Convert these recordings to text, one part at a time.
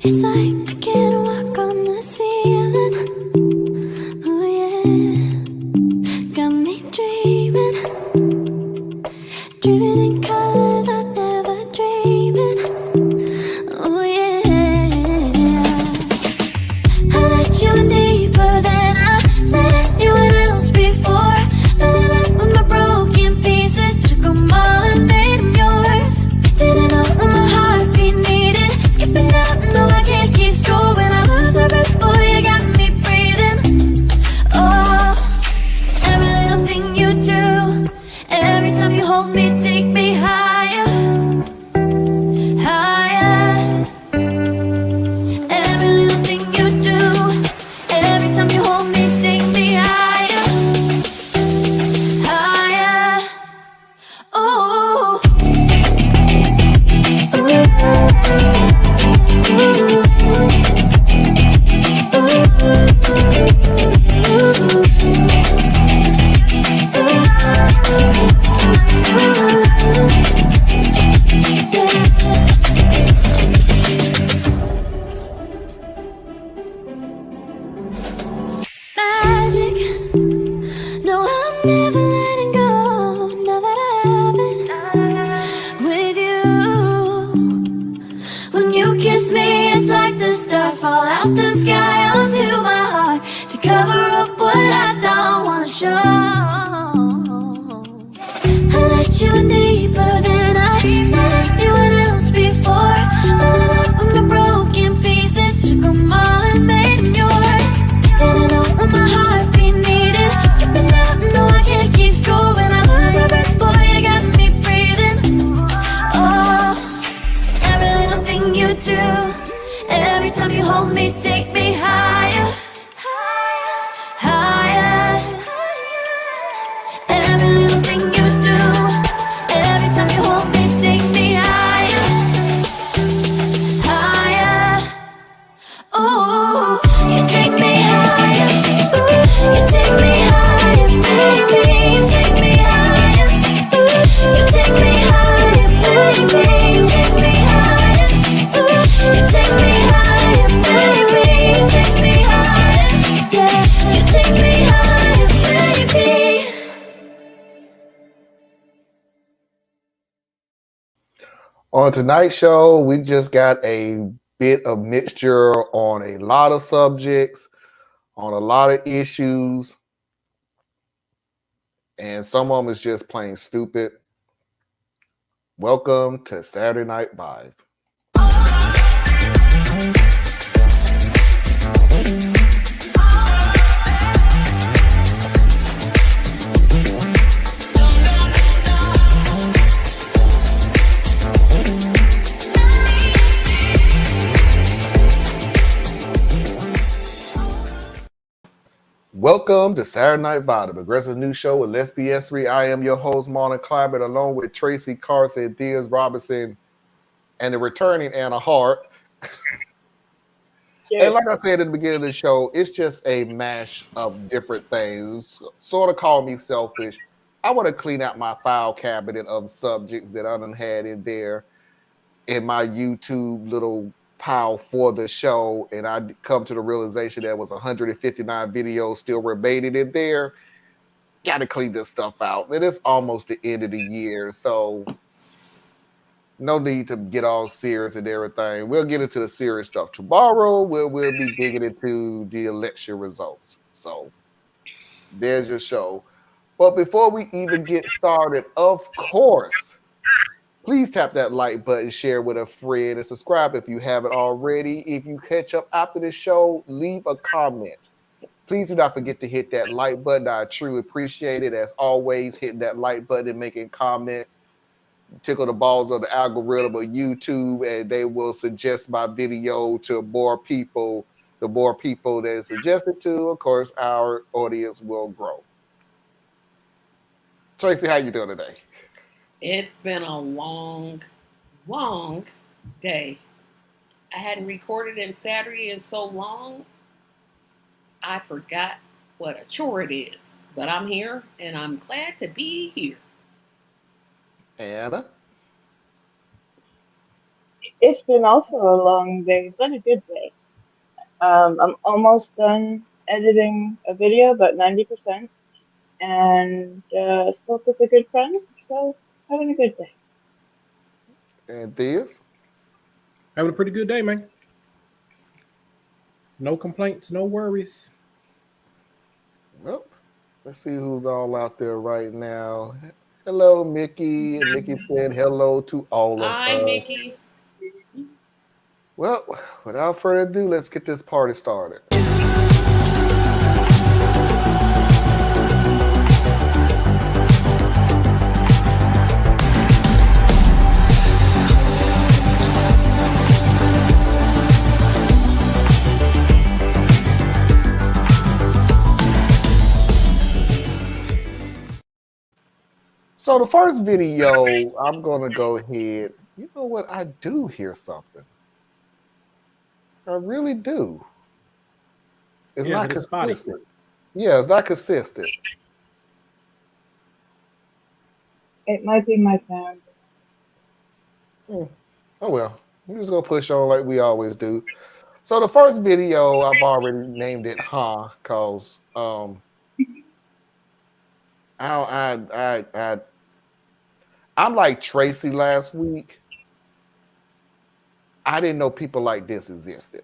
It's like I can't walk on the ceiling. Oh yeah, got me dreaming, dreaming in colors I never dreamed in. Oh yeah, I let you in deeper than I let anyone else before. Filling up with my broken pieces, took them all and made them yours. Didn't know what my heartbeat needed, skipping out, no I can't keep score. When I lose my breath, boy, you got me breathing. Oh, every little thing you do, every time you hold me, take me higher, higher. Every little thing you do, every time you hold me, take me higher, higher. Oh, magic. No, I'm never letting go. Now that I have it with you. When you kiss me, it's like the stars fall out the sky onto my heart to cover up what I don't wanna show. I let you in deeper than I let anyone else before. Filling up with my broken pieces, took them all and made them yours. Didn't know what my heartbeat needed, skipping out, no I can't keep score. When I lose my breath, boy, you got me breathing. Oh, every little thing you do, every time you hold me, take me higher, higher. Every little thing you do, every time you hold me, take me higher, higher. Oh, you take me higher, you take me higher, baby, you take me higher, you take me higher, baby, you take me higher, you take me higher, baby, you take me higher, yeah, you take me higher, baby. On tonight's show, we just got a bit of mixture on a lot of subjects, on a lot of issues, and some of them is just plain stupid. Welcome to Saturday Night Vibe. Welcome to Saturday Night Vibe, the progressive news show with Let's Be S3. I am your host, Marlon Clyburn, along with Tracy Carson, Diaz Robinson, and the returning Anna Hart. And like I said at the beginning of the show, it's just a mash of different things. Sort of call me selfish. I want to clean out my file cabinet of subjects that I done had in there in my YouTube little pile for the show, and I come to the realization there was 159 videos still remaining in there. Got to clean this stuff out. And it's almost the end of the year, so no need to get all serious and everything. We'll get into the serious stuff tomorrow. We'll be digging into the election results. So there's your show. But before we even get started, of course, please tap that like button, share with a friend, and subscribe if you haven't already. If you catch up after the show, leave a comment. Please do not forget to hit that like button. I truly appreciate it. As always, hitting that like button and making comments tickle the balls of the algorithm of YouTube, and they will suggest my video to more people. The more people that is suggested to, of course, our audience will grow. Tracy, how you doing today? It's been a long day. I hadn't recorded in Saturday in so long, I forgot what a chore it is. But I'm here, and I'm glad to be here. Anna? It's been also a long day, but a good day. I'm almost done editing a video, about 90%, and spoke with a good friend, so having a good day. And this, Having a pretty good day, man. No complaints, no worries. well, let's see who's all out there right now. Hello, Mickey. And Mickey said hello to all of Hi, us. Mickey. Well, without further ado, let's get this party started. So the first video, I'm gonna go ahead. You know what? I do hear something. I really do. It's Yeah, not but it's spotty. consistent. Yeah, it's not consistent. It might be my phone. Oh well, we're just gonna push on like we always do. So the first video, I've already named it, cause I I'm like Tracy last week. I didn't know people like this existed.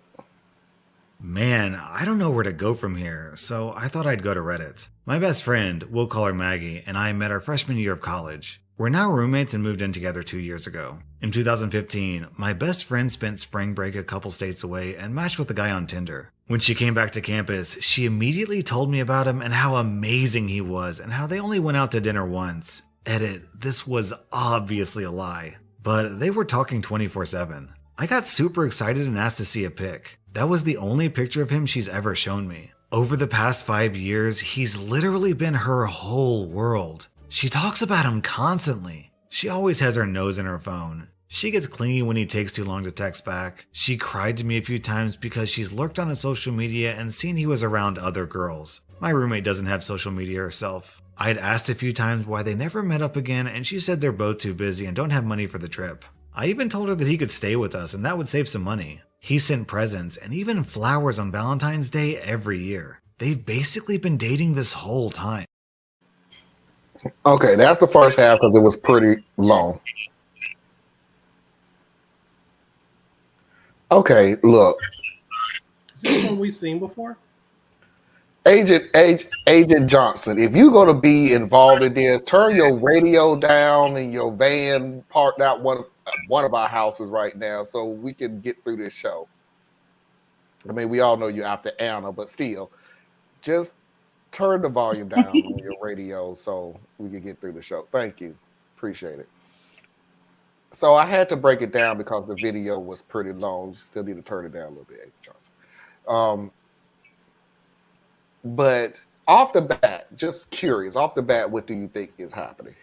Man, I don't know where to go from here, so I thought I'd go to Reddit. My best friend, we'll call her Maggie, and I met our freshman year of college. We're now roommates and moved in together 2 years ago. In 2015, my best friend spent spring break a couple states away and matched with a guy on Tinder. When she came back to campus, she immediately told me about him and how amazing he was and how they only went out to dinner once. Edit, this was obviously a lie. But they were talking 24/7. I got super excited and asked to see a pic. That was the only picture of him she's ever shown me. Over the past 5 years, he's literally been her whole world. She talks about him constantly. She always has her nose in her phone. She gets clingy when he takes too long to text back. She cried to me a few times because she's lurked on his social media and seen he was around other girls. My roommate doesn't have social media herself. I had asked a few times why they never met up again, and she said they're both too busy and don't have money for the trip. I even told her that he could stay with us and that would save some money. He sent presents and even flowers on Valentine's Day every year. They've basically been dating this whole time. Okay, that's the first half because it was pretty long. Okay, look, Is this one we've seen before? Agent Johnson, if you're gonna be involved in this, turn your radio down in your van parked out one of our houses right now so we can get through this show. I mean, we all know you're after Anna, but still, just turn the volume down on your radio so we can get through the show. Thank you. Appreciate it. So I had to break it down because the video was pretty long. You still need to turn it down a little bit, Agent Johnson. But off the bat, just curious, off the bat, what do you think is happening?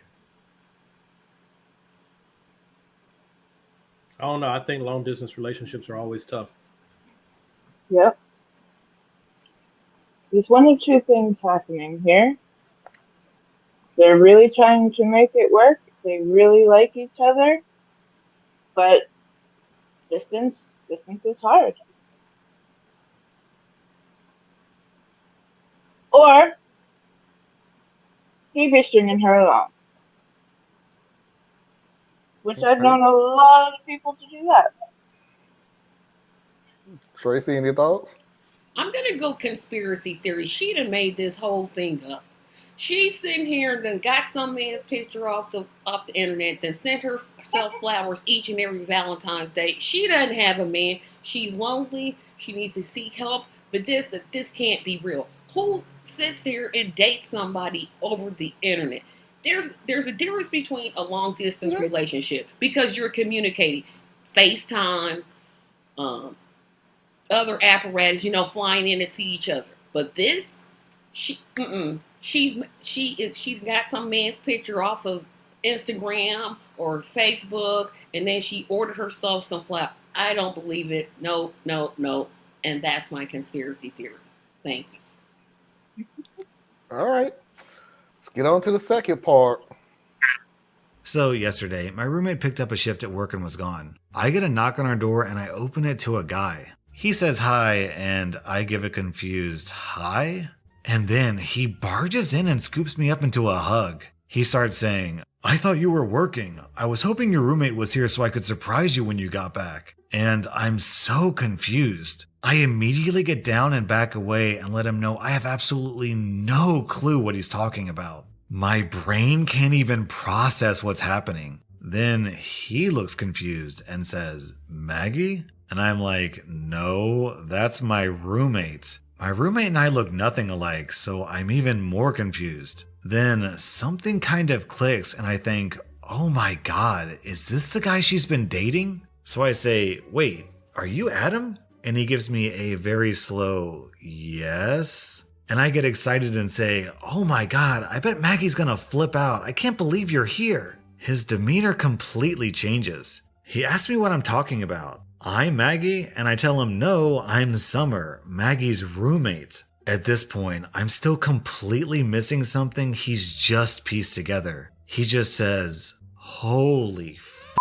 I don't know. I think long distance relationships are always tough. Yep. There's one of two things happening here. They're really trying to make it work. They really like each other, but distance is hard. Or he be stringing her along, which I've known a lot of people to do that. Tracy, any thoughts? I'm gonna go conspiracy theory. She done made this whole thing up. She's sitting here and done got some man's picture off the internet, then sent herself flowers each and every Valentine's Day. She doesn't have a man. She's lonely. She needs to seek help. But this can't be real. Who sits here and dates somebody over the internet? There's a difference between a long distance relationship because you're communicating, FaceTime, other apparatus, flying in to see each other. But this, she got some man's picture off of Instagram or Facebook, and then she ordered herself some flowers. I don't believe it. No, no, no. And that's my conspiracy theory. Thank you. All right. Let's get on to the second part. So yesterday, my roommate picked up a shift at work and was gone. I get a knock on our door and I open it to a guy. He says hi and I give a confused hi. And then he barges in and scoops me up into a hug. He starts saying, "I thought you were working. I was hoping your roommate was here so I could surprise you when you got back." And I'm so confused. I immediately get down and back away and let him know I have absolutely no clue what he's talking about. My brain can't even process what's happening. Then he looks confused and says, "Maggie?" And I'm like, "No, that's my roommate." My roommate and I look nothing alike, so I'm even more confused. Then something kind of clicks and I think, oh my god, is this the guy she's been dating? So I say, "Wait, are you Adam?" And he gives me a very slow yes. And I get excited and say, "Oh my god, I bet Maggie's gonna flip out. I can't believe you're here." His demeanor completely changes. He asks me what I'm talking about. I'm Maggie, and I tell him no, I'm Summer, Maggie's roommate. At this point, I'm still completely missing something he's just pieced together. He just says, "Holy f***,"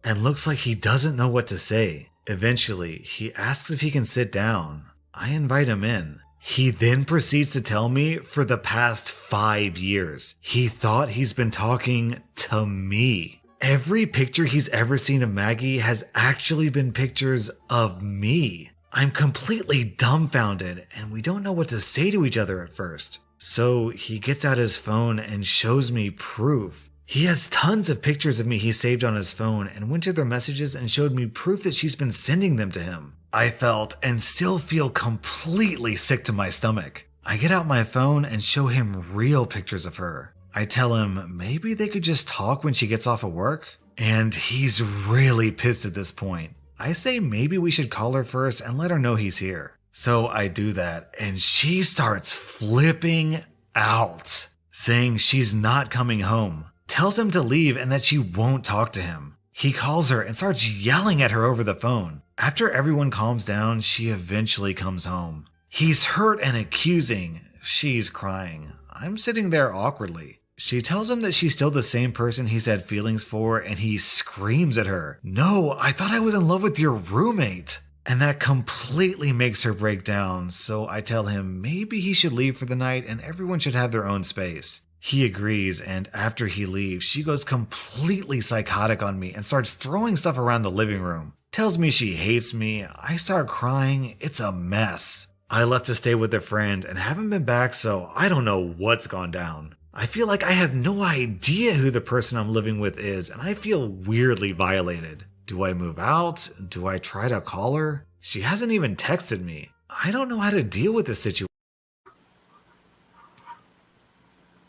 and looks like he doesn't know what to say. Eventually, he asks if he can sit down. I invite him in. He then proceeds to tell me for the past 5 years, he thought he's been talking to me. Every picture he's ever seen of Maggie has actually been pictures of me. I'm completely dumbfounded, and we don't know what to say to each other at first. So he gets out his phone and shows me proof. He has tons of pictures of me he saved on his phone and went to their messages and showed me proof that she's been sending them to him. I felt and still feel completely sick to my stomach. I get out my phone and show him real pictures of her. I tell him maybe they could just talk when she gets off of work. And he's really pissed at this point. I say maybe we should call her first and let her know he's here. So I do that and she starts flipping out, saying she's not coming home. Tells him to leave and that she won't talk to him. He calls her and starts yelling at her over the phone. After everyone calms down, she eventually comes home. He's hurt and accusing. She's crying. I'm sitting there awkwardly. She tells him that she's still the same person he's had feelings for, and he screams at her, "No, I thought I was in love with your roommate." And that completely makes her break down, so I tell him maybe he should leave for the night and everyone should have their own space. He agrees, and after he leaves, she goes completely psychotic on me and starts throwing stuff around the living room. Tells me she hates me. I start crying. It's a mess. I left to stay with a friend and haven't been back, so I don't know what's gone down. I feel like I have no idea who the person I'm living with is, and I feel weirdly violated. Do I move out? Do I try to call her? She hasn't even texted me. I don't know how to deal with this situation.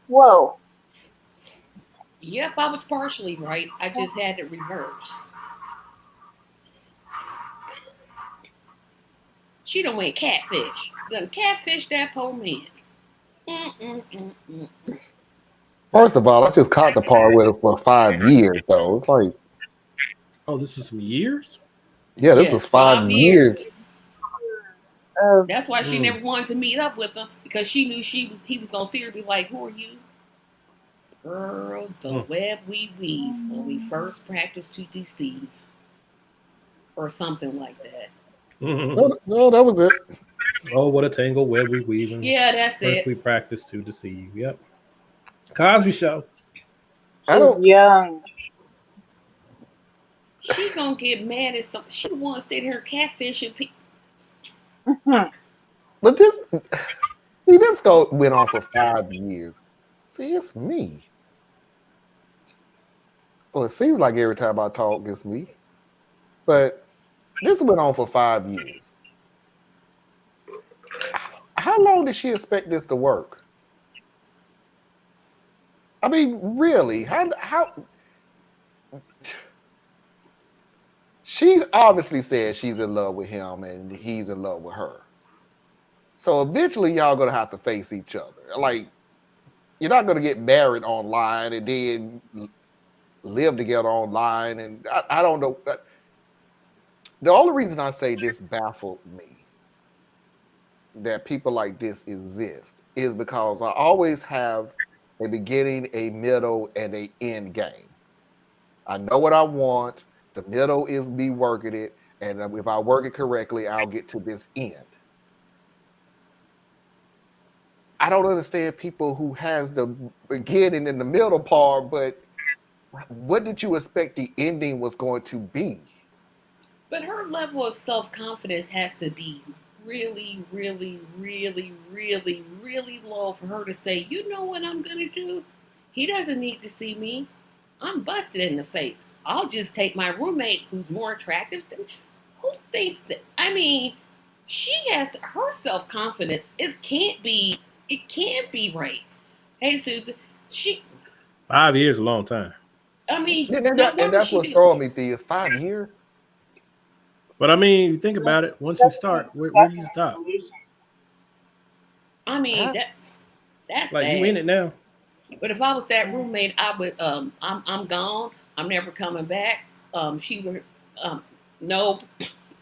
Whoa. Yep, I was partially right. I just had it reversed. She done went catfish. Done catfish that poor man. Mm-mm-mm-mm. First of all, I just caught the part with her for 5 years, though. It's like, Oh, this is some years? yeah, this Yes, was 5 5 years. That's why she Mm. never wanted to meet up with him, because she knew he was gonna see her and be like, "Who are you?" Girl, the web we weave when we first practice to deceive. Or something like that. No, that was it. Oh, what a tangle web we weave. Yeah, that's First it. we practice to deceive. Yep. Cosby Show. I don't. Young. She gonna get mad at something. She the one sitting here catfishing people. But this went on for 5 years. See, it's me. Well, it seems like every time I talk, it's me. But this went on for 5 years. How long did she expect this to work? I mean, really? How? She's obviously said she's in love with him and he's in love with her. So eventually, y'all gonna have to face each other. Like, you're not gonna get married online and then live together online. And I don't know. The only reason I say this baffled me, that people like this exist, is because I always have a beginning, a middle, and a end game. I know what I want. The middle is me working it, and if I work it correctly, I'll get to this end. I don't understand people who has the beginning and the middle part, but what did you expect the ending was going to be? But her level of self confidence has to be really, really, really, really, really low for her to say, you know what I'm going to do? He doesn't need to see me. I'm busted in the face. I'll just take my roommate who's more attractive than me. Who thinks that? I mean, she has to, her self confidence. It can't be right. Hey, Susan, she, 5 years is a long time. I mean, And what would that's she what's do? throwing me, Thea. Is 5 years? But I mean, you think about it. Once you start, where do you stop? I mean, That's that's Like you sad. in it now. But if I was that roommate, I would I'm gone. I'm never coming back. She would nope,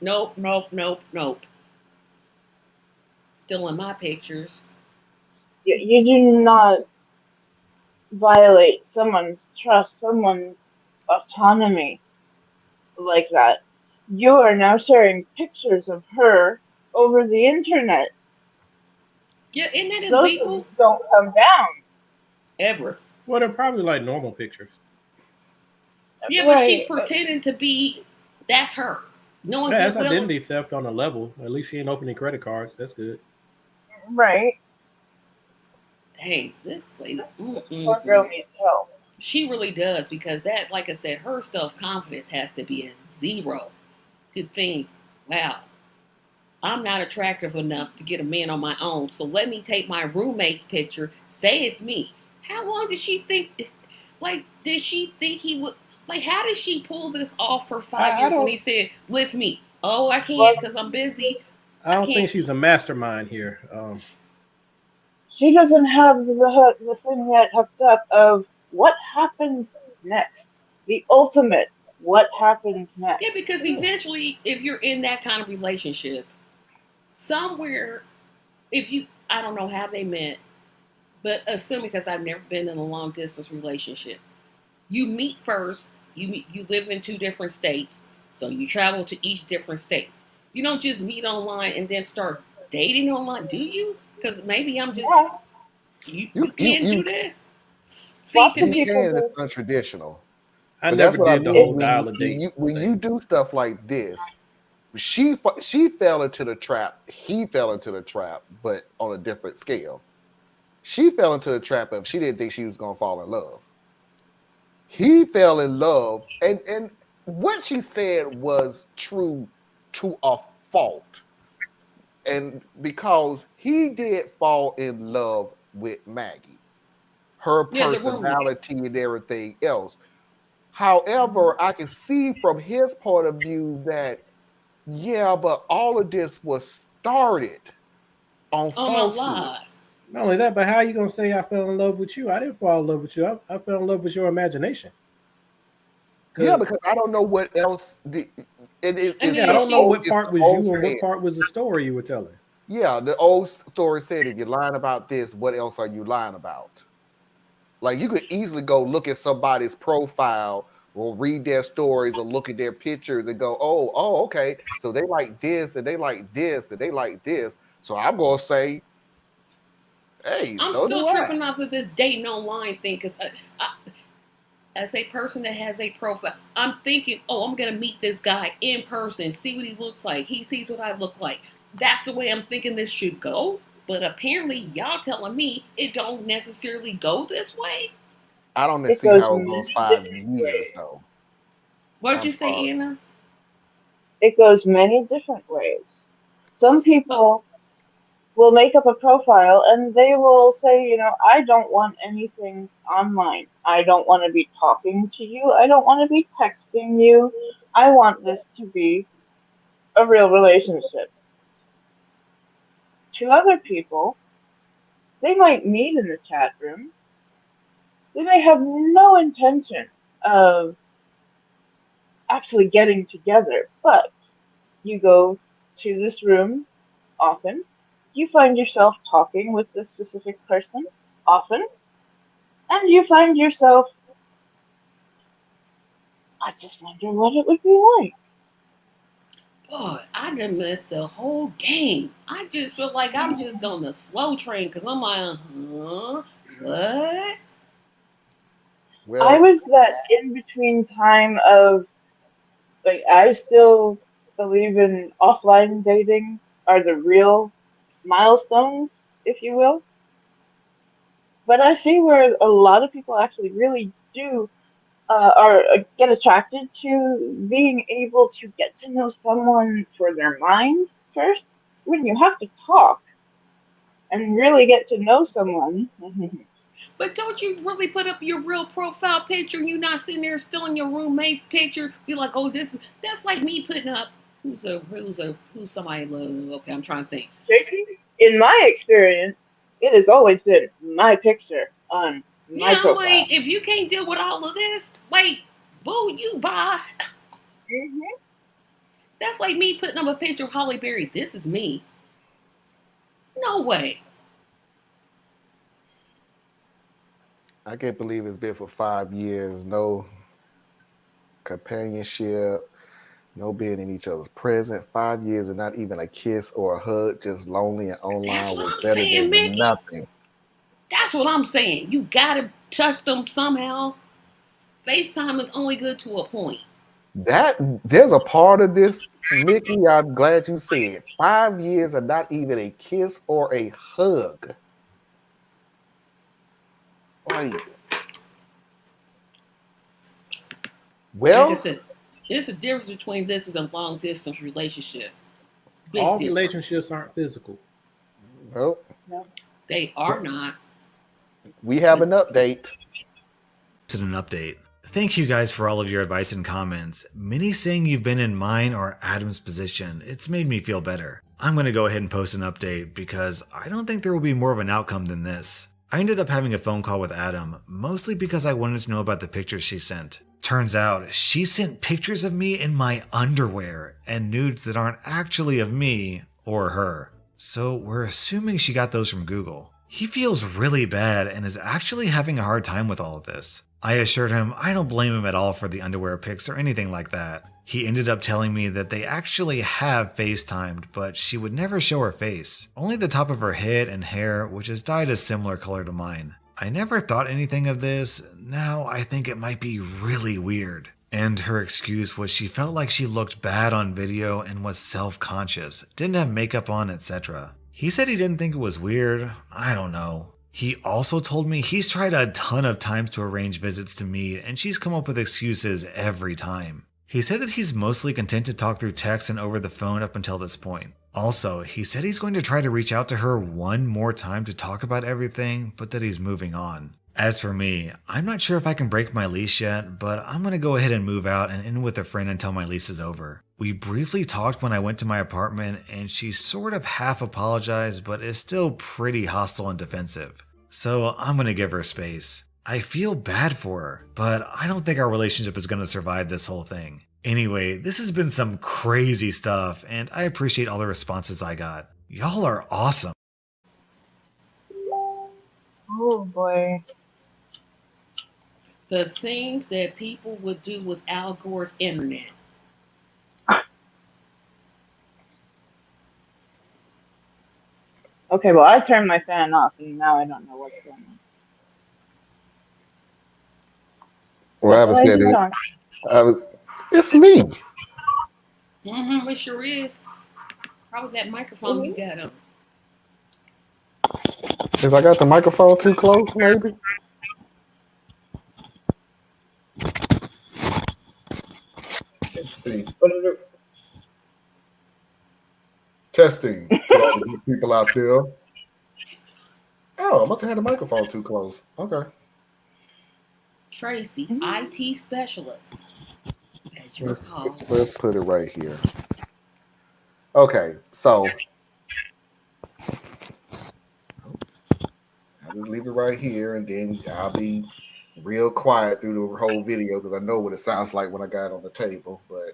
nope, nope, nope, nope. Still in my pictures. You do not violate someone's trust, someone's autonomy like that. You are now sharing pictures of her over the internet. Yeah, isn't that Those illegal? things don't come down. Ever. Well, they're probably like normal pictures. Yeah, but she's Right, pretending to be that's her. Knowing Yeah, good that's will identity theft on a level. At least she ain't opening credit cards. That's good. right. hey, this lady Poor girl needs help. she really does because that, like I said, her self confidence has to be at zero to think, wow, I'm not attractive enough to get a man on my own. So let me take my roommate's picture, say it's me. How long did she think? Like, did she think he would? Like, how did she pull this off for five I years when don't. he said, list me? Oh, I Well, can't because I'm busy. I I don't think can't. she's a mastermind here. she doesn't have the thing yet hooked up of what happens next. The ultimate, what happens Yeah, next. because eventually, if you're in that kind of relationship, somewhere, if you, I don't know how they met, but assuming because I've never been in a long distance relationship, you meet first. You live in two different states, so you travel to each different state. You don't just meet online and then start dating online, do you? Because maybe I'm just Yeah, you can't do you that. See, lots to of you me, people can. It's do. untraditional. I But that's never what I did the mean whole It, dial a date when you thing. do stuff like this. She fell into the trap. He fell into the trap, but on a different scale. She fell into the trap of she didn't think she was gonna fall in love. He fell in love, and what she said was true to a fault. And because he did fall in love with Maggie, her yeah, the roommate. personality and everything else. However, I can see from his point of view that, yeah, but all of this was started on Oh my falsehood. God. Not only that, but how are you gonna say I fell in love with you? I didn't fall in love with you. I fell in love with your imagination. Yeah, Cause because I don't know what else. I It's yeah, I mean, the don't know she. old, what it's part the was old you and what saying. part was the story you were telling. Yeah, the old story said, if you're lying about this, what else are you lying about? Like you could easily go look at somebody's profile or read their stories or look at their pictures and go, okay. So they like this and they like this and they like this. So I'm gonna say, hey, I'm so still do I. tripping off of this dating online thing because as a person that has a profile, I'm thinking, oh, I'm gonna meet this guy in person, see what he looks like. He sees what I look like. That's the way I'm thinking this should go. But apparently, y'all telling me it don't necessarily go this way. I don't it see goes how it goes many 5 years ways. though. What did I'm you say, sorry. Anna? It goes many different ways. Some Oh, people will make up a profile and they will say, I don't want anything online. I don't want to be talking to you. I don't want to be texting you. I want this to be a real relationship. To other people, they might meet in the chat room. They may have no intention of actually getting together, but you go to this room often. You find yourself talking with this specific person often. and you find yourself, I just wonder what it would be like. Boy, I done missed the whole game. I just feel like I'm just on the slow train because I'm like, what? I Well, was that in between time of, like, I still believe in offline dating are the real milestones, if you will. But I see where a lot of people actually really do are get attracted to being able to get to know someone for their mind first. When you have to talk and really get to know someone, But don't you really put up your real profile picture and you not sitting there stealing your roommate's picture? Be like, oh, that's like me putting up who's somebody. Okay, I'm trying to think. Tracy, in my experience, it has always been my picture on my Yeah, I'm profile. like, if you can't deal with all of this, like, boo, you bye. Hmm. That's like me putting up a picture of Holly Berry. This is me. No way. I can't believe it's been for 5 years. No companionship, no being in each other's present. 5 years and not even a kiss or a hug, just lonely and That's online what was I'm better saying, than Mickey. nothing. That's what I'm saying. You gotta touch them somehow. FaceTime is only good to a point. That there's a part of this, Mickey. I'm glad you said 5 years and not even a kiss or a hug. Like, Like I well, said, there's a difference between this and a long distance relationship. Big All difference. relationships aren't physical. well, No. They are not. we have But an update. An update. Thank you guys for all of your advice and comments. Many saying you've been in mine or Adam's position. It's made me feel better. I'm going to go ahead and post an update because I don't think there will be more of an outcome than this. I ended up having a phone call with Adam, mostly because I wanted to know about the pictures she sent. Turns out, she sent pictures of me in my underwear and nudes that aren't actually of me or her. So we're assuming she got those from Google. He feels really bad and is actually having a hard time with all of this. I assured him I don't blame him at all for the underwear pics or anything like that. He ended up telling me that they actually have FaceTimed, but she would never show her face. Only the top of her head and hair, which is dyed a similar color to mine. I never thought anything of this. Now I think it might be really weird. And her excuse was she felt like she looked bad on video and was self-conscious, didn't have makeup on, etc. He said he didn't think it was weird. I don't know. He also told me he's tried a ton of times to arrange visits to meet, and she's come up with excuses every time. He said that he's mostly content to talk through text and over the phone up until this point. Also, he said he's going to try to reach out to her one more time to talk about everything, but that he's moving on. As for me, I'm not sure if I can break my lease yet, but I'm going to go ahead and move out and in with a friend until my lease is over. We briefly talked when I went to my apartment, and she sort of half apologized, but is still pretty hostile and defensive. So I'm going to give her space. I feel bad for her, but I don't think our relationship is going to survive this whole thing. Anyway, this has been some crazy stuff, and I appreciate all the responses I got. Y'all are awesome. Oh boy. the things that people would do with Al Gore's internet. Okay, well, I turned my fan off, and now I don't know what's going on. Well, I haven't Well, I said do it. talk. It's me. It sure is. Probably that microphone you got on. Is I got the microphone too close, maybe? Let's see. Testing to all the people out there. Oh, I must have had the microphone too close. Okay. Tracy, IT specialist, as you call. Let's put it right here. Okay, so I'll just leave it right here, and then I'll be real quiet through the whole video because I know what it sounds like when I got it on the table, but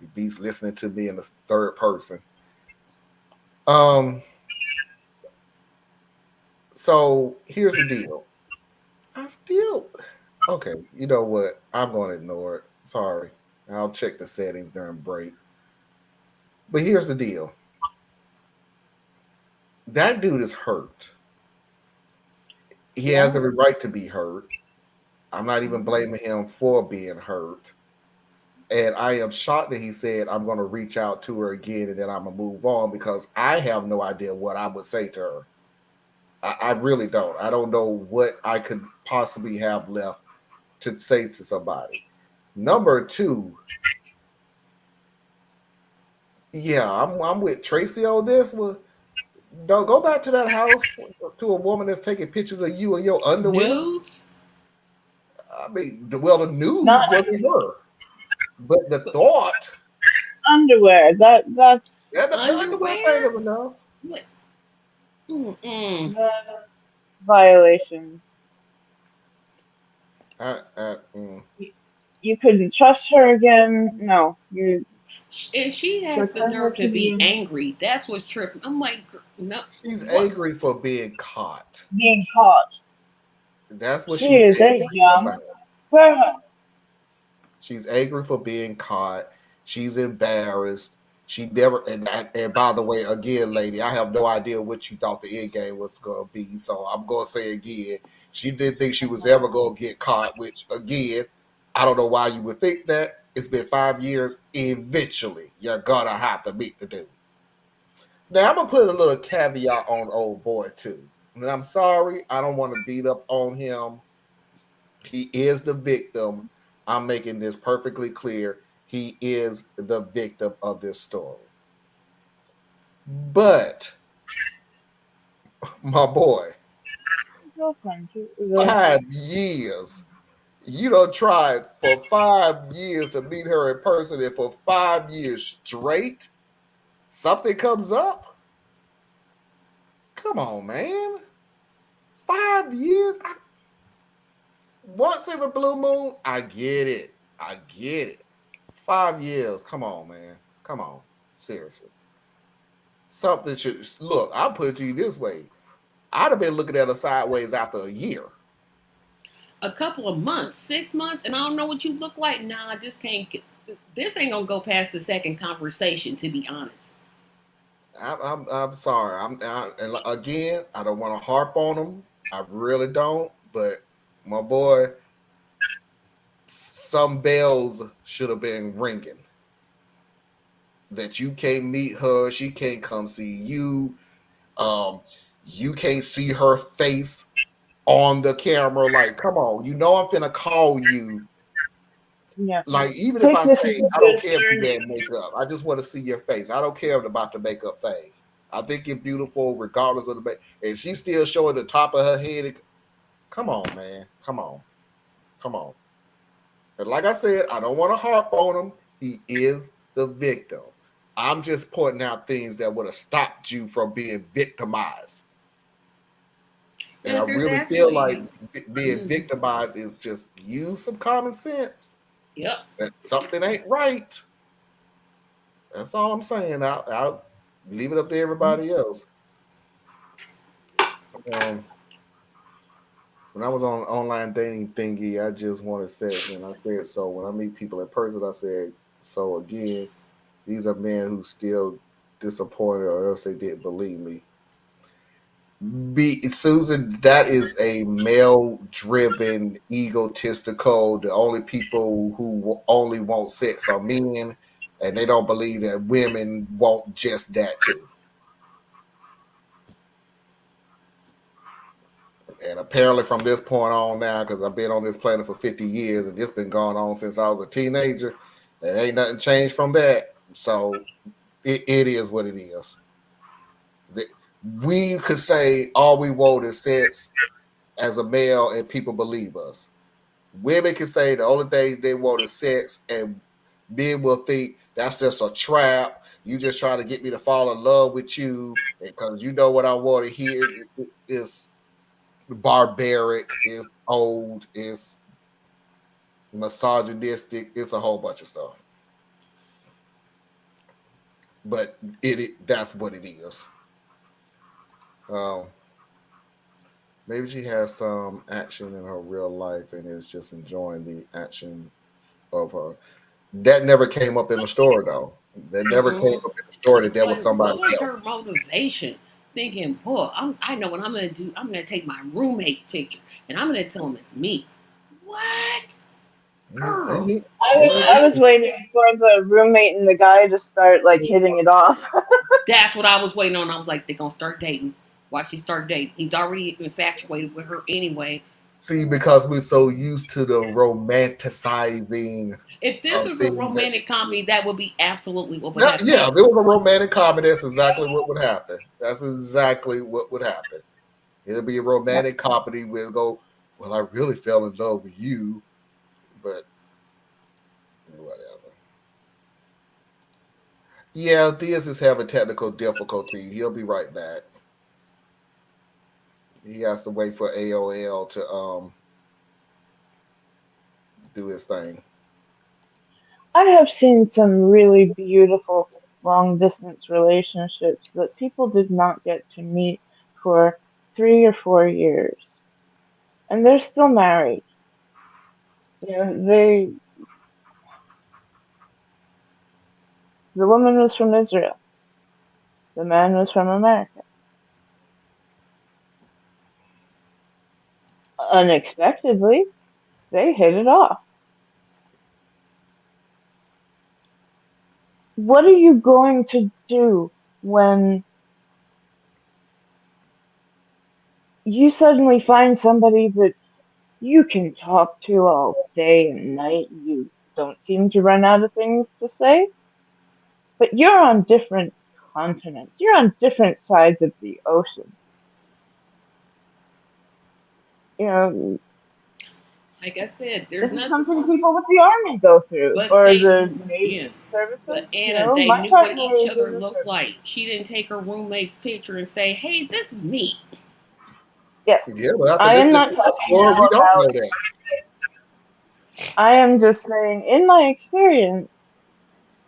it beats listening to me in the third person. So here's the deal. I still okay. You know what? I'm going to ignore it. Sorry. I'll check the settings during break. But here's the deal. That dude is hurt. He Yeah. has every right to be hurt. I'm not even blaming him for being hurt. And I am shocked that he said, I'm going to reach out to her again and then I'm going to move on because I have no idea what I would say to her. I really don't. I don't know what I could possibly have left to say to somebody. Number two, yeah, I'm with Tracy on this. Well, don't go back to that house to a woman that's taking pictures of you in your underwear. Nudes? I mean, well, the Not news wasn't her, but the But thought, underwear. That's yeah, the underwear thing underwear? is enough. What? Mm-mm. the violation. Mm. You couldn't trust her again. No, you And she has the return her nerve to to be being angry. That's what's tripping. I'm like, no, She's what? angry for being caught. being caught. That's what She she's is a angry young about. girl. She's angry for being caught. She's embarrassed. She never and by the way, again, lady, I have no idea what you thought the end game was gonna be. So I'm gonna say again, she didn't think she was ever gonna get caught, which again, I don't know why you would think that. It's been 5 years. Eventually, you're gonna have to meet the dude. Now I'm gonna put a little caveat on old boy too. And I'm sorry, I don't want to beat up on him. He is the victim. I'm making this perfectly clear. He is the victim of this story. But my boy, Girlfriend. 5 years. You don't try it for 5 years to meet her in person, and for 5 years straight, something comes up. Come on, man. 5 years. Once in a blue moon, I get it. I get it. 5 years. Come on, man. Come on. Seriously. Something should look. I'll put it to you this way. I'd have been looking at her sideways after a year. A couple of months, 6 months, and I don't know what you look like. Nah, this can't get. This ain't gonna go past the second conversation. To be honest. I'm sorry. And again, I don't want to harp on him. I really don't. But my boy, some bells should have been ringing. That you can't meet her, she can't come see you. You can't see her face on the camera. Like, come on, you know I'm finna call you. Yeah. Like, even if Take I this say as a I don't good care if you learning. had makeup, I just want to see your face. I don't care about the makeup thing. I think you're beautiful regardless of the makeup. And she's still showing the top of her head. Come on, man. Come on. Come on. And like I said, I don't want to harp on him. He is the victim. I'm just pointing out things that would have stopped you from being victimized. And Yeah, I there's really feel like actually. being victimized is just use some common sense. Yep. That something ain't right. That's all I'm saying. I'll leave it up to everybody else. Um, when I was on online dating thingy, I just wanted sex, and I said so. When I meet people in person, I said so. Again, these are men who still disappointed, or else they didn't believe me. Be Susan, that is a male-driven, egotistical. The only people who only want sex are men, and they don't believe that women want just that too. And apparently, from this point on now, because I've been on this planet for 50 years, and it's been going on since I was a teenager, and ain't nothing changed from that. So it is what it is. We could say all we want is sex as a male, and people believe us. Women can say the only thing they want is sex, and men will think that's just a trap. You just trying to get me to fall in love with you because you know what I want to hear is barbaric, it's old, it's misogynistic, it's a whole bunch of stuff. But that's what it is. Um, Maybe she has some action in her real life and is just enjoying the action of her. That never came up in the story though. That never came Mm-mm. up in the story that there was Like, somebody what was else. her motivation? Thinking, boy, I know what I'm gonna do. I'm gonna take my roommate's picture and I'm gonna tell him it's me. What, girl? Maybe, I was What? waiting for the roommate and the guy to start like hitting it off. That's what I was waiting on. I was like, they're gonna start dating. Why she start dating? He's already infatuated with her anyway. see, because we're so used to the romanticizing If this of was a things that romantic comedy, that would be absolutely what would that, happen. yeah, if it was a romantic comedy, that's exactly what would happen. That's exactly what would happen. It'll be a romantic comedy where go, well, I really fell in love with you, but whatever. Yeah, Diaz is having technical difficulty. He'll be right back. He has to wait for AOL to do his thing. I have seen some really beautiful long distance relationships that people did not get to meet for 3 or 4 years, and they're still married. You know, the woman was from Israel, the man was from America. Unexpectedly, they hit it off. What are you going to do when you suddenly find somebody that you can talk to all day and night? You don't seem to run out of things to say, but you're on different continents. You're on different sides of the ocean. You know, Like I said, this there's is nothing something wrong. people with the army go through, But or they, the Navy yeah. services. But You Anna, know, they my knew what partner each is other in the looked service. like. She didn't take her roommate's picture and say, "Hey, this is me." Yes, Yeah, but after I am listening not to the talking story, now we don't about. know that. I am just saying, in my experience,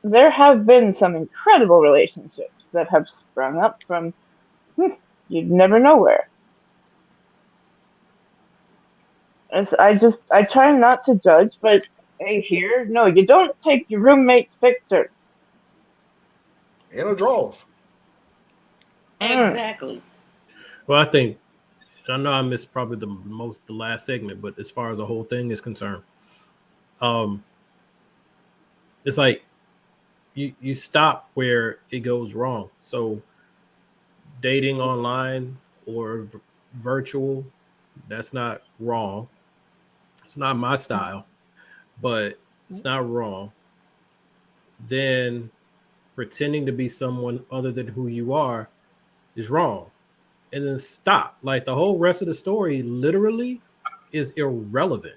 there have been some incredible relationships that have sprung up from you'd never know where. I try not to judge, but hey, here, no, you don't take your roommate's pictures. In a draws. Mm. Exactly. Well, I think I know I missed probably the last segment, but as far as the whole thing is concerned, um, it's like you stop where it goes wrong. So dating online or virtual, that's not wrong. It's not my style, but it's not wrong. Then pretending to be someone other than who you are is wrong. And then stop. Like the whole rest of the story literally is irrelevant.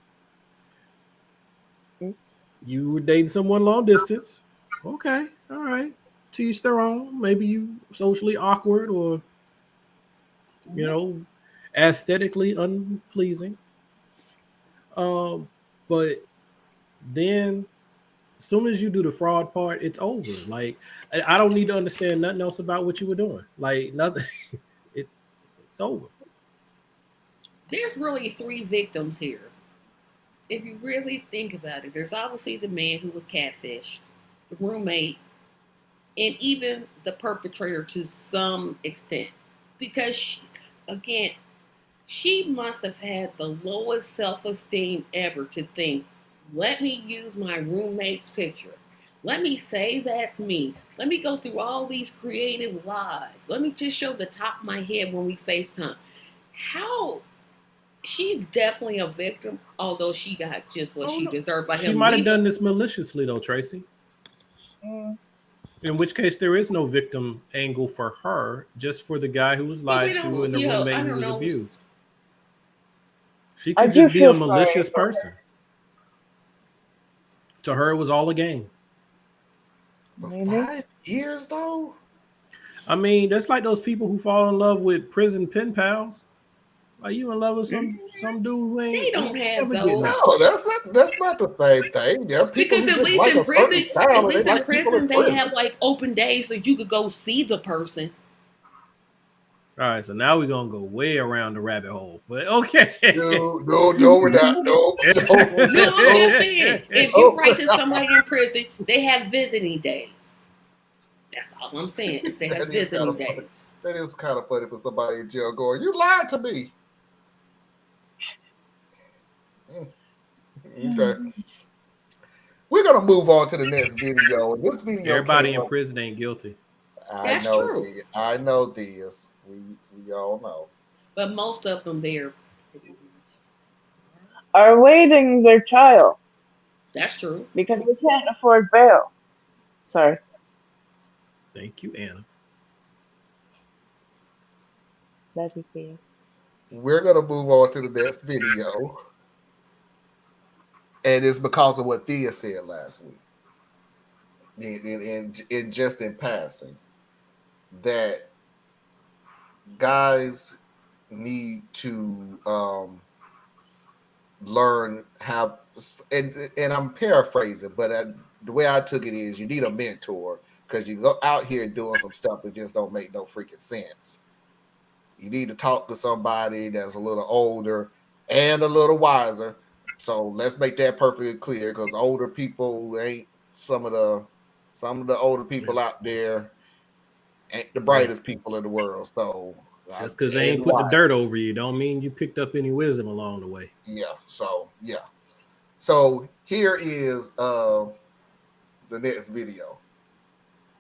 You were dating someone long distance. Okay, all right. To each their own. Maybe you socially awkward or you know aesthetically unpleasing. Um, but then as soon as you do the fraud part, it's over. Like I don't need to understand nothing else about what you were doing. Like nothing. it, it's over. There's really three victims here. If you really think about it, there's obviously the man who was catfished, the roommate, and even the perpetrator to some extent. Because, again, she must have had the lowest self esteem ever to think, let me use my roommate's picture. Let me say that's me. Let me go through all these creative lies. Let me just show the top of my head when we FaceTime. How? She's definitely a victim, although she got just what Oh she no. deserved by She him might have leaving. done this maliciously though, Tracy. Mm. In which case there is no victim angle for her, just for the guy who was But we lied to don't, and the roommate I who don't was know. abused. She I could do just be a feel sorry malicious for person. To her, it was all a game. her. But Maybe. 5 years though? I mean, that's like those people who fall in love with prison pen pals. Are you in love with some dude who They ain't don't have ever get those. nothing? No, that's not the same thing. There are people Because who just like a certain at style and they least in like people in prison, they prison. have like open days so you could go see the person. All right, so now we're gonna go way around the rabbit hole. But okay. No, we're not. No, No, I'm just no, saying, if you no. write to somebody in prison, they have visiting days. That's all I'm saying. Is they have That is kind visiting of funny. days. That is kind of funny for somebody in jail going, "You lied to me." Okay. We're gonna move on to the next video. This video Everybody came in up. prison ain't guilty. I That's know true. this. I know this. We all know. But most of them there. Are awaiting their trial That's true. because we can't afford bail. Sorry. Thank you, Anna. That'd be fair. We're gonna move on to the next video, and it's because of what Thea said last week. In just in passing, that guys need to learn how, and I'm paraphrasing, but the way I took it is you need a mentor because you go out here doing some stuff that just don't make no freaking sense. You need to talk to somebody that's a little older and a little wiser. So let's make that perfectly clear because older people ain't some of the older people out there ain't the brightest people in the world. So Just because they ain't put the dirt over you, don't mean you picked up any wisdom along the way. Yeah. So here is the next video.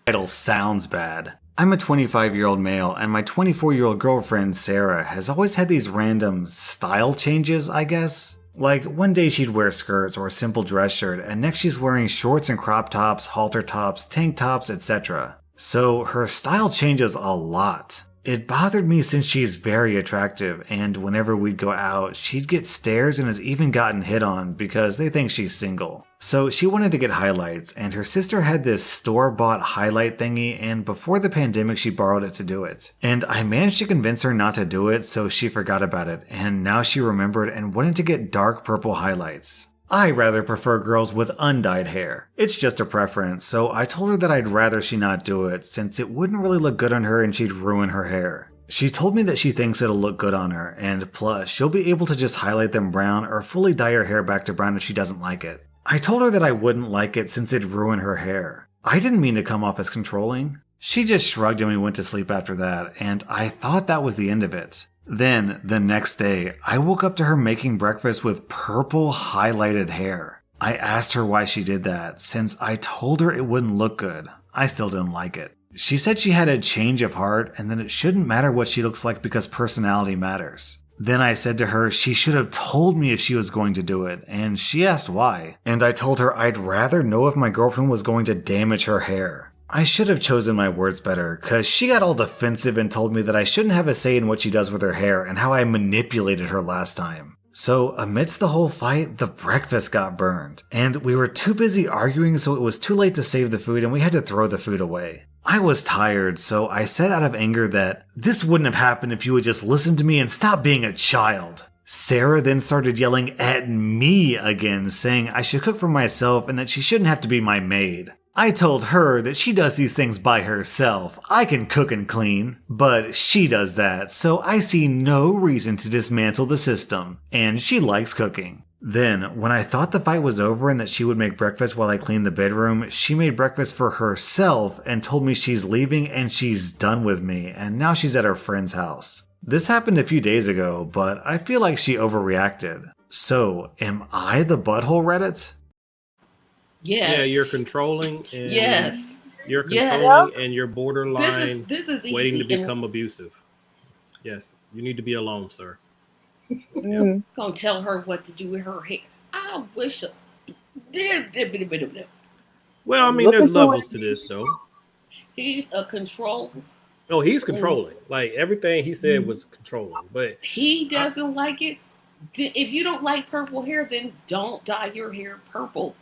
Title sounds bad. I'm a 25-year-old male, and my 24-year-old girlfriend, Sarah, has always had these random style changes, I guess. Like, one day she'd wear skirts or a simple dress shirt, and next she's wearing shorts and crop tops, halter tops, tank tops, etc. So her style changes a lot. It bothered me since she's very attractive, and whenever we'd go out, she'd get stares and has even gotten hit on because they think she's single. So she wanted to get highlights, and her sister had this store-bought highlight thingy, and before the pandemic she borrowed it to do it. And I managed to convince her not to do it, so she forgot about it, and now she remembered and wanted to get dark purple highlights. I rather prefer girls with undyed hair. It's just a preference, so I told her that I'd rather she not do it since it wouldn't really look good on her and she'd ruin her hair. She told me that she thinks it'll look good on her, and plus, she'll be able to just highlight them brown or fully dye her hair back to brown if she doesn't like it. I told her that I wouldn't like it since it'd ruin her hair. I didn't mean to come off as controlling. She just shrugged and we went to sleep after that, and I thought that was the end of it. Then, the next day, I woke up to her making breakfast with purple highlighted hair. I asked her why she did that, since I told her it wouldn't look good. I still didn't like it. She said she had a change of heart and that it shouldn't matter what she looks like because personality matters. Then I said to her she should have told me if she was going to do it, and she asked why. And I told her I'd rather know if my girlfriend was going to damage her hair. I should have chosen my words better, cause she got all defensive and told me that I shouldn't have a say in what she does with her hair and how I manipulated her last time. So amidst the whole fight, the breakfast got burned, and we were too busy arguing so it was too late to save the food and we had to throw the food away. I was tired, so I said out of anger that this wouldn't have happened if you would just listen to me and stop being a child. Sarah then started yelling at me again, saying I should cook for myself and that she shouldn't have to be my maid. I told her that she does these things by herself. I can cook and clean, but she does that, so I see no reason to dismantle the system, and she likes cooking. Then, when I thought the fight was over and that she would make breakfast while I cleaned the bedroom, she made breakfast for herself and told me she's leaving and she's done with me, and now she's at her friend's house. This happened a few days ago, but I feel like she overreacted. So, am I the butthole Reddit? Yes. Yeah, you're controlling. And Yes. You're Yes. controlling and you're borderline This is easy. waiting to and become abusive. Yes, you need to be alone, sir. Mm. gonna tell her what to do with her hair. I wish. Well, I mean, there's Looking for levels to this, though. He's a control. Oh, he's controlling. Like, everything he said was controlling. But He doesn't like it. If you don't like purple hair, then don't dye your hair purple.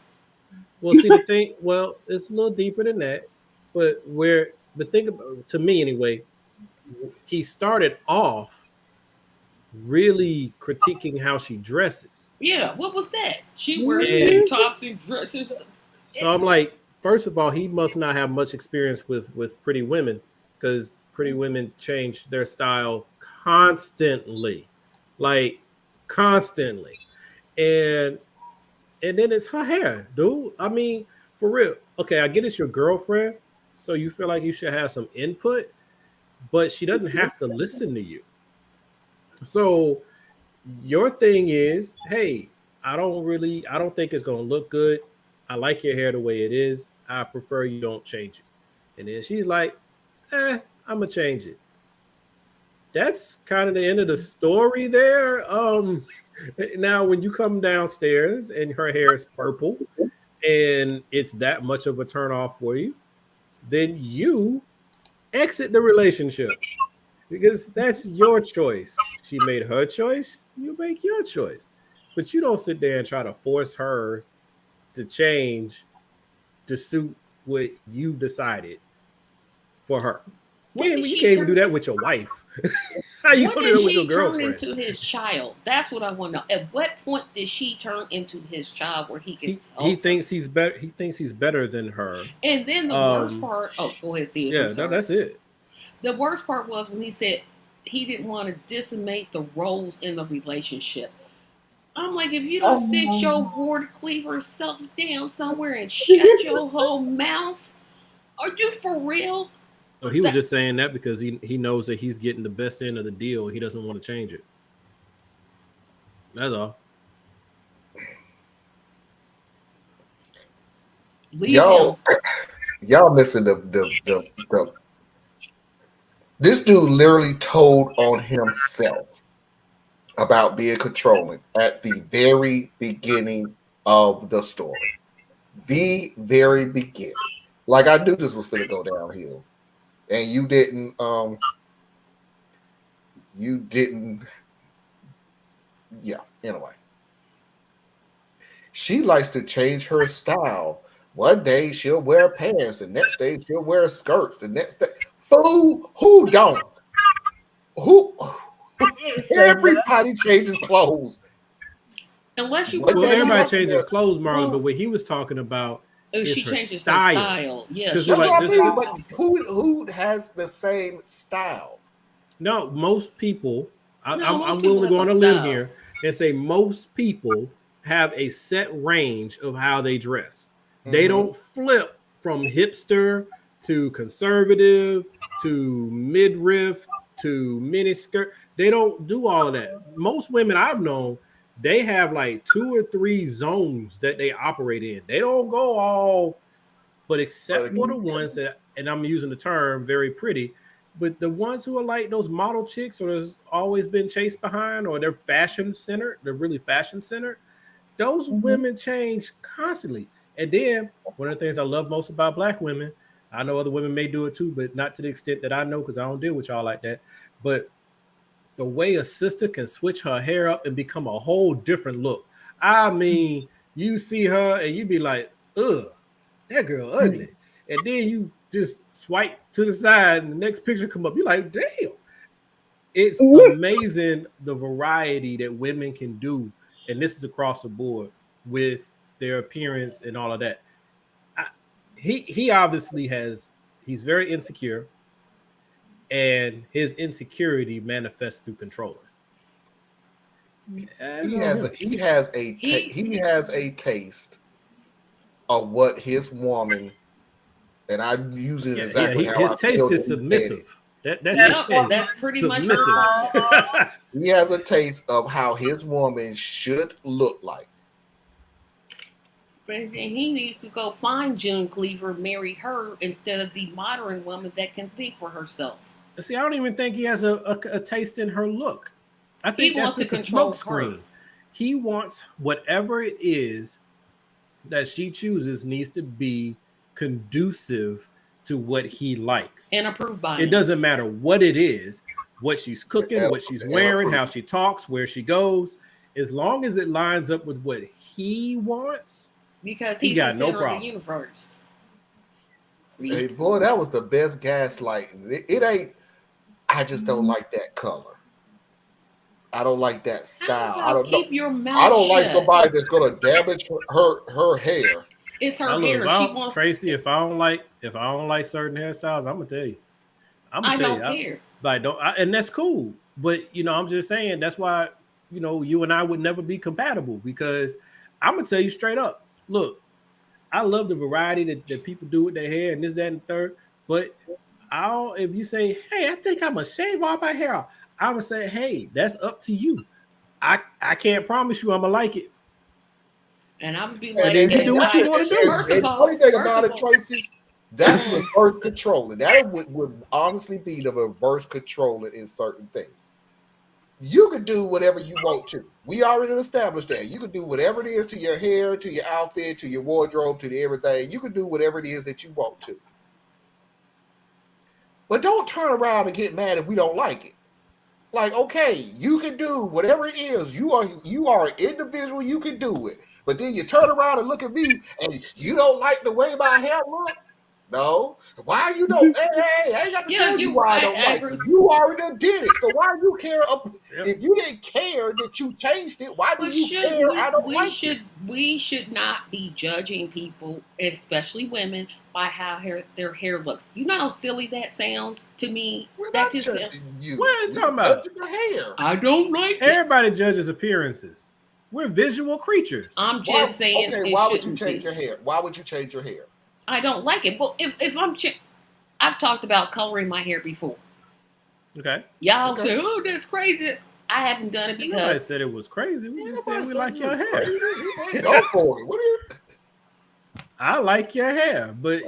well, see the thing. Well, it's a little deeper than that. But think about, to me anyway, he started off really critiquing how she dresses. Yeah, what was that? She wears And- tank tops and dresses. So I'm like, first of all, he must not have much experience with pretty women, because pretty women change their style constantly, like constantly, and then it's her hair, dude. I mean, for real. Okay, I get it's your girlfriend, so you feel like you should have some input, but she doesn't have to listen to you. So your thing is, hey, I don't think it's gonna look good. I like your hair the way it is. I prefer you don't change it. And then she's like, I'm gonna change it. That's kind of the end of the story there. Now when you come downstairs and her hair is purple and it's that much of a turn off for you, then you exit the relationship because that's your choice. She made her choice, you make your choice. But you don't sit there and try to force her to change to suit what you've decided for her. You can't even do that with your wife. How you When gonna do did that with your she turn girlfriend? into his child? That's what I want to know. At what point did she turn into his child where he can tell He her? thinks he's better. He thinks he's better than her. And then the worst part, oh, go ahead, Theus, I'm Yeah, sorry. that's it. The worst part was when he said he didn't want to decimate the roles in the relationship. I'm like, if you don't sit your ward cleaver self down somewhere and shut your whole mouth, are you for real? So he was just saying that because he knows that he's getting the best end of the deal. He doesn't want to change it. That's all. Y'all missing the this dude literally told on himself about being controlling at the very beginning of the story. The very beginning. Like I knew this was gonna go downhill. And you didn't yeah, anyway. She likes to change her style. One day she'll wear pants, the next day she'll wear skirts, the next day. Fool, who don't? Who everybody changes clothes. Unless you Well, everybody changes changes clothes, Marlon, but what he was talking about is she her changes style. her style. Yeah, That's what I mean. But who has the same style? No, most people. I'm people willing to go have on a a limb style. here and say most people have a set range of how they dress. They don't flip from hipster to conservative to midriff to miniskirt. They don't do all of that. Most women I've known, they have like 2 or 3 zones that they operate in. They don't go all, but except for the ones that, and I'm using the term very pretty, but the ones who are like those model chicks or has always been chased behind or they're fashion centered, they're really fashion centered. Those women change constantly. And then one of the things I love most about black women, I know other women may do it too, but not to the extent that I know because I don't deal with y'all like that. But the way a sister can switch her hair up and become a whole different look. I mean, you see her and you be like, ugh, that girl ugly. And then you just swipe to the side and the next picture come up. You're like, damn. It's amazing the variety that women can do. And this is across the board with their appearance and all of that. He obviously he's very insecure, and his insecurity manifests through controlling. He has a taste of what his woman, and I'm using exactly how his taste is submissive. That's pretty submissive. much. He has a taste of how his woman should look like. And he needs to go find June Cleaver, marry her instead of the modern woman that can think for herself. See, I don't even think he has a taste in her look. I think that's just a smoke screen. He wants whatever it is that she chooses needs to be conducive to what he likes and approved by him. It doesn't matter what it is, what she's cooking, what she's wearing, how she talks, where she goes, as long as it lines up with what he wants. Because he's the center of the universe. Hey, boy, that was the best gaslighting. It ain't. I just don't like that color. I don't like that style. I don't keep your mouth I don't shut. like somebody that's gonna damage her hair. It's her hair. She wants Tracy. If I don't like certain hairstyles, I'm gonna tell you. I'm gonna I tell don't you, care. and that's cool. But I'm just saying that's why you and I would never be compatible because I'm gonna tell you straight up. Look, I love the variety that people do with their hair and this, that, and the third. But if you say, hey, I think I'm gonna shave all my hair off, I'm gonna say, hey, that's up to you. I can't promise you I'm gonna like it. And I would be And, like, then you and, do what you want to do. first of and the all, funny thing about it, Tracy, that's reverse controlling. That would honestly be the reverse controlling in certain things. You can do whatever you want to. We already established that. You can do whatever it is to your hair, to your outfit, to your wardrobe, to everything. You can do whatever it is that you want to. But don't turn around and get mad if we don't like it. Like, okay, you can do whatever it is. You are an individual. You can do it. But then you turn around and look at me, and you don't like the way my hair look. No, why you don't? Hey, I ain't got to tell you why I don't I like agree. it. You already did it. So why do you care? Yep. If you didn't care that you changed it, why do But you care? I don't like it. we should not be judging people, especially women, by how their hair looks. You know how silly that sounds to me? We're That not just sounds, judging you. What are you We're talking about? judging the hair. I don't like it. Everybody judges appearances. We're visual creatures. I'm just saying it Why would you shouldn't change be. your hair? Why would you change your hair? I don't like it. Well, if I've talked about coloring my hair before. Okay. Y'all Okay. say, "Oh, that's crazy." I haven't done it Nobody because said it was crazy. We just said Nobody we said like you your was hair. crazy. Go for it. What are you? I like your hair, but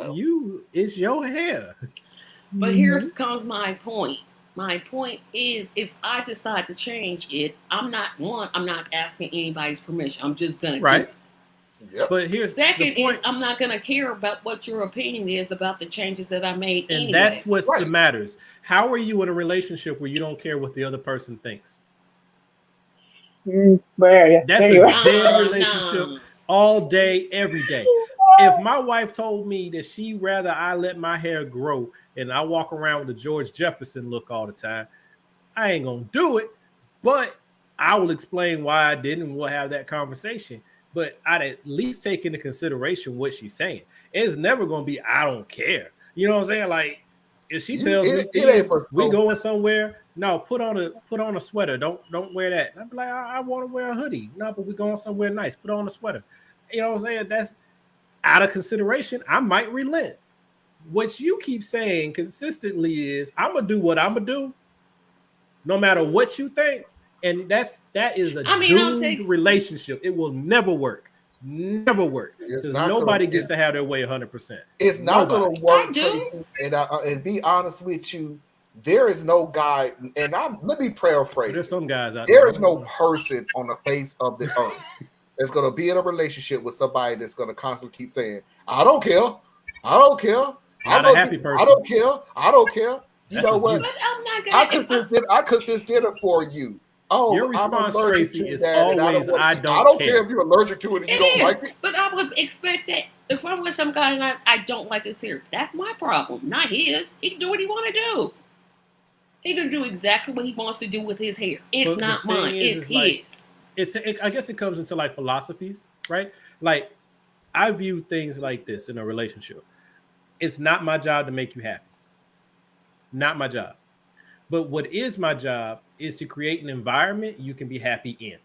it's your hair. But here comes my point. My point is, if I decide to change it, I'm not asking anybody's permission. I'm just gonna do Right. it. Yep. But here's Second the point, is, I'm not gonna care about what your opinion is about the changes that I made and anyway. that's what Right. matters. How are you in a relationship where you don't care what the other person thinks? That's There you a are. dead relationship Nah. all day, every day. If my wife told me that she'd rather I let my hair grow and I walk around with a George Jefferson look all the time, I ain't gonna do it. But I will explain why I didn't, and we'll have that conversation. But I'd at least take into consideration what she's saying. It's never gonna be I don't care. You know what I'm saying? Like if she tells me, It ain't for we so. going somewhere, no, put on a sweater. Don't wear that. And I'm like, I want to wear a hoodie. No, but we going somewhere nice. Put on a sweater. You know what I'm saying? That's out of consideration. I might relent. What you keep saying consistently is I'm gonna do what I'm gonna do, no matter what you think. And that is a doomed relationship. It will never work. Never work. It's Because not nobody gonna. gets to have their way 100%. It's not Nobody. going to work, I do. Tracy. And be honest with you, there is no guy. And let me paraphrase. There's some guys out there is no person on the face of the earth that's going to be in a relationship with somebody that's going to constantly keep saying, "I don't care, I don't care." Not a happy person. I don't care. I don't care. You That's know what? But I'm not gonna. I cooked this dinner for you. Oh, Your response, I'm allergic Tracy, to is that, and I always, don't "I want. don't I don't care." care if you're allergic to it and you don't like it. But I would expect that if I'm with some guy and I don't like this hair, that's my problem, not his. He can do what he want to do. He can do exactly what he wants to do with his hair. It's But not the thing mine. is, It's his. I guess it comes into like philosophies, right? Like I view things like this in a relationship. It's not my job to make you happy. Not my job. But what is my job is to create an environment you can be happy in.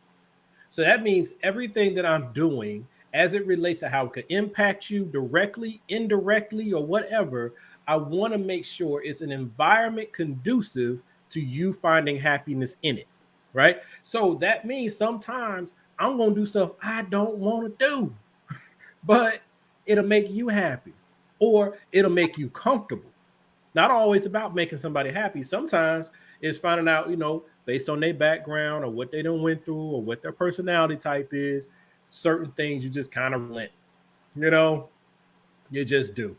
So that means everything that I'm doing as it relates to how it could impact you directly, indirectly, or whatever, I want to make sure it's an environment conducive to you finding happiness in it, right? So that means sometimes I'm going to do stuff I don't want to do, but it'll make you happy or it'll make you comfortable. Not always about making somebody happy. Sometimes it's finding out, based on their background or what they done went through or what their personality type is, certain things you just kind of relent. You just do.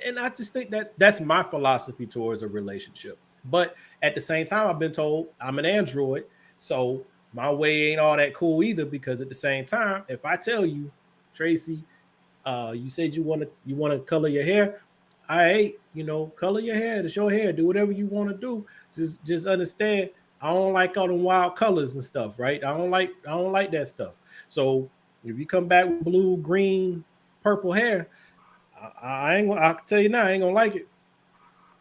And I just think that's my philosophy towards a relationship. But at the same time, I've been told I'm an android, so my way ain't all that cool either. Because at the same time, if I tell you, Tracy, you said you want to color your hair, all right, color your hair. It's your hair. Do whatever you want to do. Just understand. I don't like all the wild colors and stuff, right? I don't like that stuff. So if you come back with blue, green, purple hair, I can tell you now, I ain't gonna like it.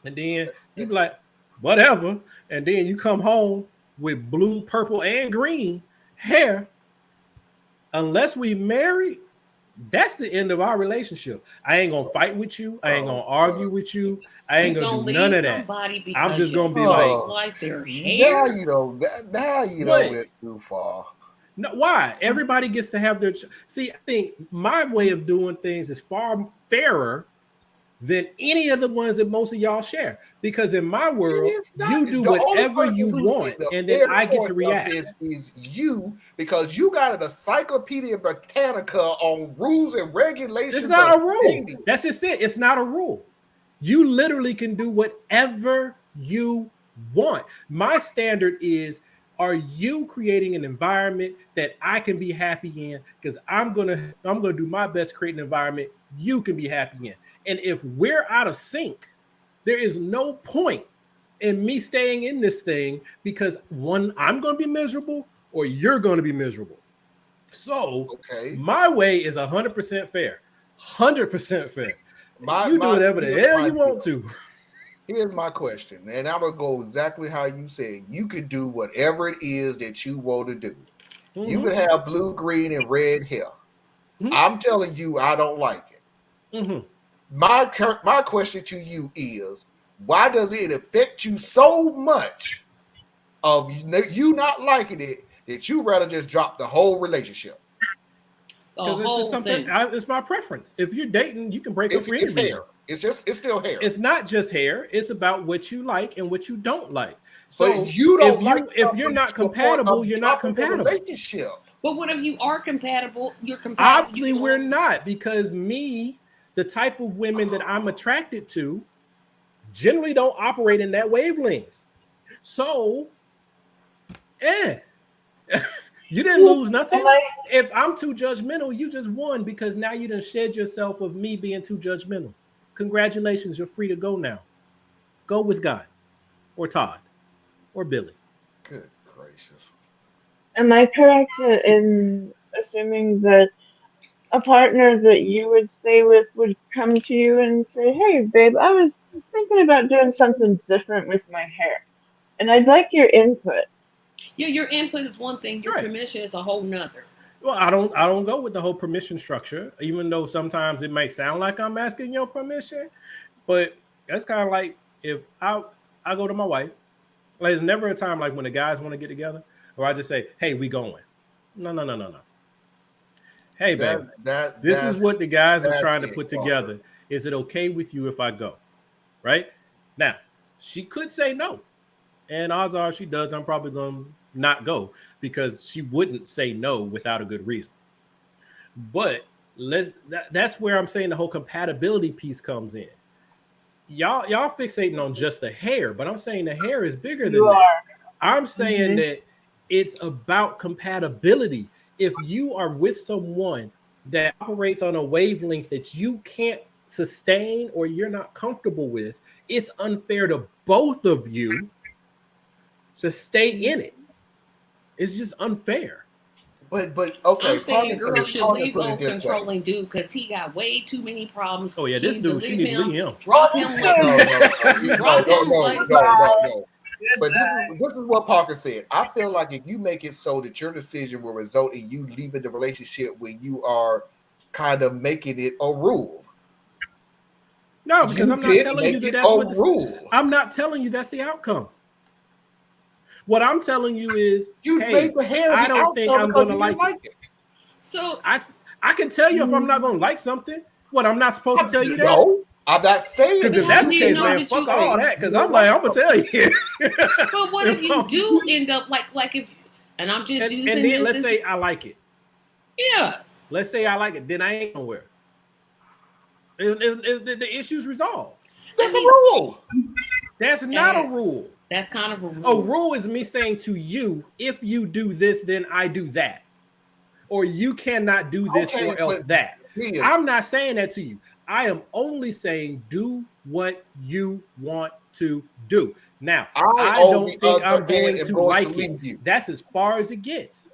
and then you be like, whatever, and then you come home with blue, purple, and green hair. Unless we married, that's the end of our relationship. I ain't gonna fight with you. I ain't gonna argue with you. I ain't You gonna gonna do none leave of that. somebody I'm because just you gonna be don't like, like their Now hair? you know. Now you What? know went too far. no, why? Everybody gets to have their. See, I think my way of doing things is far fairer than any of the ones that most of y'all share. Because in my world, It's not you do the only whatever person you who's in want, the and then very I get point to of react. this is you, because you got an Encyclopedia Britannica on rules and regulations It's not of a rule. dating. That's just it. It's not a rule. You literally can do whatever you want. My standard is, are you creating an environment that I can be happy in? Because I'm gonna do my best to create an environment you can be happy in. And if we're out of sync, there is no point in me staying in this thing, because one, I'm gonna be miserable or you're gonna be miserable. So Okay. my way is 100% fair. 100% fair. My You do whatever the here's hell my you want deal. to. Here's my question, and I'm gonna go exactly how you said. You can do whatever it is that you want to do. You Mhm, could have blue, green, and red hair. mhm, I'm telling you, I don't like it. mhm. My question to you is, why does it affect you so much of you not liking it that you rather just drop the whole relationship? The Because it's just whole something. thing. It's my preference. If you're dating, you can break up for any It's reason. hair. It's still hair. It's not just hair. It's about what you like and what you don't like. But So you don't like if you're something not to the point compatible, of you're not dropping the compatible. relationship. But what if you are compatible? You're compatible. Obviously, we're not, because me, the type of women that I'm attracted to, generally don't operate in that wavelength. So, you didn't lose nothing. And I, If I'm too judgmental, you just won, because now you done shed yourself of me being too judgmental. Congratulations, you're free to go now. Go with God or Todd or Billy. Good gracious. am I correct in assuming that a partner that you would stay with would come to you and say, "Hey, babe, I was thinking about doing something different with my hair, and I'd like your input." Yeah, your input is one thing. Your Right. permission is a whole nother. Well, I don't go with the whole permission structure, even though sometimes it might sound like I'm asking your permission. But that's kind of like, if I go to my wife, like, there's never a time like when the guys want to get together, or I just say, "Hey, we going." No, no, no, no, no. Hey, baby, this is what the guys are trying to put together. Is it okay with you if I go? Right now, she could say no, and odds are she does. I'm probably going to not go, because she wouldn't say no without a good reason. But that's where I'm saying the whole compatibility piece comes in. Y'all fixating on just the hair, but I'm saying the hair is bigger than You that. are. I'm saying Mhm. that it's about compatibility. If you are with someone that operates on a wavelength that you can't sustain or you're not comfortable with, it's unfair to both of you to stay in it. It's just unfair. But okay, I'm saying girls should leave put it old this way. controlling dude because he got way too many problems. Oh yeah, She this need to dude, she leave need to leave him. him. Drop Oh, him this like No, dude. drop him like no. But this is what Parker said. I feel like if you make it so that your decision will result in you leaving the relationship when you are kind of making it a rule. No, because You I'm not did telling you make that it that's a what rule. I'm not telling you that's the outcome. What I'm telling you is, You hey, made the hair I the don't think outcome I'm because going to you like didn't it. like it. so. I can tell you if I'm not going to like something. What, I'm not supposed to tell you that? No, I'm not saying Because that. if that's How the do you case, know man, that fuck you all are? that. Because You I'm like, I'm like gonna tell you. But what if you do end up like if, and I'm just using and then this let's as, say I like it. yes. Let's say I like it. Then I ain't nowhere. The issue's resolved. That's I a mean, rule. That's not a rule. That's kind of a A rule. rule is me saying to you, if you do this, then I do that. Or you cannot do this Okay, or else but that. Liz, I'm not saying that to you. I am only saying do what you want to do. Now, I I on don't the think other I'm hand going am to going to like it. leave you. That's as far as it gets.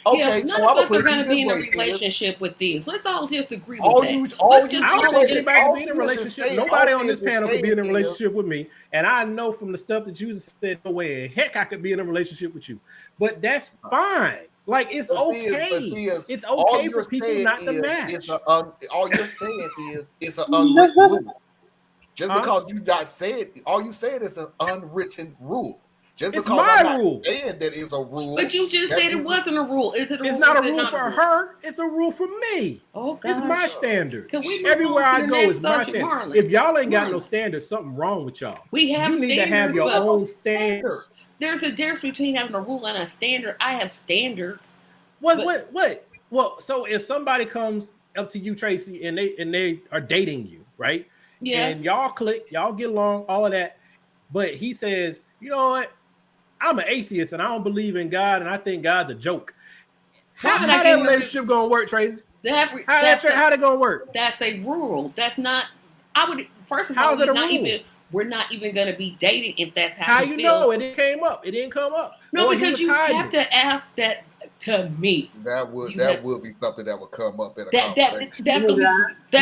Yeah, Okay, none so of I'm gonna us are put it to going you to be this in a way, Tiz. relationship with these. Let's all just agree with All that. you, Let's all just you I don't all think said, just. anybody can all be in a Tiz is relationship. saying, Nobody all on this Tiz is panel could be in a saying is, relationship with me. And I know from the stuff that you said, no way in heck I could be in a relationship with you. But that's fine. Like it's but okay. Tiz, It's all okay you're for people saying not to is, match. all you're saying is, it's an unwritten rule. Just Huh? because you not saying, all you saying is an unwritten rule. Just It's because I'm my not rule. saying that it's a rule, But you just that said it means wasn't a rule. Is it a It's rule? not Is a it rule not a for rule? her. It's a rule for me. Oh It's my gosh. standards. Can we move Everywhere on to I the go next is my subject, standard. Marlon? If y'all ain't got no Marlon. standards, something wrong with y'all. We have You need to have standards, your but own standards. there's a difference between having a rule and a standard. I have standards. What? Well, so if somebody comes up to you, Tracy, and they are dating you, right? Yes. And y'all click, y'all get along, all of that. But he says, you know what? I'm an atheist and I don't believe in God, and I think God's a joke. How that relationship gonna work, Tracy? How that gonna work? That's a rule. That's not. I would first of How all, is it a rule? we're not even going to be dating if that's How he you feels. know it came up? It didn't come up. No, Or because you have to ask that to me. that would be something that would come up in a conversation. That's gonna be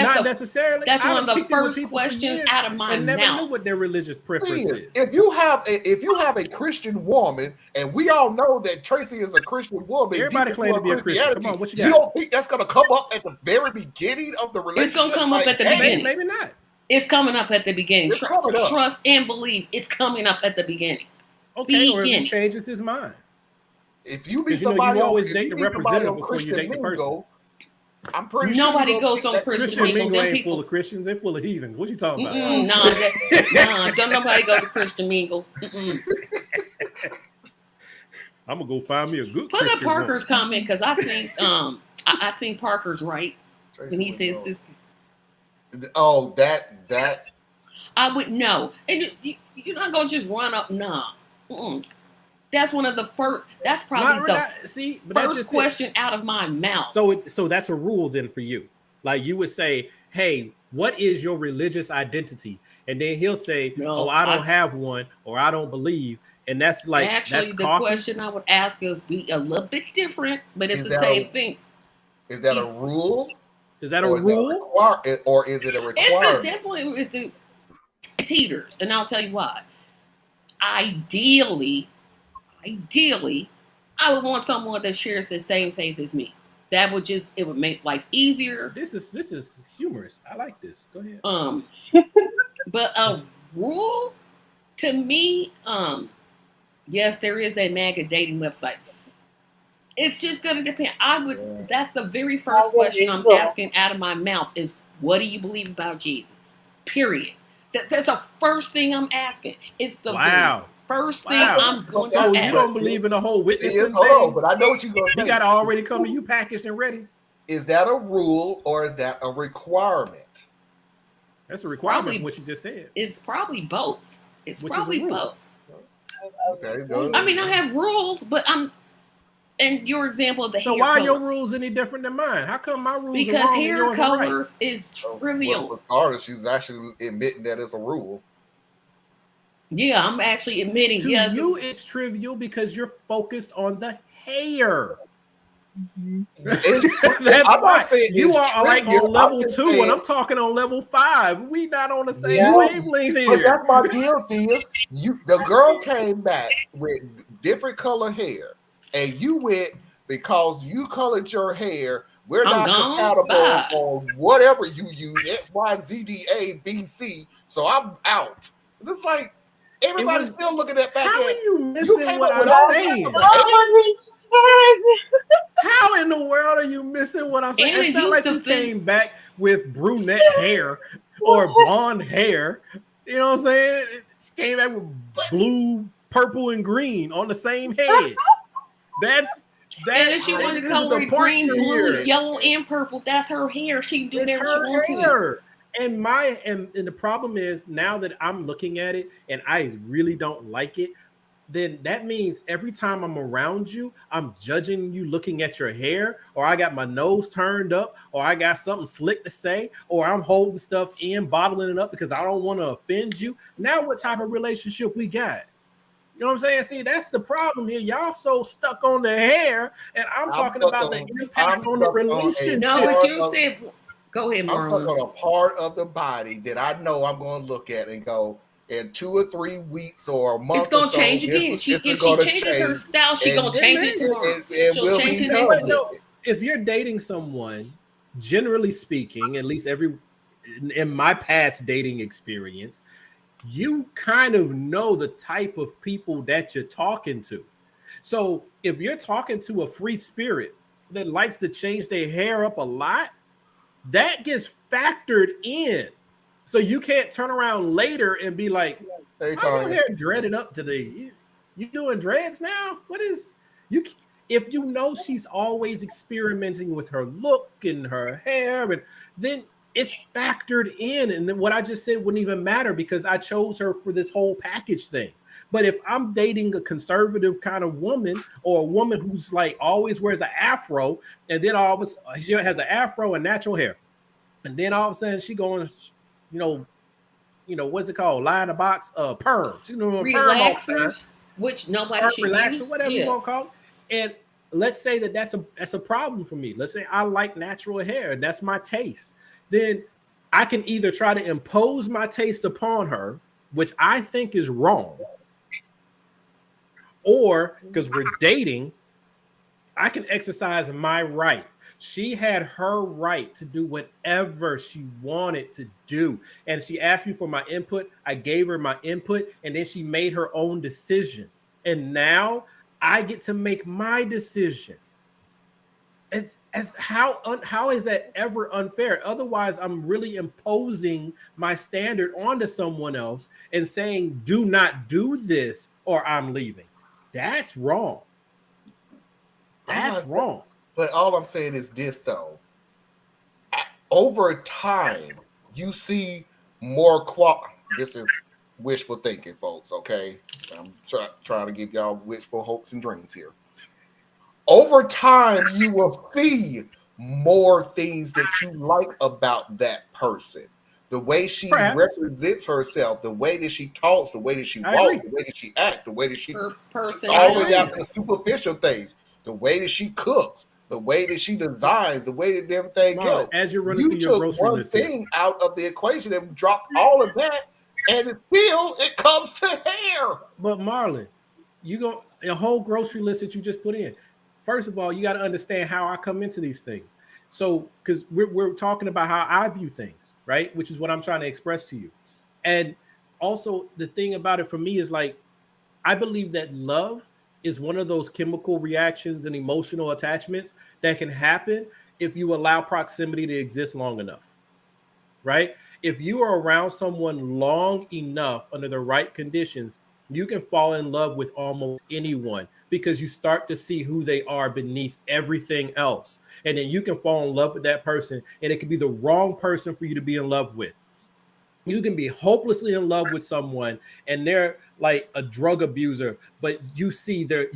not necessarily. That's I've one of the kicked it with first people for questions years out of my and never mouth. knew what their religious preference is. If you have a Christian woman, and we all know that Tracy is a Christian woman, everybody claims to be a Christian. Come on, what you got? You don't think that's going to come up at the very beginning of the relationship? It's going to come up at the beginning. Maybe not. It's coming up at the beginning. It's coming up. Trust and believe. It's coming up at the beginning. Okay, or if he changes his mind. If you be somebody, you always date the representative before you date the person. I'm pretty nobody sure goes on Christian Mingle ain't full of Christians. They're full of heathens. What you talking about? Nah, don't nobody go to Christian Mingle. I'm gonna go find me a good. Put up Parker's comment because I think I think Parker's right when he says this. Oh, that I would know, and you're not gonna just run up. Nah, that's one of the first. That's probably first question out of my mouth. So that's a rule then for you. Like you would say, "Hey, what is your religious identity?" And then he'll say, No, "Oh, I don't have one, or I don't believe." And that's like actually that's the question I would ask is be a little bit different, but it's the same thing. Is that a rule? Is that a rule? Or is it a requirement? It's the teeters, and I'll tell you why. Ideally, I would want someone that shares the same faith as me. That would it would make life easier. This is humorous. I like this. Go ahead. But a rule to me, yes, there is a MAGA dating website. It's just going to depend. That's the very first question I'm asking out of my mouth is, what do you believe about Jesus? Period. That's the first thing I'm asking. It's the very first thing I'm going to ask. You don't believe in the whole witnessing thing? But I know what you're going to say. You got to already come to you packaged and ready. Is that a rule or is that a requirement? That's a requirement. What you just said. It's probably both. It's probably both. Okay. I mean, I have rules, but and your example of the hair color. So why are your rules any different than mine? How come my rules because are wrong hair and yours colors are right? is trivial. Well, for starters, she's actually admitting that it's a rule. Yeah, I'm actually admitting. To you, it's trivial because you're focused on the hair. I'm not saying you are like on level 2, and I'm talking on level 5. We not on the same wavelength here. But that's my deal. The girl came back with different color hair, and you went because you colored your hair. We're not compatible on whatever you use, X, Y, Z, D, A, B, C. So I'm out. It's like everybody's still looking at back. How are you missing what I'm saying? How in the world are you missing what I'm saying? It's not like she came back with brunette hair or blonde hair. You know what I'm saying? She came back with blue, purple, and green on the same head. That's and if she wanted to color it green, blue, yellow, and purple, that's her hair. She can do whatever she wants to. And the problem is now that I'm looking at it and I really don't like it, then that means every time I'm around you, I'm judging you looking at your hair, or I got my nose turned up, or I got something slick to say, or I'm holding stuff in, bottling it up because I don't want to offend you. Now what type of relationship we got? You know what I'm saying? See, that's the problem here. Y'all so stuck on the hair, and I'm talking about the impact on the relationship. No, but you said, go ahead, I'm stuck Marlon. on a part of the body that I know I'm going to look at and go, in 2 or 3 weeks or a month It's gonna or so, change again. this If is she going to changes her change, style, she and, gonna change it tomorrow. and She'll we'll change be it done next with week. No, if you're dating someone, generally speaking, at least in my past dating experience, you kind of know the type of people that you're talking to. So if you're talking to a free spirit that likes to change their hair up a lot, that gets factored in. So you can't turn around later and be like, Hey, "Why your Tanya. hair dreaded up today? You doing dreads now? What is you?" If you know she's always experimenting with her look and her hair, and then it's factored in, and then what I just said wouldn't even matter because I chose her for this whole package thing. But if I'm dating a conservative kind of woman or a woman who's like always wears an afro, and then all of a sudden she has an afro and natural hair, and then all of a sudden she going, what's it called? Lie in a box, perm. She's doing perm all the time, Relaxers, which nobody perm should relaxer, use. whatever you Yeah. want to call it. And let's say that's a problem for me. Let's say I like natural hair, and that's my taste. Then I can either try to impose my taste upon her, which I think is wrong, or because we're dating, I can exercise my right. She had her right to do whatever she wanted to do. And she asked me for my input. I gave her my input, and then she made her own decision. And now I get to make my decision. How is that ever unfair? Otherwise, I'm really imposing my standard onto someone else and saying, do not do this or I'm leaving. That's wrong. That's wrong. But all I'm saying is this, though. Over time, you see more This is wishful thinking, folks, okay? I'm trying to give y'all wishful hopes and dreams here. Over time, you will see more things that you like about that person. The way she represents herself, the way that she talks, the way that she walks, the way that she acts, the way that she Her all the way down personality. to superficial things, the way that she cooks, the way that she designs, the way that everything Marlon, else. as you're running through your took grocery one list here. thing out of the equation and dropped all of that, and it comes to hair. But Marlon, you go a whole grocery list that you just put in. First of all, you got to understand how I come into these things. So, because we're talking about how I view things, right? Which is what I'm trying to express to you. And also, the thing about it for me is like, I believe that love is one of those chemical reactions and emotional attachments that can happen if you allow proximity to exist long enough, right? If you are around someone long enough under the right conditions, you can fall in love with almost anyone because you start to see who they are beneath everything else. And then you can fall in love with that person, and it can be the wrong person for you to be in love with. You can be hopelessly in love with someone and they're like a drug abuser, but you see their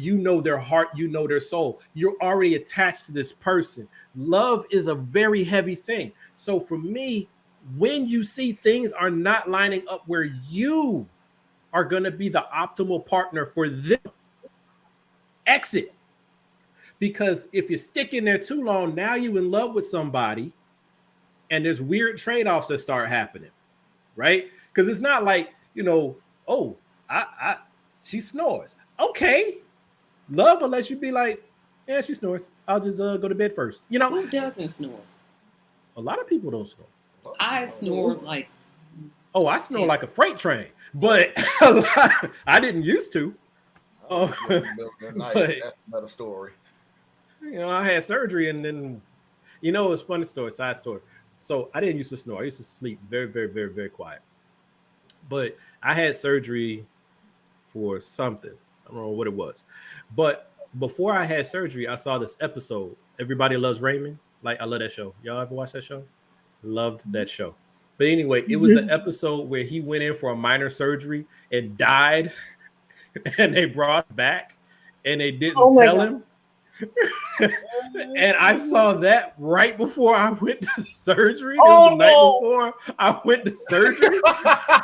heart, their soul. You're already attached to this person. Love is a very heavy thing. So for me, when you see things are not lining up where you are going to be the optimal partner for them, exit. Because if you stick in there too long, now you're in love with somebody and there's weird trade-offs that start happening. Right? Because it's not like, she snores. Okay. Love will let you be like, yeah, she snores. I'll just go to bed first. Who doesn't snore? A lot of people don't snore. I snore like. Oh, I snore like a freight train, but I didn't used to. That's another story. I had surgery and then, it's a funny story, side story. So I didn't used to snore. I used to sleep very, very, very, very quiet. But I had surgery for something. I don't know what it was. But before I had surgery, I saw this episode. Everybody Loves Raymond. Like, I love that show. Y'all ever watch that show? Loved that show. But anyway, it was an episode where he went in for a minor surgery and died. And they brought him back. And they didn't tell him. And I saw that right before I went to surgery. It was Oh the night no! before I went to surgery.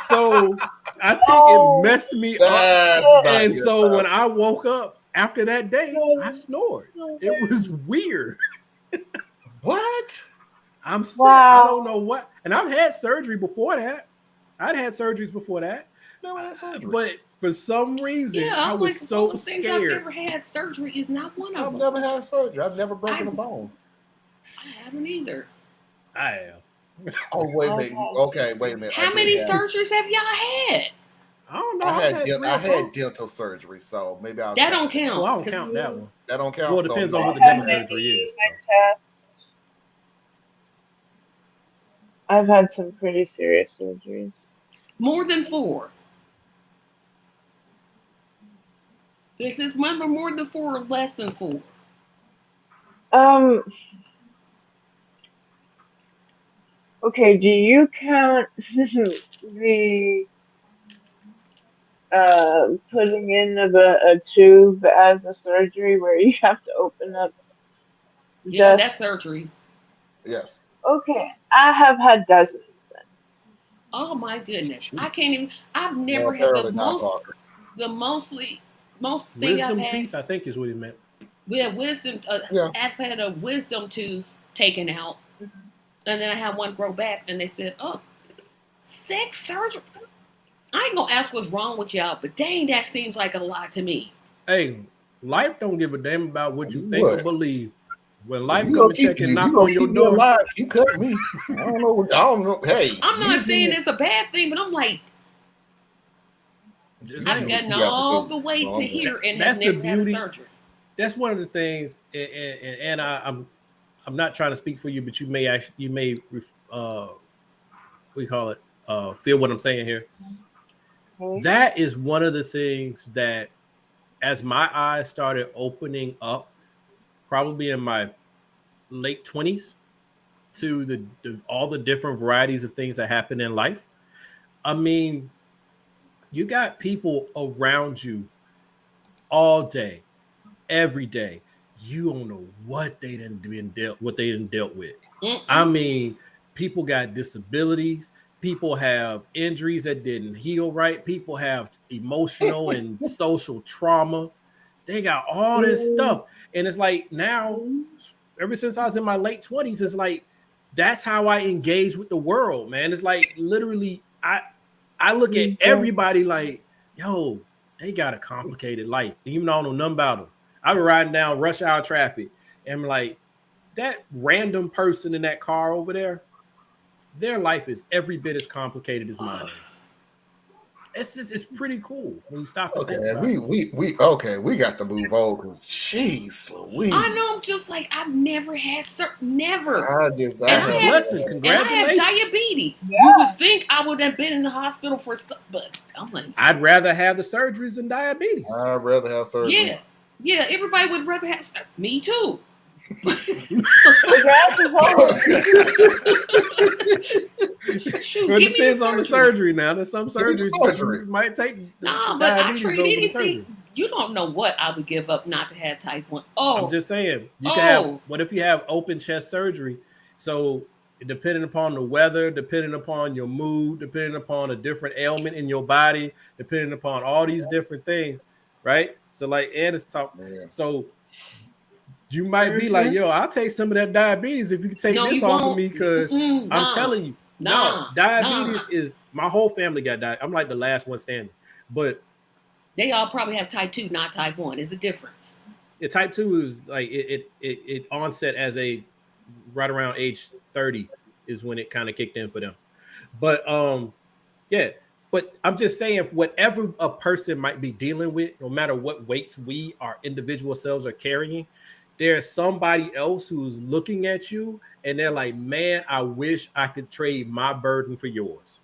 So I think Oh, it messed me up. That's shit. not And good so stuff. when I woke up after that day, I No, snored. no It way. was weird. What? I'm sick. I Wow. don't know what. And I've had surgery before that. I'd had surgeries before that. Never had surgery. But for some reason, Yeah, I I'm like, was of all so the things I've scared. ever had, surgery is not one of I've them. never had surgery. I've never broken I- a bone. I haven't either. I am. Oh, wait a I've minute. had Okay, wait a minute. How I did many have. surgeries have y'all had? I don't know. I I've had had three I or four. had dental surgery, so maybe I'll That count don't that. Well, I count. don't 'Cause count that one. That don't count. Well, it So depends no, on I've what the had dental my surgery knee, is. my So. chest. I've had some pretty serious surgeries. more than 4. This is remember more than 4 or less than 4. Um. Okay. Do you count the putting in of a tube as a surgery where you have to open up Yeah, just? that's surgery. yes. Okay. I have had dozens. Oh my goodness. I can't even I've No, never had apparently not, Parker. the most thing I've Wisdom had teeth, I think, is what he meant. we had wisdom Yeah. I've had a wisdom tooth taken out Mhm. and then I had one grow back and they said, "Oh, 6 surgery." I ain't gonna ask what's wrong with y'all, but dang, that seems like a lot to me. Hey, life don't give a damn about what you think or What? believe. When If life you come gonna and check and if you knock gonna on your keep me door, alive, keep cutting me. I don't know. I don't know. Hey, I'm not leave me saying in. it's a bad thing, but I'm like, just You do I've saying, what gotten you got to all do. the way So to I'm done. here and have that's the never had a beauty. surgery. That's one of the things, and I'm not trying to speak for you, but you may what do you call it, feel what I'm saying here. Okay. That is one of the things that, as my eyes started opening up, probably in my late 20s, to the all the different varieties of things that happen in life. I mean, you got people around you all day, every day. You don't know what they didn't dealt with. I Mm-mm. mean, people got disabilities. People have injuries that didn't heal right. People have emotional and social trauma. They got all this stuff. And it's like now, ever since I was in my late 20s, it's like that's how I engage with the world, man. It's like literally I look at everybody like, yo, they got a complicated life. Even though I don't know nothing about them. I be riding down rush hour traffic and I'm like, that random person in that car over there, their life is every bit as complicated as mine is. It's pretty cool when you stop and Okay, think about it. we got to move on because jeez I Louise. know. I'm just like I've never had never, I and That's I a have blessing. and I have Congratulations. diabetes. Yeah. You would think I would have been in the hospital for stuff, but I'm like, I'd rather have the surgeries than diabetes. I'd rather have surgery. yeah. Everybody would rather have stuff. Me too. The grass is always Shoot, Well, it give me the depends on the surgery. surgery now. There's some Give me the surgeries surgery. you might take the Nah, but I diabetes trade over the surgery. anything. You don't know what I would give up not to have type 1. I'm Oh, just saying, you can have, oh, what if you have open chest surgery? So depending upon the weather, depending upon your mood, depending upon a different ailment in your body, depending upon all these different things, right? So like Ed is talking, Yeah. so you might be like, yo, I'll take some of that diabetes if you can take no, this you off of won't. me, because I'm Nah, telling you, no, nah. diabetes is, my whole family got diabetes. I'm like the last one standing, but They all probably have type 2, not type 1. Is the difference. the type 2 is like it onset as a right around age 30 is when it kind of kicked in for them. But yeah, but I'm just saying, whatever a person might be dealing with, no matter what weights we, our individual selves, are carrying, there's somebody else who's looking at you and they're like, man, I wish I could trade my burden for yours.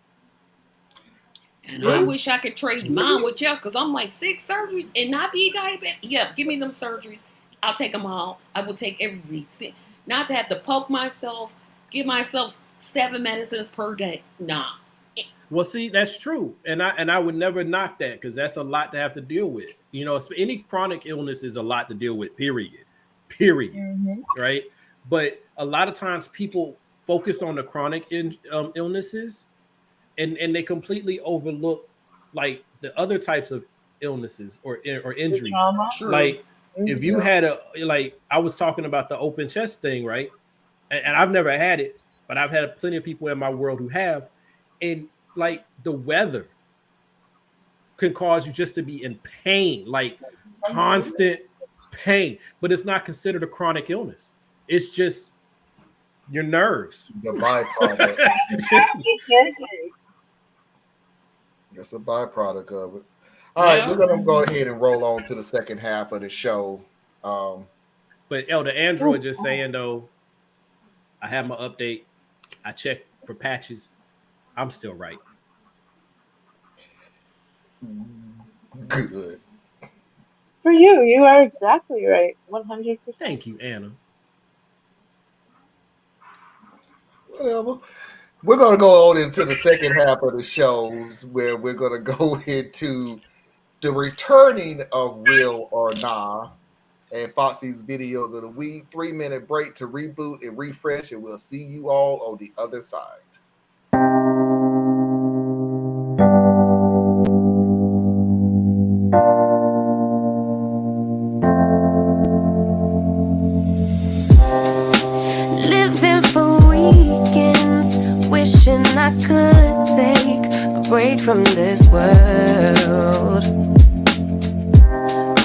And I wish I could trade mine with you because I'm like 6 surgeries and not be diabetic. Yeah, give me them surgeries. I'll take them all. I will take every not to have to poke myself, give myself 7 medicines per day. Nah. Well, see, that's true, and I would never knock that, because that's a lot to have to deal with. You know, any chronic illness is a lot to deal with. Period. period, Mhm. right? But a lot of times people focus on the chronic illnesses, and they completely overlook like the other types of illnesses or The injuries. trauma. True. Like if you had like I was talking about the open chest thing, right? And I've never had it, but I've had plenty of people in my world who have. And like the weather can cause you just to be in pain, like constant pain, but it's not considered a chronic illness. It's just your nerves. The byproduct. That's the byproduct of it. All right, we're gonna go ahead and roll on to the second half of the show. But Elder Android just saying though, I have my update. I checked for patches. I'm still right. Good. For you, you are exactly right. 100%. Thank you, Anna. Whatever. We're gonna go on into the second half of the shows where we're gonna go into the returning of Real or Nah and Foxy's videos of the week. 3-minute break to reboot and refresh, and we'll see you all on the other side. Living for weekends, wishing I could take a break from this world.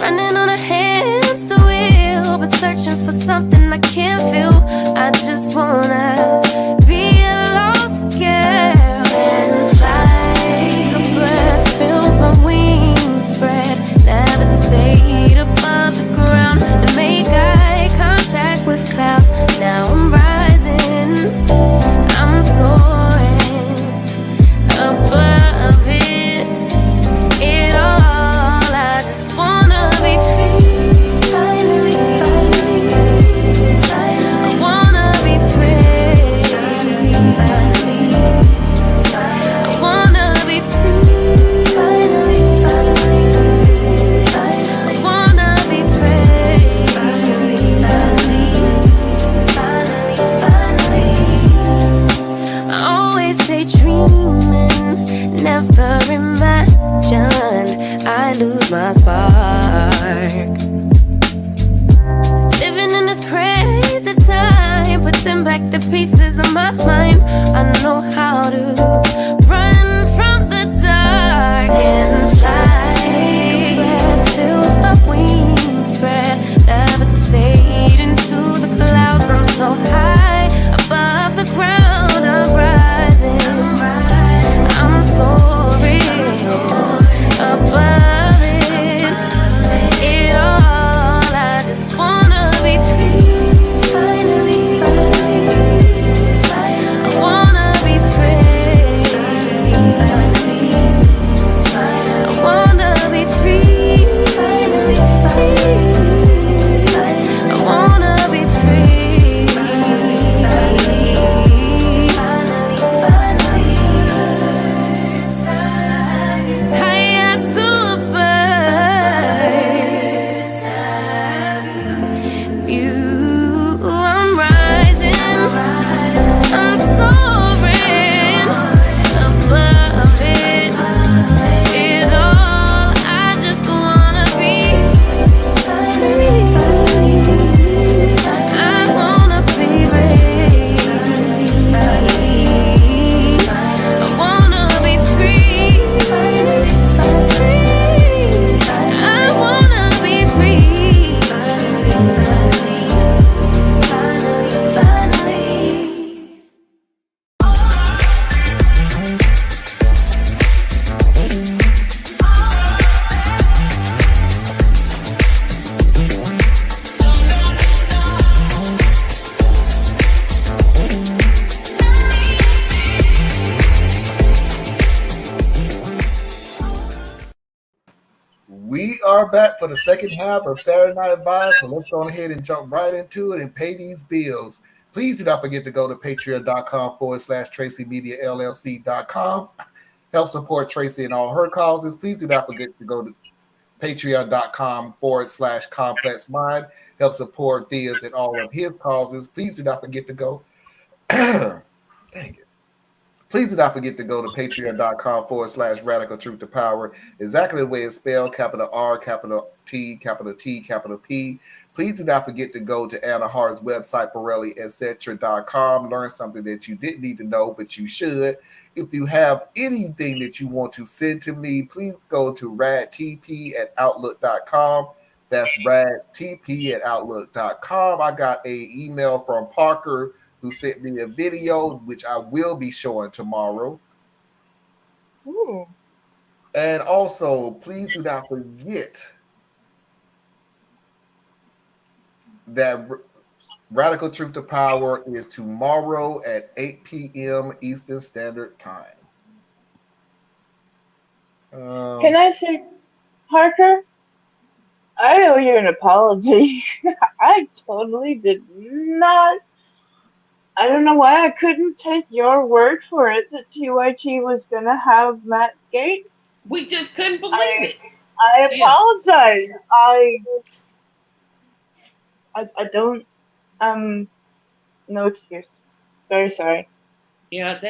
Running on a hamster wheel, but searching for something I can't feel. I just wanna be a lost girl and fly. Take a breath, feel my wings spread, levitate above the ground and make eye contact with clouds. Now I'm rising, I'm soaring above it all. I just wanna be free. Finally, finally, finally. I wanna be free. Finally, I wanna be free. Finally, finally, finally. I wanna be free. Finally, finally, I always stay dreaming, never imagine I lose my spark. Living in this crazy time, putting back the pieces of my mind. I know how to run from the dark and fly. Take a breath, feel my wings spread, levitate into the clouds. I'm so high above the ground. I'm rising, I'm soaring above it all. I just wanna be free. Finally, finally, I wanna be free. Finally, I wanna be free. Finally, I wanna be free. Finally, We are back for the second half of Saturday Night Vibes, so let's go ahead and jump right into it and pay these bills. Please do not forget to go to patreon.com/TracyMediaLLC.com. Help support Tracy and all her causes. Please do not forget to go to Patreon.com/complex mind. Help support Theus and all of his causes. Please do not forget to go. Dang it. Please do not forget to go to patreon.com/radical truth to power. Exactly the way it's spelled, capital R, capital T, capital T, capital P. Please do not forget to go to Anna Hart's website, BorelliEtc.com. Learn something that you didn't need to know, but you should. If you have anything that you want to send to me, please go to radtp@outlook.com. That's radtp@outlook.com. I got an email from Parker who sent me a video, which I will be showing tomorrow. Ooh. And also, please do not forget that Radical Truth to Power is tomorrow at 8 p.m. Eastern Standard Time. Can I say, Parker? I owe you an apology. I totally did not. I don't know why I couldn't take your word for it that TYT was gonna have Matt Gates. We just couldn't believe I it. I Yeah. apologize. I don't no excuse. Very sorry. Yeah,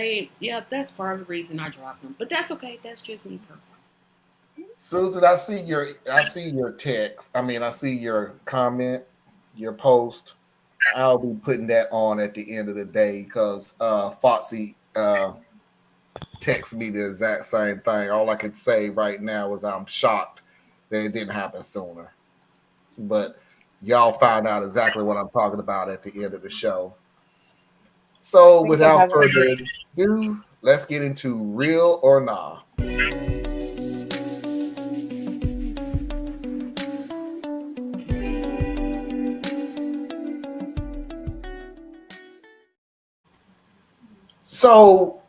that's part of the reason I dropped them. But that's okay. That's just me personally. Susan, I see your text. I see your comment, your post. I'll be putting that on at the end of the day because Foxy texted me the exact same thing. All I can say right now is I'm shocked that it didn't happen sooner. But y'all find out exactly what I'm talking about at the end of the show. So without further ado, let's get into Real or Nah. So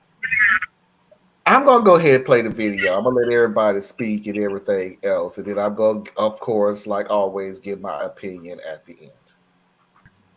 I'm going to go ahead and play the video. I'm going to let everybody speak and everything else. And then I'm going to, of course, like always, give my opinion at the end.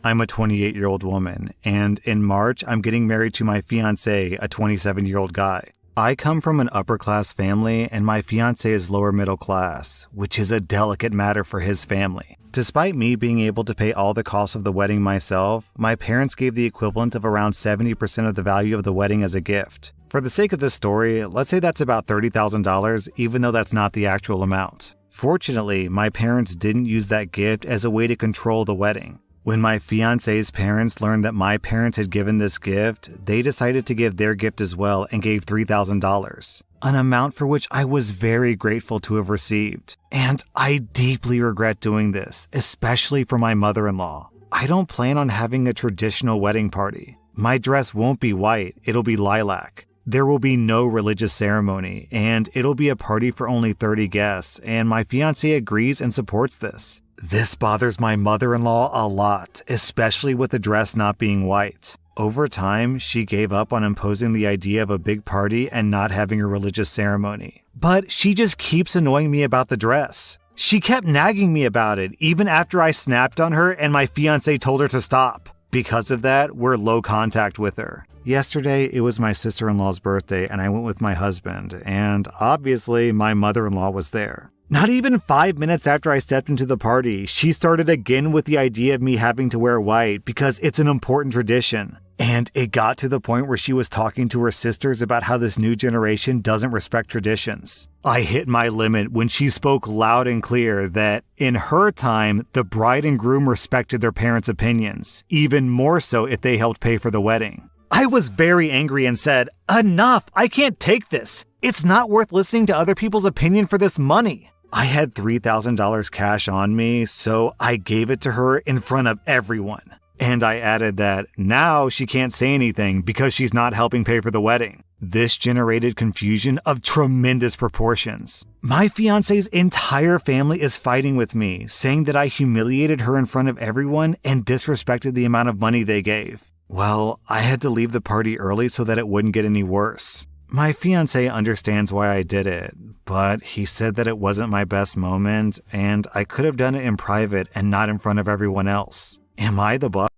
I'm a 28-year-old woman, and in March, I'm getting married to my fiancé, a 27-year-old guy. I come from an upper-class family, and my fiancé is lower middle class, which is a delicate matter for his family. Despite me being able to pay all the costs of the wedding myself, my parents gave the equivalent of around 70% of the value of the wedding as a gift. For the sake of this story, let's say that's about $30,000, even though that's not the actual amount. Fortunately, my parents didn't use that gift as a way to control the wedding. When my fiancé's parents learned that my parents had given this gift, they decided to give their gift as well and gave $3,000, an amount for which I was very grateful to have received. And I deeply regret doing this, especially for my mother-in-law. I don't plan on having a traditional wedding party. My dress won't be white, it'll be lilac. There will be no religious ceremony, and it'll be a party for only 30 guests, and my fiancé agrees and supports this. This bothers my mother-in-law a lot, especially with the dress not being white. Over time, she gave up on imposing the idea of a big party and not having a religious ceremony. But she just keeps annoying me about the dress. She kept nagging me about it, even after I snapped on her and my fiancé told her to stop. Because of that, we're low contact with her. Yesterday, it was my sister-in-law's birthday and I went with my husband, and obviously my mother-in-law was there. Not even 5 minutes after I stepped into the party, she started again with the idea of me having to wear white because it's an important tradition. And it got to the point where she was talking to her sisters about how this new generation doesn't respect traditions. I hit my limit when she spoke loud and clear that, in her time, the bride and groom respected their parents' opinions, even more so if they helped pay for the wedding. I was very angry and said, "Enough! I can't take this! It's not worth listening to other people's opinion for this money." I had $3,000 cash on me, so I gave it to her in front of everyone. And I added that now she can't say anything because she's not helping pay for the wedding. This generated confusion of tremendous proportions. My fiance's entire family is fighting with me, saying that I humiliated her in front of everyone and disrespected the amount of money they gave. Well, I had to leave the party early so that it wouldn't get any worse. My fiancé understands why I did it, but he said that it wasn't my best moment and I could have done it in private and not in front of everyone else. Am I the butt?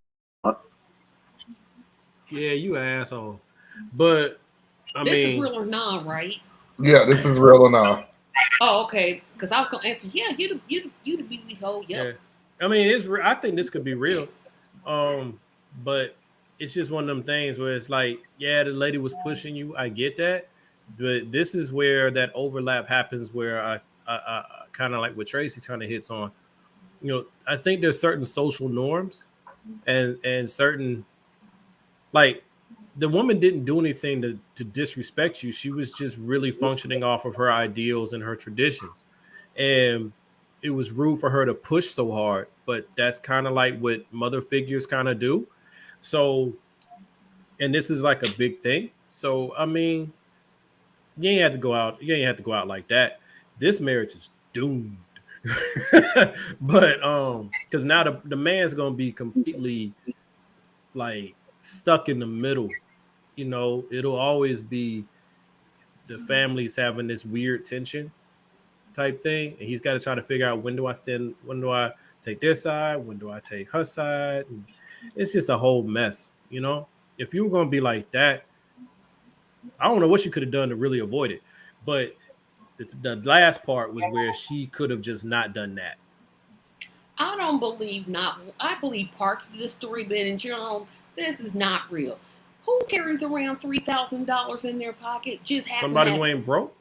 Yeah, you asshole. But This is Real or Nah, right? Yeah, this is Real or Nah. Oh, okay. Because I was gonna answer. Yeah, you the beauty hole. Yeah. Yep. I mean, I think this could be real. But it's just one of them things where it's like, yeah, the lady was pushing you. I get that. But this is where that overlap happens where I kind of like what Tracy kind of hits on. I think there's certain social norms and certain, like, the woman didn't do anything to disrespect you. She was just really functioning off of her ideals and her traditions. And it was rude for her to push so hard, but that's kind of like what mother figures kind of do. So, and this is like a big thing. So, I mean, you ain't have to go out. You ain't have to go out like that. This marriage is doomed. But because now the man's gonna be completely like stuck in the middle. It'll always be the families having this weird tension type thing, and he's got to try to figure out, when do I take their side, when do I take her side, and it's just a whole mess. If you were going to be like that, I don't know what she could have done to really avoid it, but the last part was where she could have just not done that. I don't believe not. I believe parts of the story, but in general, this is not real. Who carries around $3,000 in their pocket? Just happen Somebody to who ain't broke.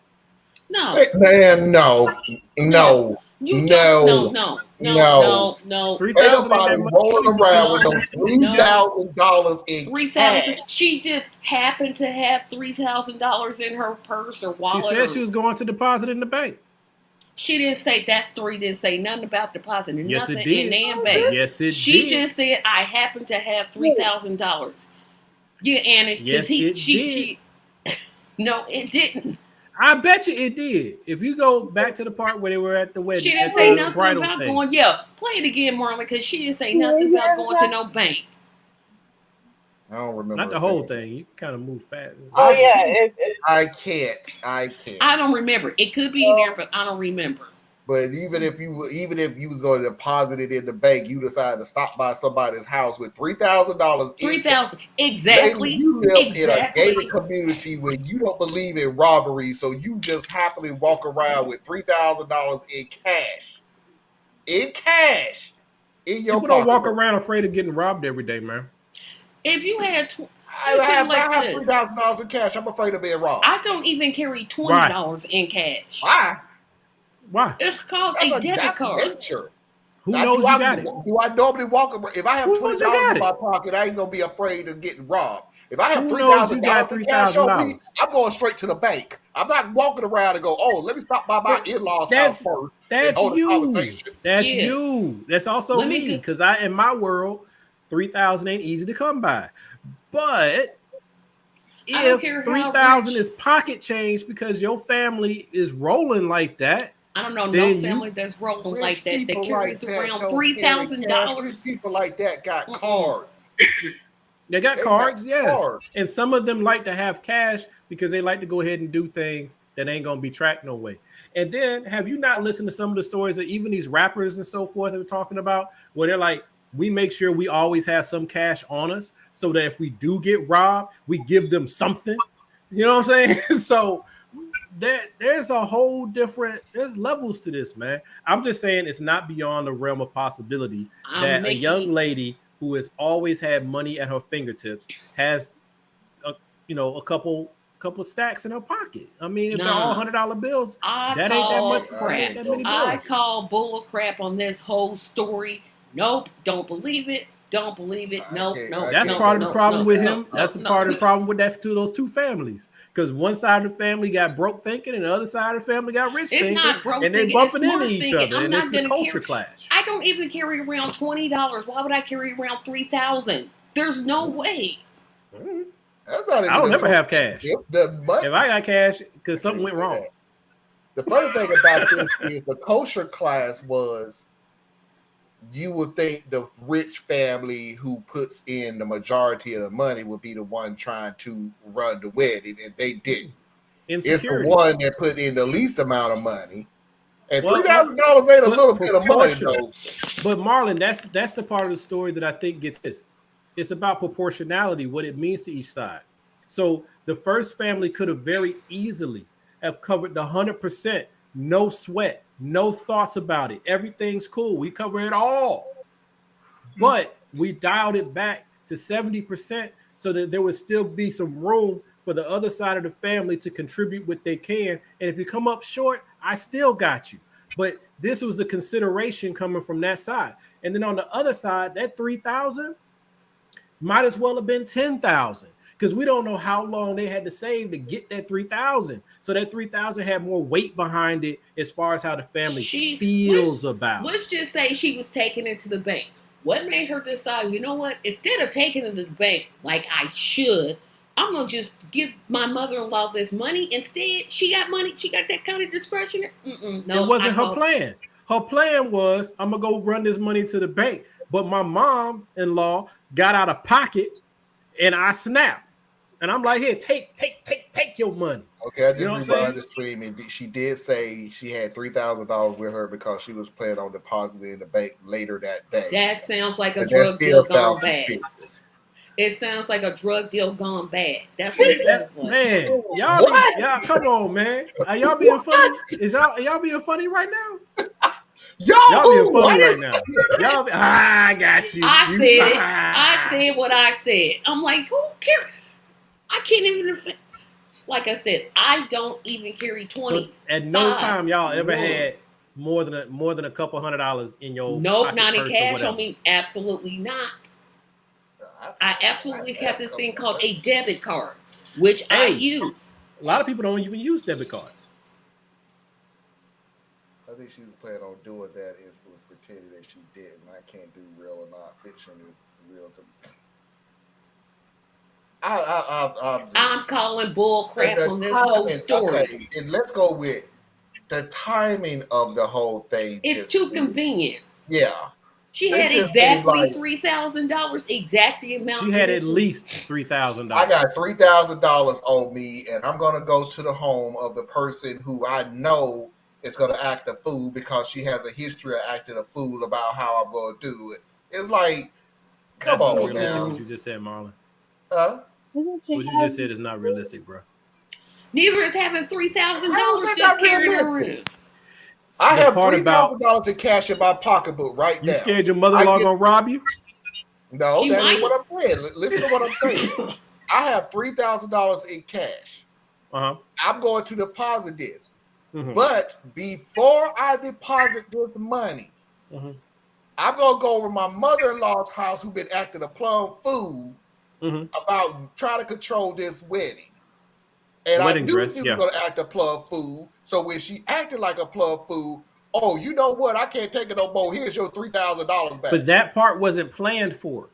no, Hey, man, no, no, you don't. no, no. No. Three Ain't thousand ain't nobody that much rolling money. around with no No. $3,000 in 3,000. cash. She just happened to have $3,000 in her purse or She wallet. said she was going to deposit in the bank. She didn't say that story. Didn't say nothing about depositing Yes, it nothing did. in their bank. Yes, it She did. just said, "I happen to have $3,000." Yeah, Anna, because Yes, it did. she. No, it didn't. I bet you it did. If you go back to the part where they were at the wedding, She didn't at say the nothing bridal about thing. going. Yeah, play it again, Marlon, because she didn't say nothing about going to no bank. I don't remember. Not the whole thing. You can kind of move fast. Oh yeah, I can't. I don't remember. It could be in there, but I don't remember. But even if you was going to deposit it in the bank, you decided to stop by somebody's house with $3,000. $3,000 exactly. You live in a Exactly. gated community where you don't believe in robbery, so you just happily walk around with $3,000 in cash. In cash. In your People don't walk pocket. around afraid of getting robbed every day, man. If you had, I have this. $3,000 in cash. I'm afraid of being robbed. I don't even carry $20 in cash. Why? Why? It's called a debit card. Nature. Who knows you got it? Do I normally walk around? If I have Who knows you $20 got in my it? pocket, I ain't gonna be afraid of getting robbed. If I have Who knows you got $3,000 in cash on me, $3,000? I'm going straight to the bank. I'm not walking around and go, oh, let me stop by my in-laws' house first. That's hold a you. conversation. That's Yeah. you. That's also Let me me. get- Because in my world, 3,000 ain't easy to come by. But I don't if care how 3,000 rich- is pocket change because your family is rolling like that, I don't know no Then family that's rolling Rich like that people carries like that around don't $3,000. carry cash. Rich people like that got cards. they got They cards, got yes. cards. And some of them like to have cash because they like to go ahead and do things that ain't going to be tracked no way. And then have you not listened to some of the stories that even these rappers and so forth are talking about, where they're like, we make sure we always have some cash on us so that if we do get robbed, we give them something. You know what I'm saying? So there's a whole different, there's levels to this, man. I'm just saying it's not beyond the realm of possibility that a young lady who has always had money at her fingertips has a couple stacks in her pocket. I mean, if they're all $100 bills, that ain't that much crap. that many bills. I call bull crap on this whole story. Nope, don't believe it. Don't believe it. Nope. That's part of the problem with him. That's part of the problem with those two families. Because one side of the family got broke thinking, and the other side of the family got rich thinking. Not broke and they're thinking, bumping it's into smart each thinking. other, and it's a culture clash. I don't even carry around $20. Why would I carry around $3,000? There's no way. That's not even I don't never have cash. The money, if I got cash, because something went wrong. The funny thing about this is the culture class was, you would think the rich family who puts in the majority of the money would be the one trying to run the wedding, and they didn't. It's the one that put in the least amount of money. And $3,000 ain't a little bit of money, though. But Marlon, that's the part of the story that I think gets this. It's about proportionality, what it means to each side. So the first family could have very easily have covered the 100% no sweat, no thoughts about it. Everything's cool. We cover it all. But we dialed it back to 70% so that there would still be some room for the other side of the family to contribute what they can. And if you come up short, I still got you. But this was a consideration coming from that side. And then on the other side, that 3,000 might as well have been 10,000 because we don't know how long they had to save to get that 3,000. So that 3,000 had more weight behind it as far as how the family feels about it. Let's just say she was taking it to the bank. What made her decide, you know what, instead of taking it to the bank like I should, I'm going to just give my mother-in-law this money. Instead, she got money. She got that kind of discretion. No, it wasn't her plan. Her plan was, I'm going to go run this money to the bank. But my mom-in-law got out of pocket and I snapped. And I'm like, here, take your money. Okay, I just rewind the stream, and she did say she had $3,000 with her because she was planning on depositing in the bank later that day. That sounds like a drug deal gone bad. It sounds like a drug deal gone bad. That's what it sounds like. Man, y'all come on, man. Are y'all being funny? Are y'all being funny right now? Y'all being funny right now. I got you. I said what I said. I'm like, who cares? I can't even. Like I said, I don't even carry 20. So at no time y'all ever had more than a couple $100 in your nope, not in cash on me. Absolutely not. I absolutely have this thing called a debit card, which I use. A lot of people don't even use debit cards. I think she was planning on doing that. It was pretending that she didn't. I can't do real or not. Fiction is real to me. I'm calling bull crap on this whole story. Okay, and let's go with the timing of the whole thing. It's too convenient. Yeah. She had exactly $3,000, exact the amount. She had at least $3,000. I got $3,000 on me, and I'm going to go to the home of the person who I know is going to act a fool because she has a history of acting a fool about how I'm going to do it. It's like, come on now. What you just said, Marlon. Huh? What you just said is not realistic, bro. Neither is having $3,000 just carrying around. I have $3,000 in cash in my pocketbook right now. You scared your mother-in-law gonna rob you? No, that ain't what I'm saying. Listen to what I'm saying. I have $3,000 in cash. I'm going to deposit this. But before I deposit this money, I'm going to go over my mother-in-law's house who's been acting a plum fool about trying to control this wedding. And I knew she was going to act a plum fool. So when she acted like a plum fool, oh, you know what? I can't take it no more. Here's your $3,000 back. But that part wasn't planned for.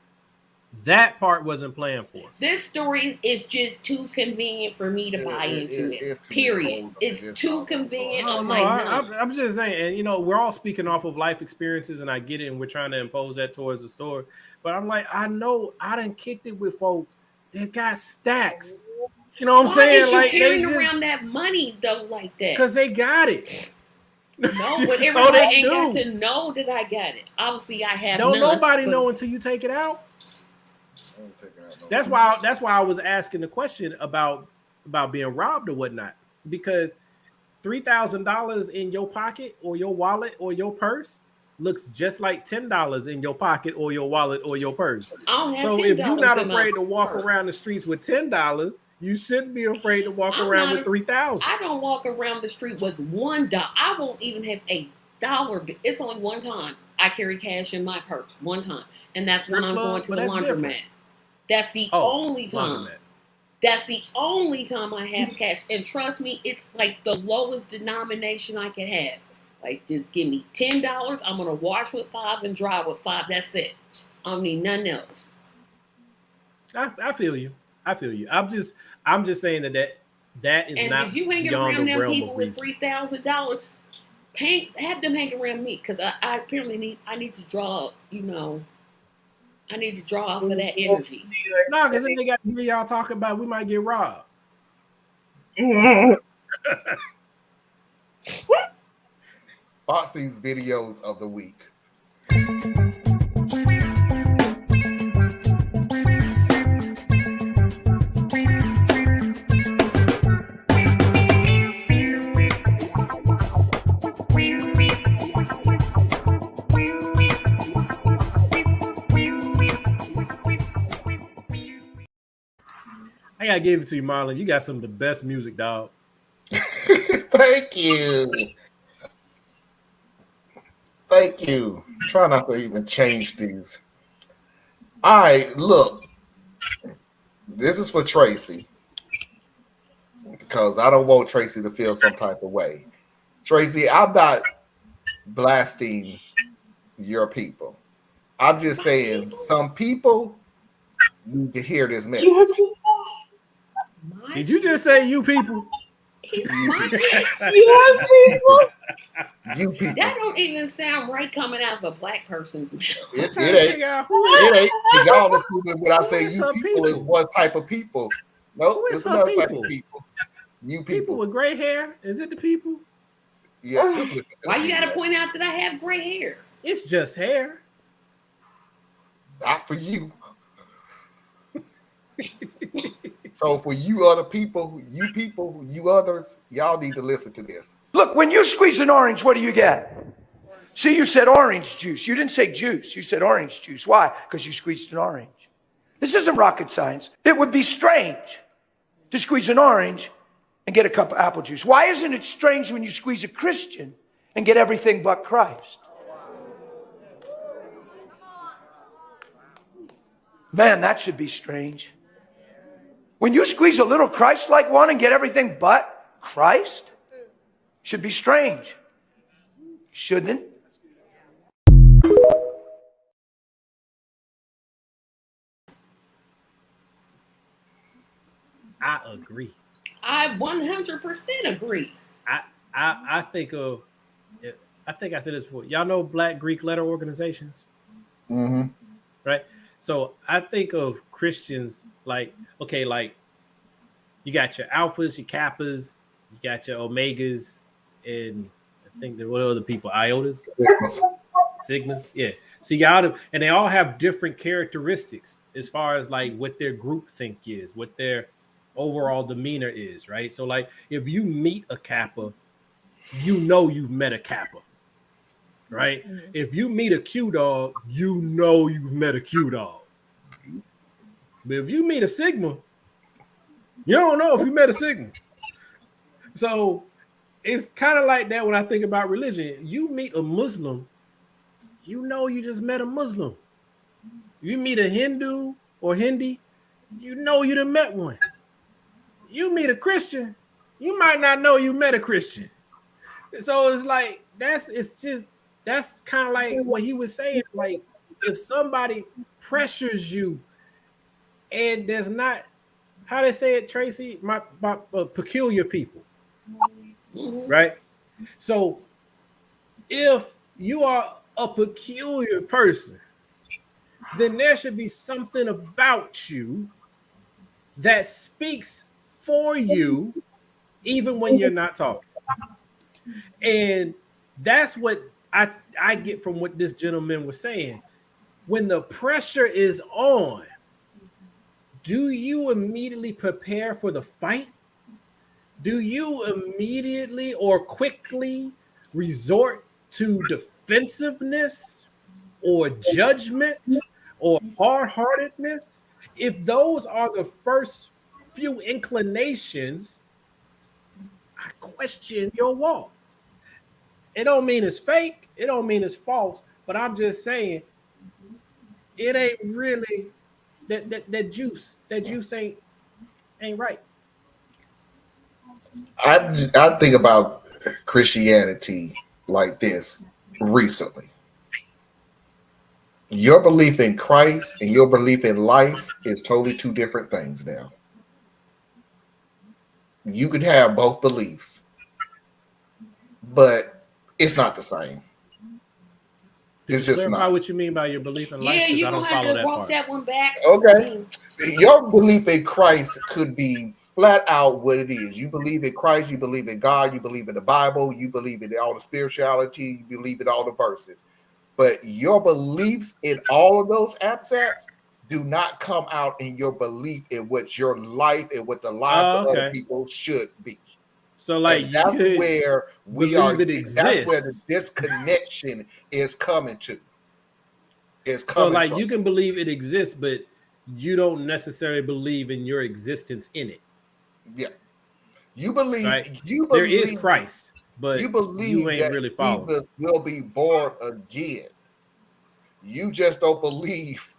This story is just too convenient for me to buy into it. Period. It's too convenient. I'm just saying, and we're all speaking off of life experiences, and I get it, and we're trying to impose that towards the story. But I'm like, I know I done kicked it with folks that got stacks. You know what I'm saying? Why is you carrying around that money though like that? Because they got it. No, but everybody ain't got to know that I got it. Obviously, I have. Don't nobody know until you take it out. That's why I was asking the question about being robbed or whatnot, because $3,000 in your pocket or your wallet or your purse looks just like $10 in your pocket or your wallet or your purse. So if you're not afraid to walk around the streets with $10, you shouldn't be afraid to walk around with $3,000. I don't walk around the street with $1. I won't even have $1. It's only one time I carry cash in my purse. One time, and that's when I'm going to the laundromat. That's the only time. That's the only time I have cash. And trust me, it's like the lowest denomination I can have. Like, just give me $10. I'm gonna wash with $5 and dry with $5. That's it. I don't need nothing else. I feel you. I'm just saying that is and not. If you hanging around them people with $3,000, have them hang around me, because I apparently need to draw. I need to draw off of that energy. No, because if they got to hear y'all talking about, we might get robbed. Foxy's videos of the week. gotta give it to you, Marlon. You got some of the best music, dog. Thank you. Thank you. Try not to even change these. All right, look. This is for Tracy. Because I don't want Tracy to feel some type of way. Tracy, I'm not blasting your people. I'm just saying some people need to hear this message. My Did you just say you people? He's You my people. You people. That don't even sound right coming out of a black person's mouth. It Trying to ain't. figure out who It ain't. 'Cause y'all assuming when I Who say is you her people is people? one type of people. No, Who is it's her another type people? of people. You People people. with gray hair? Is it the people? Yeah, just listen to Why the you gotta video. point out that I have gray hair? It's just hair. Not for you. So for you other people, you others, y'all need to listen to this. Look, when you squeeze an orange, what do you get? See, you said orange juice. You didn't say juice. You said orange juice. Why? Because you squeezed an orange. This isn't rocket science. It would be strange to squeeze an orange and get a cup of apple juice. Why isn't it strange when you squeeze a Christian and get everything but Christ? Man, that should be strange. When you squeeze a little Christ-like one and get everything but Christ, should be strange. Shouldn't it? I agree. I 100% agree. I think of. I think I said this before. Y'all know Black Greek letter organizations, Mm-hmm. right? So I think of Christians like, okay, like you got your alphas, your kappas, you got your omegas, and I think there were other people, iotas, sigmas. Yeah. So you got them, and they all have different characteristics as far as like what their group think is, what their overall demeanor is, right? So like if you meet a kappa, you know you've met a kappa, right? Mm-hmm. If you meet a Q dog, you know you've met a Q dog. But if you meet a sigma, you don't know if you met a sigma. So it's kind of like that when I think about religion. You meet a Muslim, you know you just met a Muslim. You meet a Hindu or Hindi, you know you done met one. You meet a Christian, you might not know you met a Christian. So it's like that's kind of like what he was saying. Like if somebody pressures you and there's not, how they say it, Tracy, my peculiar people, right? So if you are a peculiar person, then there should be something about you that speaks for you, even when you're not talking. And that's what I get from what this gentleman was saying. When the pressure is on, do you immediately prepare for the fight? Do you immediately or quickly resort to defensiveness or judgment or hard-heartedness? If those are the first few inclinations, I question your walk. It don't mean it's fake. It don't mean it's false. But I'm just saying, it ain't really that juice. That juice ain't right. I think about Christianity like this recently. Your belief in Christ and your belief in life is totally two different things now. You could have both beliefs, but it's not the same. It's just clarify not. What you mean by your belief in life. Yeah, you're going to have to walk that one back. Okay. Your belief in Christ could be flat out what it is. You believe in Christ, you believe in God, you believe in the Bible, you believe in all the spirituality, you believe in all the verses. But your beliefs in all of those aspects do not come out in your belief in what your life and what the lives of other people should be. So like and that's where we are. That's where the disconnection is coming to. So like you can believe it exists, but you don't necessarily believe in your existence in it. Yeah. You believe Right? you There is believe Christ, but you you believe ain't that really following. Jesus will be born again. You just don't believe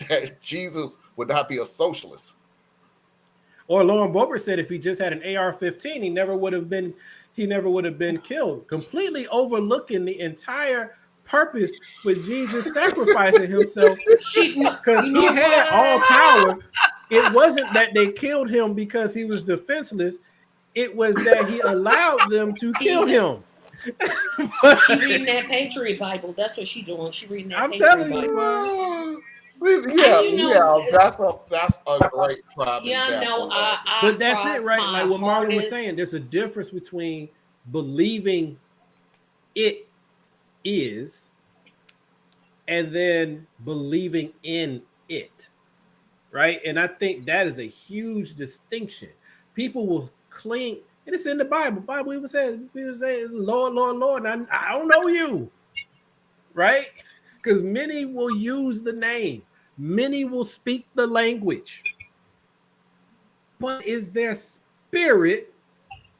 that Jesus would not be a socialist. Or Lauren Boebert said if he just had an AR-15, he never would have been killed, completely overlooking the entire purpose for Jesus sacrificing himself because You he know had all what? power. It wasn't that they killed him because he was defenseless. It was that he allowed them to kill him. She reading that Patriot Bible. That's what she doing. She reading that I'm Patriot telling you, Bible. bro. And Yeah, you know, yeah, that's a great prime yeah, no, example of it. I But that's tried it, right? my Like what Marlon was hardest. saying, there's a difference between believing it is and then believing in it, right? And I think that is a huge distinction. People will cling, and it's in the Bible. The Bible even says, Lord, Lord, Lord, and I don't know you, right? Because many will use the name, many will speak the language, but is their spirit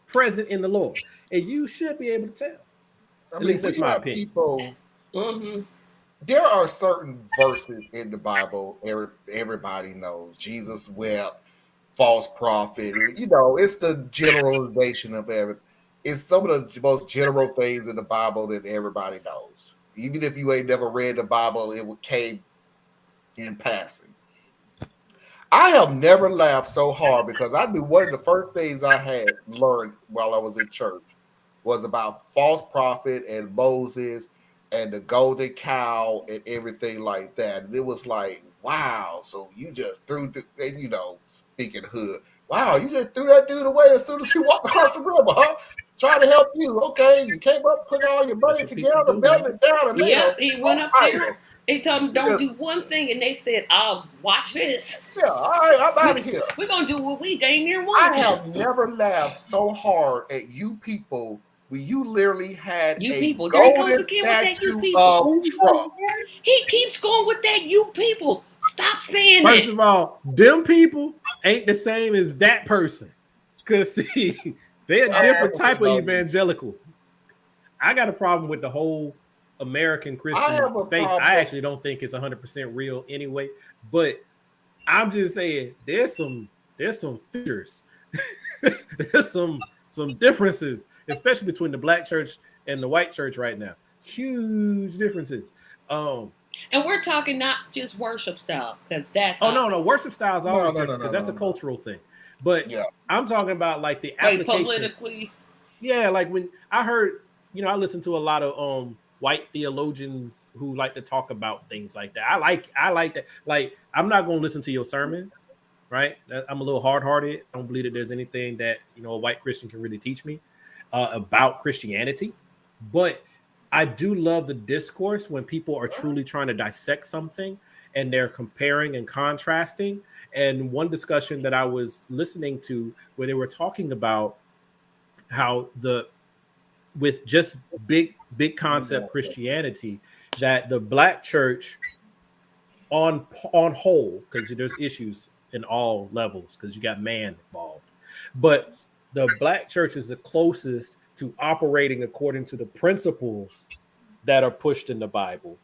present in the Lord? And you should be able to tell. I At mean, least that's we my have opinion. people. Mm-hmm. There are certain verses in the Bible everybody knows. Jesus wept, false prophet. You know, it's the generalization of everything. It's some of the most general things in the Bible that everybody knows. Even if you ain't never read the Bible, it came in passing. I have never laughed so hard because I knew one of the first things I had learned while I was in church was about false prophet and Moses and the golden cow and everything like that. And it was like, wow, so you just threw, and speaking hood, wow, you just threw that dude away as soon as he walked across the river, huh? Trying to help you. Okay, you came up, put all your That's money what people together, do, man. melted it down, and made Yep, a he went whole up there. idol. They told him don't Because, do one thing, and they said, "Oh, watch this. yeah, all right, I'm out of here. We're gonna do what we dang near want I to have do." never laughed so hard at you people when you literally had You a people. There he goes golden again with that. You statue people. of Trump. He keeps going with that. You people. Stop saying First that. of all, them people ain't the same as that person. Because, see, they're a I'm different type focusing of on you. evangelical. I got a problem with the whole American I Christian have a faith. I problem. actually don't think it's 100% real anyway. But I'm just saying there's some features. There's some differences, especially between the black church and the white church right now. Huge differences. And we're talking not just worship style, because that's Oh no, obvious. worship style is No, always no, no, different no, because that's no, a no. cultural thing. But Yeah. I'm talking about like the Like application. politically. Yeah, like when I heard, I listen to a lot of white theologians who like to talk about things like that. I like that. Like, I'm not going to listen to your sermon, right? I'm a little hard-hearted. I don't believe that there's anything that, a white Christian can really teach me about Christianity. But I do love the discourse when people are truly trying to dissect something and they're comparing and contrasting. And one discussion that I was listening to where they were talking about how with just big concept Christianity, that the black church on whole, because there's issues in all levels because you got man involved, but the black church is the closest to operating according to the principles that are pushed in the Bible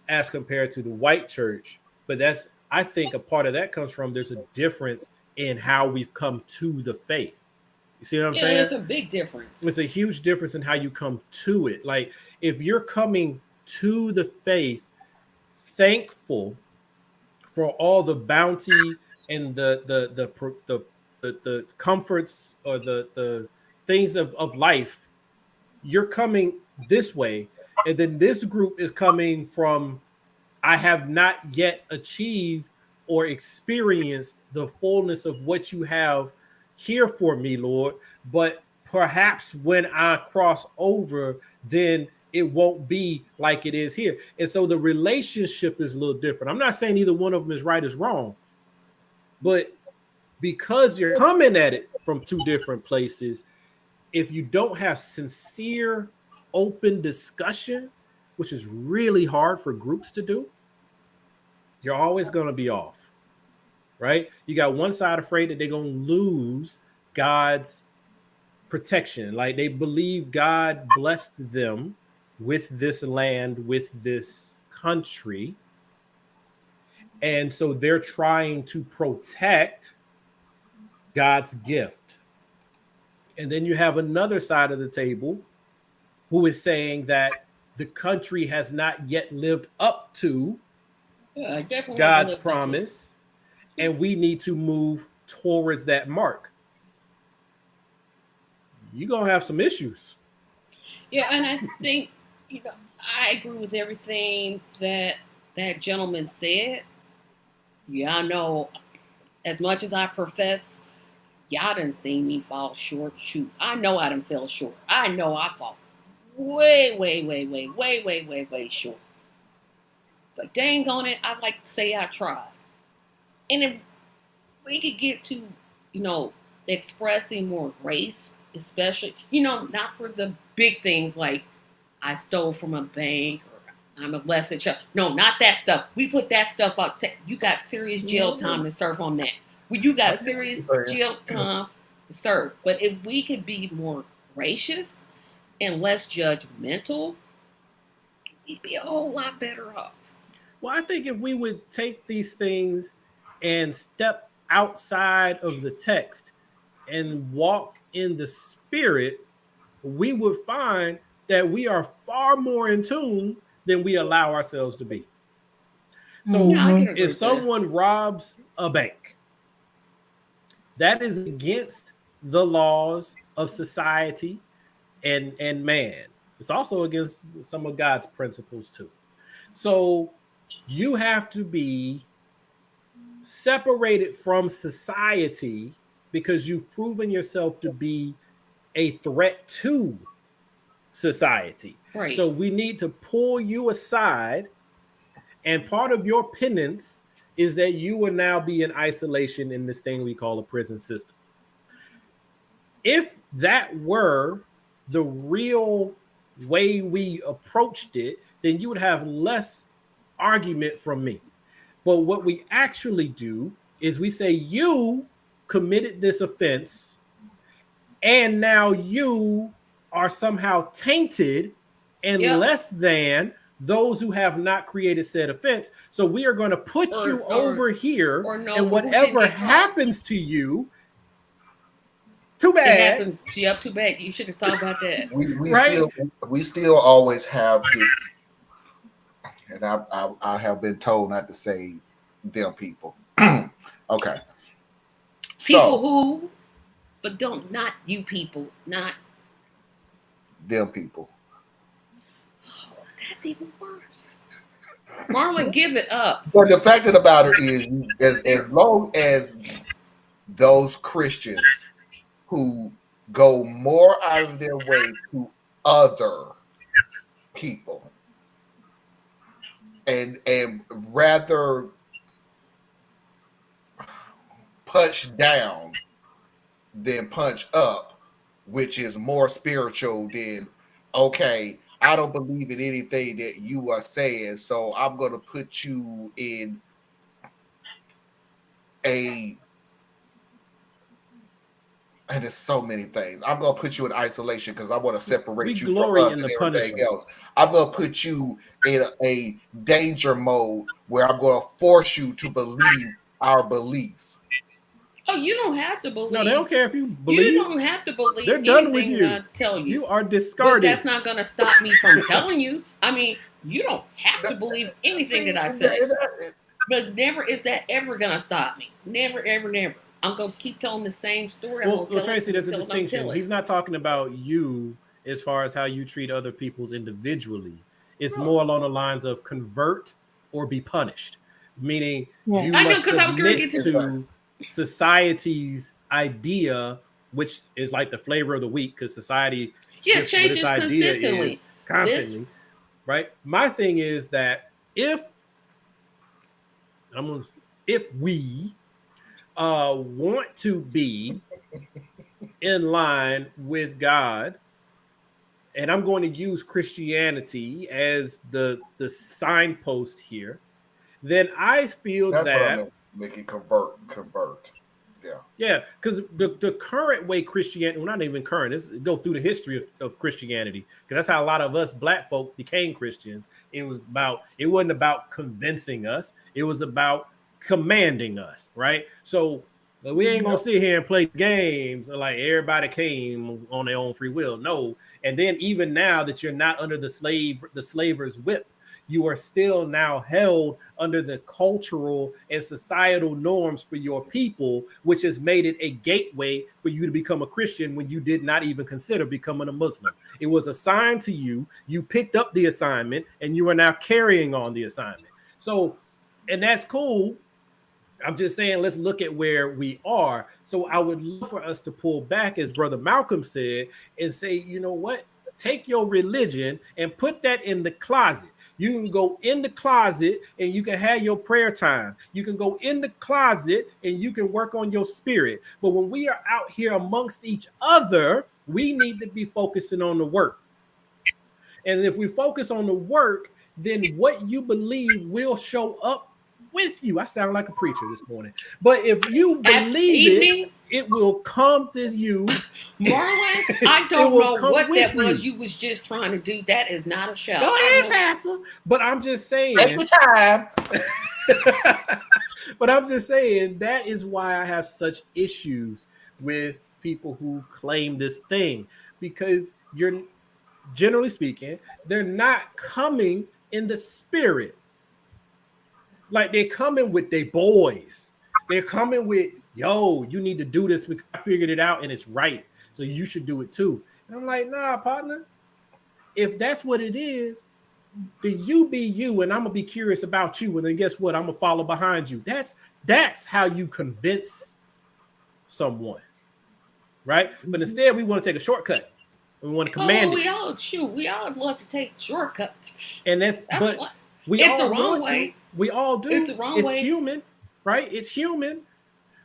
as compared to the white church. But I think a part of that comes from there's a difference in how we've come to the faith. You see what I'm Yeah, saying? it's a big difference. It's a huge difference in how you come to it. Like, if you're coming to the faith thankful for all the bounty and the comforts or the things of life, you're coming this way. And then this group is coming from, I have not yet achieved or experienced the fullness of what you have here for me, Lord. But perhaps when I cross over, then it won't be like it is here. And so the relationship is a little different. I'm not saying either one of them is right or wrong, but because you're coming at it from two different places, if you don't have sincere, open discussion, which is really hard for groups to do, you're always going to be off. right? You got one side afraid that they're going to lose God's protection. Like they believe God blessed them with this land, with this country. And so they're trying to protect God's gift. And then you have another side of the table who is saying that the country has not yet lived up to Yeah, it definitely hasn't God's lived up to it. promise, and we need to move towards that mark. You're going to have some issues. Yeah, and I think, I agree with everything that that gentleman said. Yeah, I know as much as I profess, y'all done seen me fall short. Shoot, I know I done fell short. I know I fall way, way, way, way, way, way, way, way short. But dang on it, I'd like to say I tried. And if we could get to, expressing more grace, especially, not for the big things like I stole from a bank or I'm a blessed child. No, not that stuff. We put that stuff up. You got serious jail time to serve on that. Well, you got serious jail time to serve. But if we could be more gracious and less judgmental, we'd be a whole lot better off. Well, I think if we would take these things and step outside of the text and walk in the spirit, we would find that we are far more in tune than we allow ourselves to be. So Yeah, I can agree if with that. someone robs a bank, that is against the laws of society and man. It's also against some of God's principles too. So you have to be separated from society because you've proven yourself to be a threat to society. Right. So we need to pull you aside, and part of your penance is that you will now be in isolation in this thing we call a prison system. If that were the real way we approached it, then you would have less argument from me. But what we actually do is we say you committed this offense and now you are somehow tainted and less than those who have not created said offense. So we are going to put you over here, and whatever happens to you, too bad. It happened. Yep, too bad. You should have thought about that. We still always have the, and I have been told not to say them people. Okay. People who, but not you people, not them people. Oh, that's even worse. Marlon, give it up. But the fact of the matter is, as long as those Christians who go more out of their way to other people and rather punch down than punch up, which is more spiritual than, okay, I don't believe in anything that you are saying, so I'm going to put you in and there's so many things. I'm going to put you in isolation because I want to separate you from us and everything else. I'm going to put you in a danger mode where I'm going to force you to believe our beliefs. Oh, you don't have to believe. No, they don't care if you believe. You don't have to believe. They're done with you. I tell you, you are discarded. But that's not going to stop me from telling you. I mean, you don't have to believe anything that I say. But never is that ever going to stop me. Never, ever, never. I'm going to keep telling the same story. Well, Tracy, there's a distinction. He's not talking about you as far as how you treat other people's individually. It's more along the lines of convert or be punished, meaning you must submit to society's idea, which is like the flavor of the week because society changes consistently. Constantly, right? My thing is that if we want to be in line with God, and I'm going to use Christianity as the signpost here, then I feel that Make it convert. Yeah. Yeah, because the current way Christianity, well, not even current, it's go through the history of Christianity, because that's how a lot of us black folk became Christians. It wasn't about convincing us, it was about commanding us, right? So we ain't gonna sit here and play games like everybody came on their own free will. No. And then even now that you're not under the slaver's whip, you are still now held under the cultural and societal norms for your people, which has made it a gateway for you to become a Christian when you did not even consider becoming a Muslim. It was assigned to you, you picked up the assignment, and you are now carrying on the assignment. So, and that's cool. I'm just saying, let's look at where we are. So I would love for us to pull back, as Brother Malcolm said, and say, you know what? Take your religion and put that in the closet. You can go in the closet and you can have your prayer time. You can go in the closet and you can work on your spirit. But when we are out here amongst each other, we need to be focusing on the work. And if we focus on the work, then what you believe will show up with you. I sound like a preacher this morning. But if you believe it will come to you. Marlon, I don't know what that was you was just trying to do. That is not a show. Go ahead, Pastor. But I'm just saying. Take your time. But I'm just saying that is why I have such issues with people who claim this thing, because you're, generally speaking, they're not coming in the spirit. Like, they're coming with their boys. They're coming with, yo, you need to do this because I figured it out and it's right. So you should do it too. And I'm like, nah, partner. If that's what it is, then you be you, and I'm gonna be curious about you. And then guess what? I'm gonna follow behind you. That's how you convince someone, right? But instead, we want to take a shortcut. We want to command it. We all love to take shortcuts. And that's but what, we it's all the wrong way. We all do. It's the wrong way. It's human, right? It's human.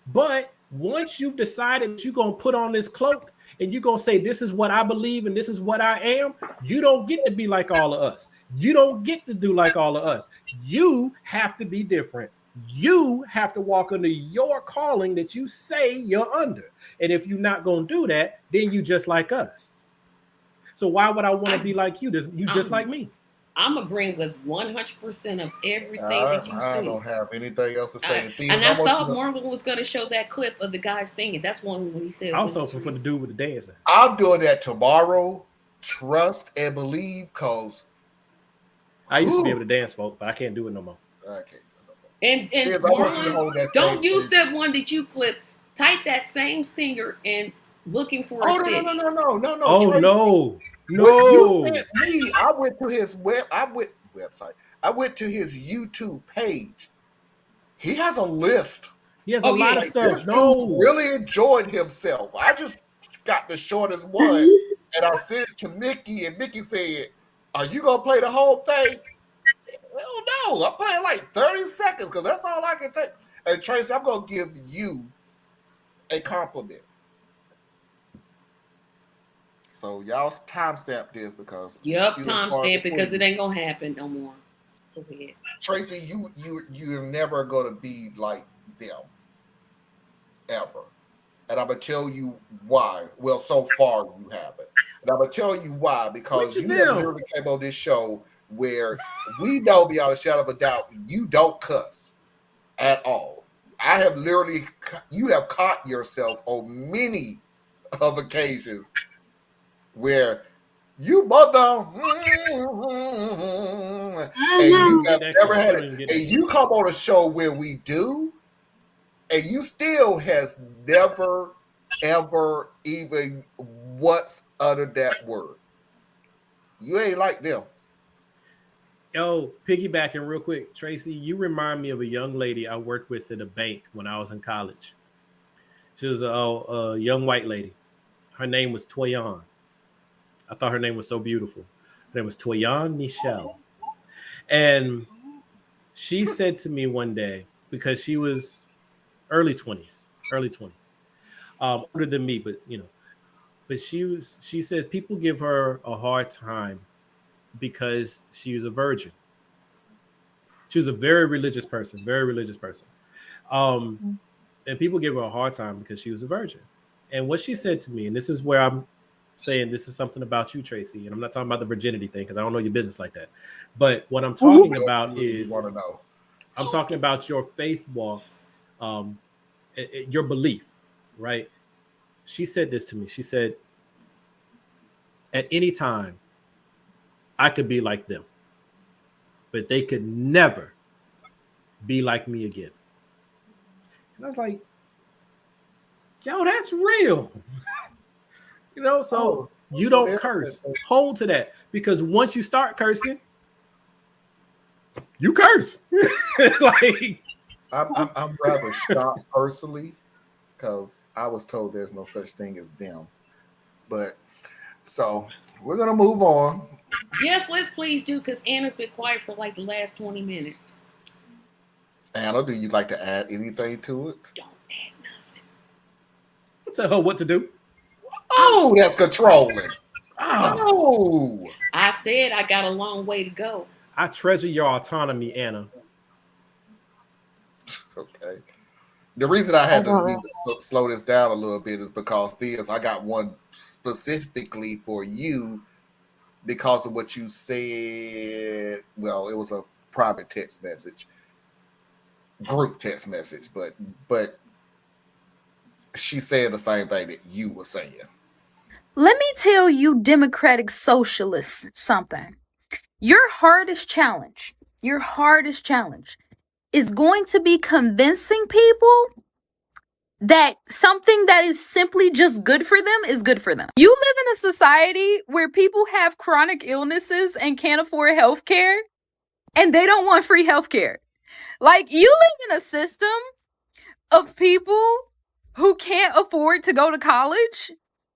But once you've decided that you're gonna put on this cloak and you're gonna say, this is what I believe and this is what I am, you don't get to be like all of us. You don't get to do like all of us. You have to be different. You have to walk under your calling that you say you're under. And if you're not gonna do that, then you just like us. So why would I want to be like you? You just like me. I'm agreeing with 100% of everything that you said. I don't have anything else to say. And I thought Marlon was going to show that clip of the guy singing. That's one when he said. I was hoping for the dude with the dancing. I'm doing that tomorrow. Trust and believe, cause I used to be able to dance, folks, but I can't do it no more. Okay. And Marlon, don't use that one that you clipped. Type that same singer and looking for a city. No. Oh, Tracy. No. You sent me. I went to his website. I went to his YouTube page. He has a list. He has a lot of stuff. This dude really enjoyed himself. I just got the shortest one, and I sent it to Mickey, and Mickey said, "Are you gonna play the whole thing?" Well, no, I'm playing like 30 seconds because that's all I can take. And Tracy, I'm gonna give you a compliment. So y'all timestamp this because timestamp because it ain't gonna happen no more. Go ahead. Tracy, you're never gonna be like them ever, and I'm gonna tell you why. Well, so far you haven't, and I'm gonna tell you why because you literally came on this show where we know beyond a shadow of a doubt you don't cuss at all. I have you have caught yourself on many of occasions where you mother and you have never had it, and you come on a show where we do, and you still has never ever even once uttered that word. You ain't like them. Yo, piggybacking real quick, Tracy, you remind me of a young lady I worked with at a bank when I was in college. She was a young white lady. Her name was Toyan. I thought her name was so beautiful. Her name was Toyan Michelle. And she said to me one day, because she was early 20s, older than me, but she said people give her a hard time because she was a virgin. She was a very religious person, very religious person. And people give her a hard time because she was a virgin. And what she said to me, and this is where I'm saying this is something about you, Tracy, and I'm not talking about the virginity thing because I don't know your business like that. But what I'm talking about is want to know. I'm talking about your faith walk, your belief, right? She said this to me. She said, at any time, I could be like them, but they could never be like me again. And I was like, yo, that's real. You know, so you don't curse. Hold to that. Because once you start cursing, you curse. Like, I'm rather shocked personally because I was told there's no such thing as them. But so we're gonna move on. Yes, let's please do, because Anna's been quiet for like the last 20 minutes. Anna, do you like to add anything to it? Don't add nothing. tell her what to do. Oh, that's controlling. Oh. Oh. I said I got a long way to go. I treasure your autonomy, Anna. Okay. The reason I had to slow this down a little bit is because I got one specifically for you because of what you said. Well, it was a private text message, group text message, but she said the same thing that you were saying. Let me tell you, Democratic Socialists, something. Your hardest challenge is going to be convincing people that something that is simply just good for them is good for them. You live in a society where people have chronic illnesses and can't afford health care, and they don't want free health care. Like, you live in a system of people who can't afford to go to college,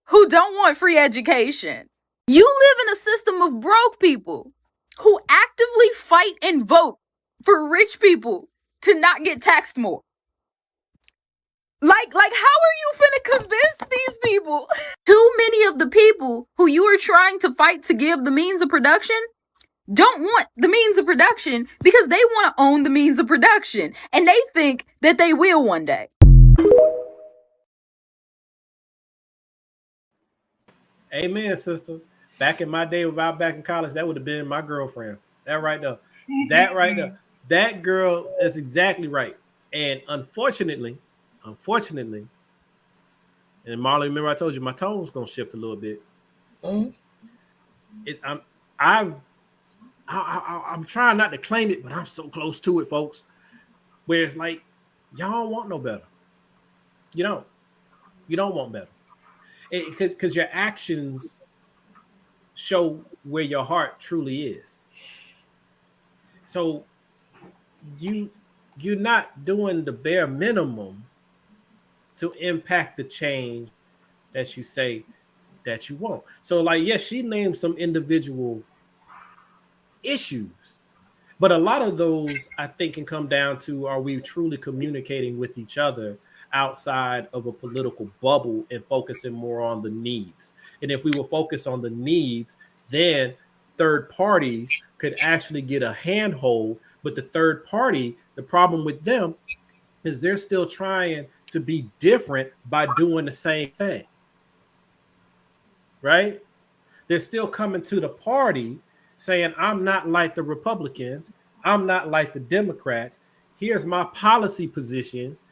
who don't want free education. You live in a system of broke people who actively fight and vote for rich people to not get taxed more. Like, how are you finna convince these people? Too many of the people who you are trying to fight to give the means of production don't want the means of production because they want to own the means of production, and they think that they will one day. Amen, sister. Back in my day, without back in college, that would have been my girlfriend. That right there. That girl is exactly right. And unfortunately, and Marley, remember I told you my tone's gonna shift a little bit. Mm-hmm. I'm trying not to claim it, but I'm so close to it, folks. Where it's like, y'all don't want no better. You don't want better. Because your actions show where your heart truly is. So you're not doing the bare minimum to impact the change that you say that you want. So, like, yes, she named some individual issues, but a lot of those I think can come down to, are we truly communicating with each other outside of a political bubble and focusing more on the needs? And if we will focus on the needs, then third parties could actually get a handhold. But the third party, the problem with them is they're still trying to be different by doing the same thing, right? They're still coming to the party saying, I'm not like the Republicans, I'm not like the Democrats, here's my policy positions.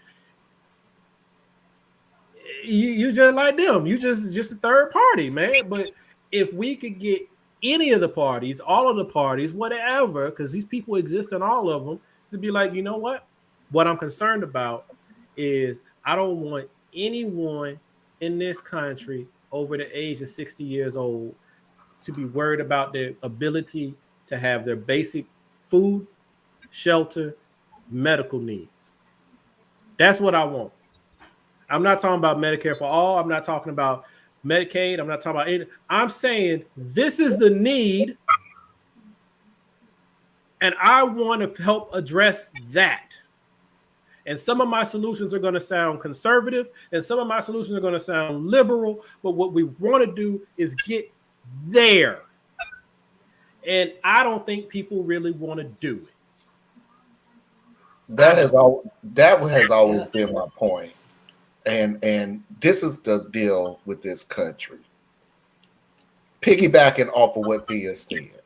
You just like them. You just a third party, man. But if we could get any of the parties, all of the parties, whatever, because these people exist in all of them, to be like, you know what I'm concerned about is I don't want anyone in this country over the age of 60 years old to be worried about their ability to have their basic food, shelter, medical needs. That's what I want. I'm not talking about Medicare for all. I'm not talking about Medicaid. I'm not talking about anything. I'm saying this is the need, and I want to help address that. And some of my solutions are going to sound conservative, and some of my solutions are going to sound liberal. But what we want to do is get there. And I don't think people really want to do it. That has always been my point. And this is the deal with this country. Piggybacking off of what Thea said.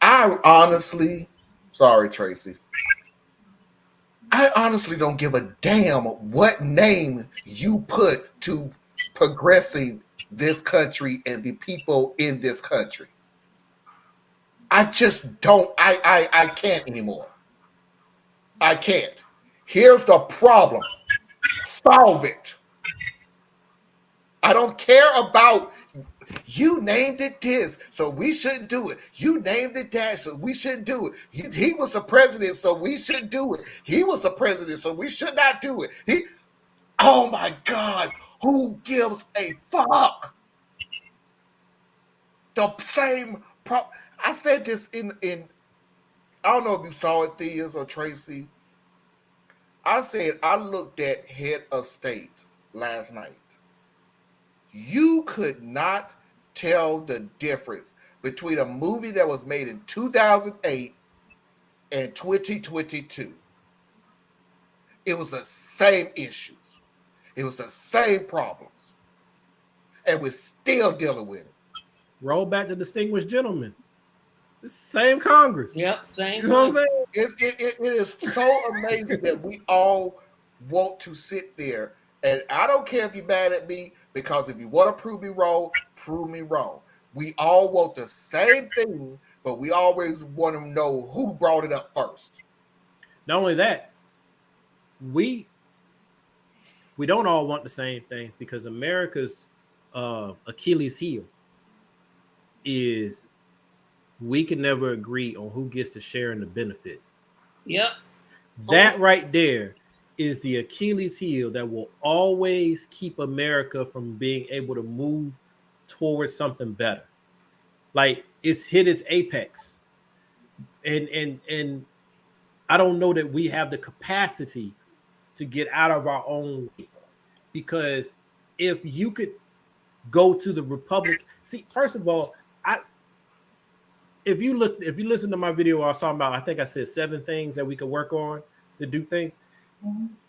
I honestly, sorry, Tracy. I honestly don't give a damn what name you put to progressing this country and the people in this country. I just don't. I can't anymore. I can't. Here's the problem. Solve it. I don't care about you named it this, so we shouldn't do it. You named it that, so we shouldn't do it. He was the president, so we shouldn't do it. He was the president, so we should not do it. Oh my God, who gives a fuck? The same I said this in I don't know if you saw it, Theas or Tracy. I said I looked at Head of State last night. You could not tell the difference between a movie that was made in 2008 and 2022. It was the same issues. It was the same problems. And we're still dealing with it. Roll back to Distinguished Gentlemen. It's the same Congress. Yep, same. You know what I'm saying? It is so amazing that we all want to sit there. And I don't care if you're mad at me, because if you want to prove me wrong, prove me wrong. We all want the same thing, but we always want to know who brought it up first. Not only that, we don't all want the same thing, because America's Achilles heel is we can never agree on who gets to share in the benefit. Yep. That right there is the Achilles heel that will always keep America from being able to move towards something better. Like, it's hit its apex. And I don't know that we have the capacity to get out of our own way. Because if you could go to the Republic, see, first of all, if you listen to my video I was talking about, I think I said 7 things that we could work on to do things.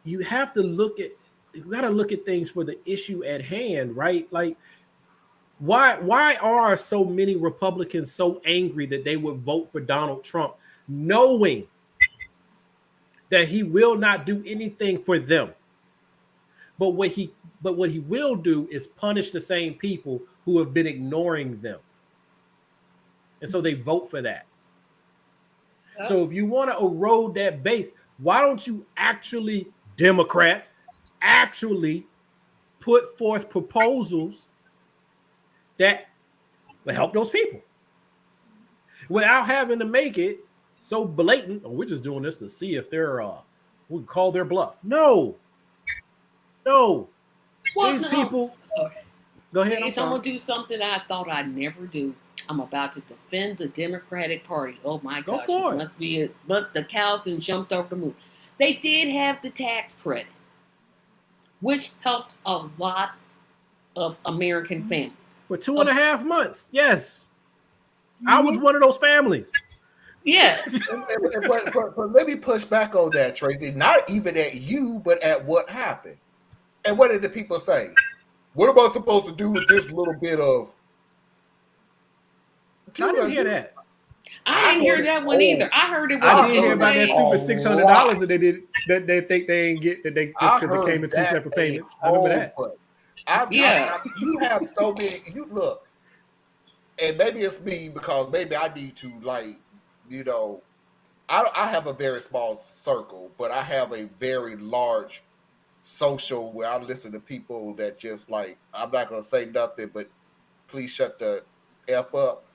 You have to look at things for the issue at hand, right? Like, why are so many Republicans so angry that they would vote for Donald Trump, knowing that he will not do anything for them? But what he will do is punish the same people who have been ignoring them. And so they vote for that. Oh. So if you want to erode that base, why don't you actually, Democrats, actually put forth proposals that will help those people without having to make it so blatant? Oh, we're just doing this to see if they're we can call their bluff. No. Well, these people. Go ahead. If I'm gonna do something I thought I'd never do, I'm about to defend the Democratic Party. Oh my gosh, it must be it. But the cows and jumped over the moon. They did have the tax credit, which helped a lot of American families. For 2.5 months, yes. I was one of those families. Yes. but let me push back on that, Tracy. Not even at you, but at what happened. And what did the people say? What am I supposed to do with this little bit of... I didn't hear that. I didn't hear that one either. I heard it was. I didn't hear about that stupid $600 that they did that they think they ain't get, that they just because it came in 2 separate payments. I remember that. You have so many. You look, and maybe it's me because maybe I need to, like, you know, I have a very small circle, but I have a very large social where I listen to people that just, like, I'm not gonna say nothing, but please shut the F up.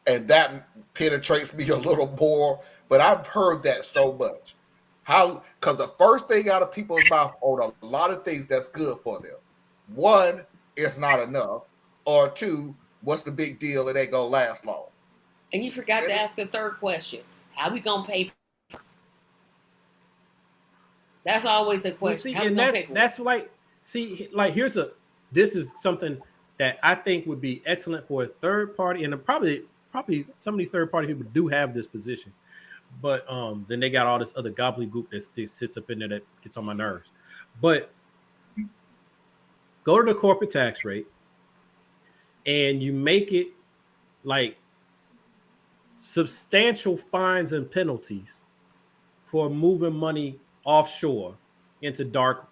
And that penetrates me a little more, but I've heard that so much. Because the first thing out of people's mouth on a lot of things that's good for them. 1, it's not enough. Or 2, what's the big deal? It ain't gonna last long. And you forgot to ask the third question. How we gonna pay for it? That's always a question. Well, see, and that's like, see, like, this is something that I think would be excellent for a third party, and probably probably some of these third party people do have this position, but then they got all this other gobbledygook that sits up in there that gets on my nerves. But go to the corporate tax rate, and you make it like substantial fines and penalties for moving money offshore into dark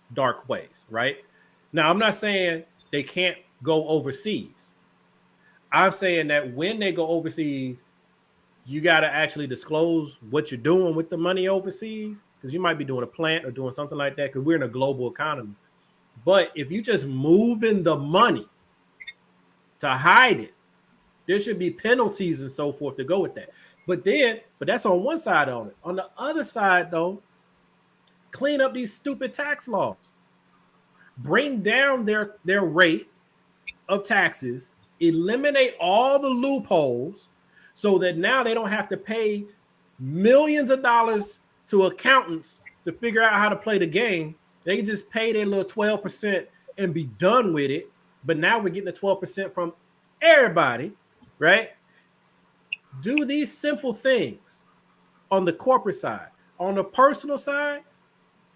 ways, right? Now, I'm not saying they can't go overseas. I'm saying that when they go overseas, you got to actually disclose what you're doing with the money overseas, because you might be doing a plant or doing something like that, because we're in a global economy. But if you just moving the money to hide it, there should be penalties and so forth to go with that. But that's on one side on it. On the other side, though, clean up these stupid tax laws. Bring down their rate of taxes, eliminate all the loopholes so that now they don't have to pay millions of dollars to accountants to figure out how to play the game. They can just pay their little 12% and be done with it. But now we're getting the 12% from everybody, right? Do these simple things on the corporate side. On the personal side,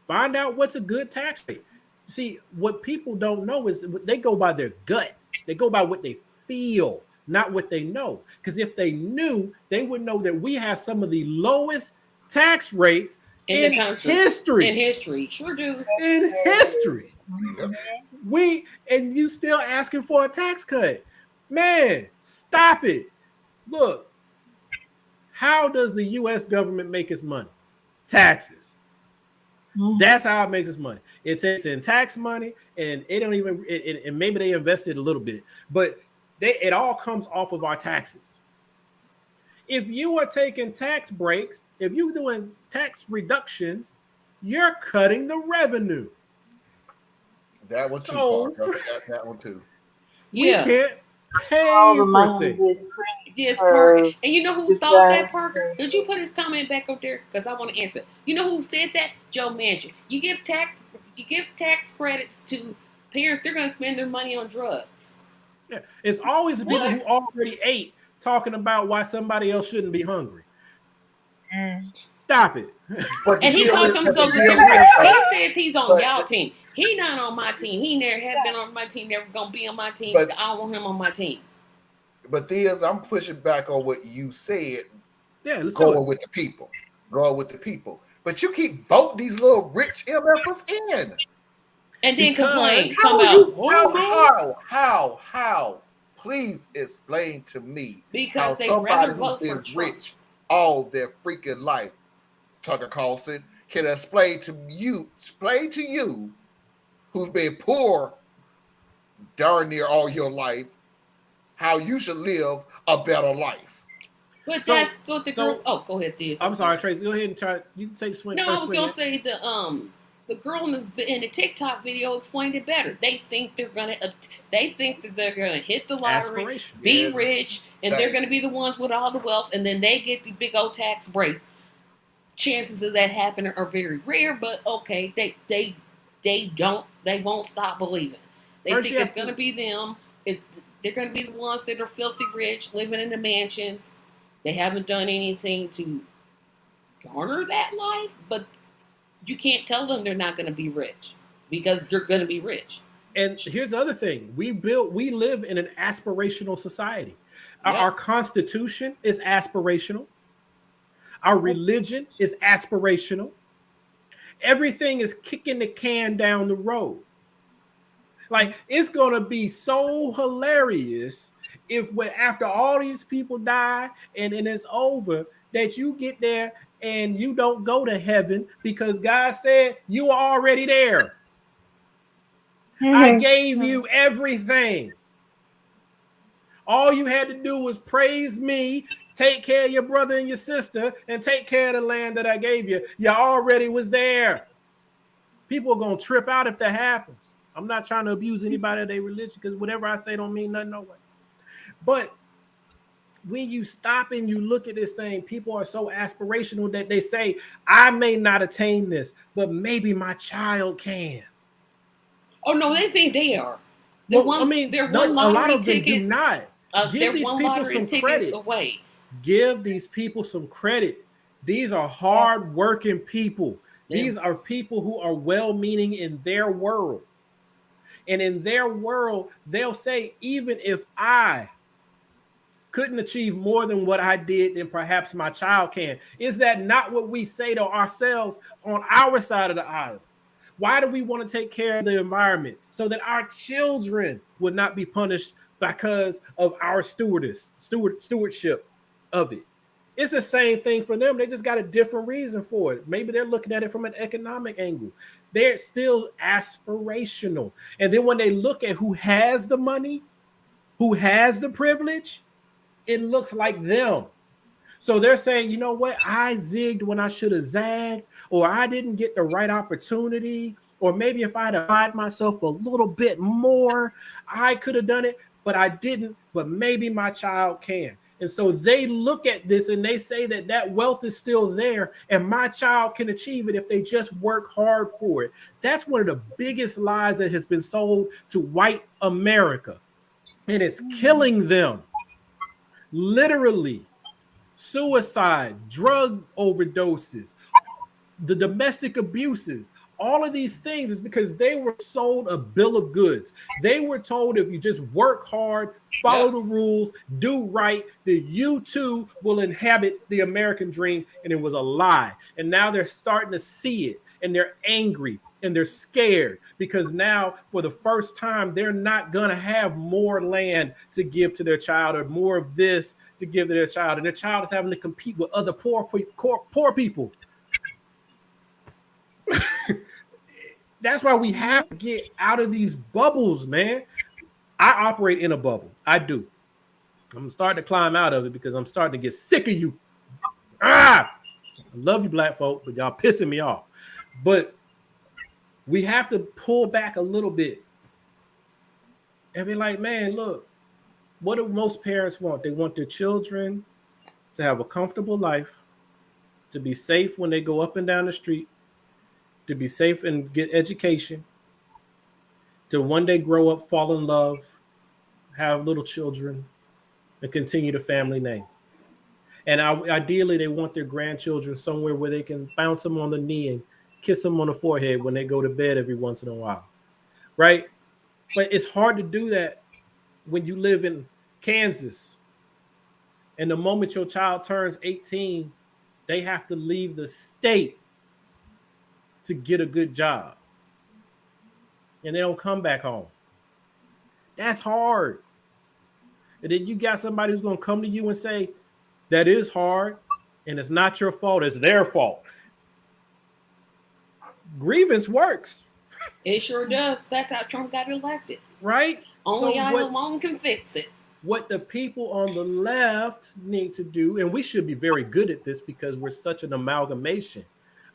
find out what's a good tax rate. See, what people don't know is they go by their gut. They go by what they feel, not what they know. Because if they knew, they would know that we have some of the lowest tax rates in history. In history, sure do. In history. Yep. And you still asking for a tax cut. Man, stop it. Look, how does the U.S. government make its money? Taxes. That's how it makes its money. It takes in tax money, and it don't even. And maybe they invested a little bit, but it all comes off of our taxes. If you are taking tax breaks, if you're doing tax reductions, you're cutting the revenue. That one too, Parker. I got that one too. Yeah. We can't pay for things. Yes, Parker. And you know who thought that, Parker? Did you put his comment back up there? Because I want to answer. You know who said that? Joe Manchin. You give tax credits to parents, they're going to spend their money on drugs. Yeah, it's always the people who already ate talking about why somebody else shouldn't be hungry. Stop it. And he calls himself a super. He says he's on y'all team. He not on my team. He never have been on my team. Never gonna be on my team. I don't want him on my team. But Theus, I'm pushing back on what you said. Yeah, let's going with the people. Going with the people. But you keep voting these little rich MFers in. And then complain. How? Please explain to me. Because they rather vote for Trump. Rich all their freaking life, Tucker Carlson, can explain to you, who's been poor darn near all your life, how you should live a better life. But that's what the girl. Oh, go ahead, Theus. I'm sorry, Tracy. Go ahead and try. You can say swing. No, I was gonna say the girl in the TikTok video explained it better. They think that they're gonna hit the lottery, be rich, and they're gonna be the ones with all the wealth, and then they get the big old tax break. Chances of that happening are very rare, but okay, they won't stop believing. They think it's gonna be them. They're gonna be the ones that are filthy rich, living in the mansions. They haven't done anything to garner that life, but you can't tell them they're not going to be rich because they're going to be rich. And here's the other thing. We live in an aspirational society. Yep. Our Constitution is aspirational. Our religion is aspirational. Everything is kicking the can down the road. Like, it's going to be so hilarious if after all these people die and it's over, that you get there and you don't go to heaven because God said you are already there. I gave you everything. All you had to do was praise me, take care of your brother and your sister, and take care of the land that I gave you. You already was there. People are going to trip out if that happens. I'm not trying to abuse anybody of their religion because whatever I say don't mean nothing no way. But when you stop and you look at this thing, people are so aspirational that they say, I may not attain this, but maybe my child can. Oh, no, they think they are. A lot of them do not. Give There's these one people lottery some ticket credit. away. Give these people some credit. These are hard-working people. Yeah. These are people who are well-meaning in their world. And in their world, they'll say, even if I couldn't achieve more than what I did, then perhaps my child can. Is that not what we say to ourselves on our side of the aisle? Why do we want to take care of the environment? So that our children would not be punished because of our stewardship of it. It's the same thing for them. They just got a different reason for it. Maybe they're looking at it from an economic angle. They're still aspirational. And then when they look at who has the money, who has the privilege, it looks like them. So they're saying, you know what? I zigged when I should have zagged, or I didn't get the right opportunity, or maybe if I'd applied myself a little bit more, I could have done it, but I didn't. But maybe my child can. And so they look at this and they say that that wealth is still there and my child can achieve it if they just work hard for it. That's one of the biggest lies that has been sold to white America. And it's killing them. Literally, suicide, drug overdoses, the domestic abuses, all of these things is because they were sold a bill of goods. They were told if you just work hard, follow the rules, do right, then you too will inhabit the American dream. And it was a lie. And now they're starting to see it and they're angry and they're scared because now for the first time, they're not going to have more land to give to their child or more of this to give to their child. And their child is having to compete with other poor people. That's why we have to get out of these bubbles, man. I operate in a bubble. I do. I'm starting to climb out of it because I'm starting to get sick of you. I love you, black folk, but y'all pissing me off. But we have to pull back a little bit and be like, man, look, what do most parents want? They want their children to have a comfortable life, to be safe when they go up and down the street, to be safe and get education, to one day grow up, fall in love, have little children, and continue the family name. And ideally, they want their grandchildren somewhere where they can bounce them on the knee and kiss them on the forehead when they go to bed every once in a while, right? But it's hard to do that when you live in Kansas. And the moment your child turns 18, they have to leave the state to get a good job. And they don't come back home. That's hard. And then you got somebody who's going to come to you and say, that is hard, and it's not your fault, it's their fault. Grievance works. It sure does. That's how Trump got elected. Right? Only I alone can fix it. What the people on the left need to do, and we should be very good at this because we're such an amalgamation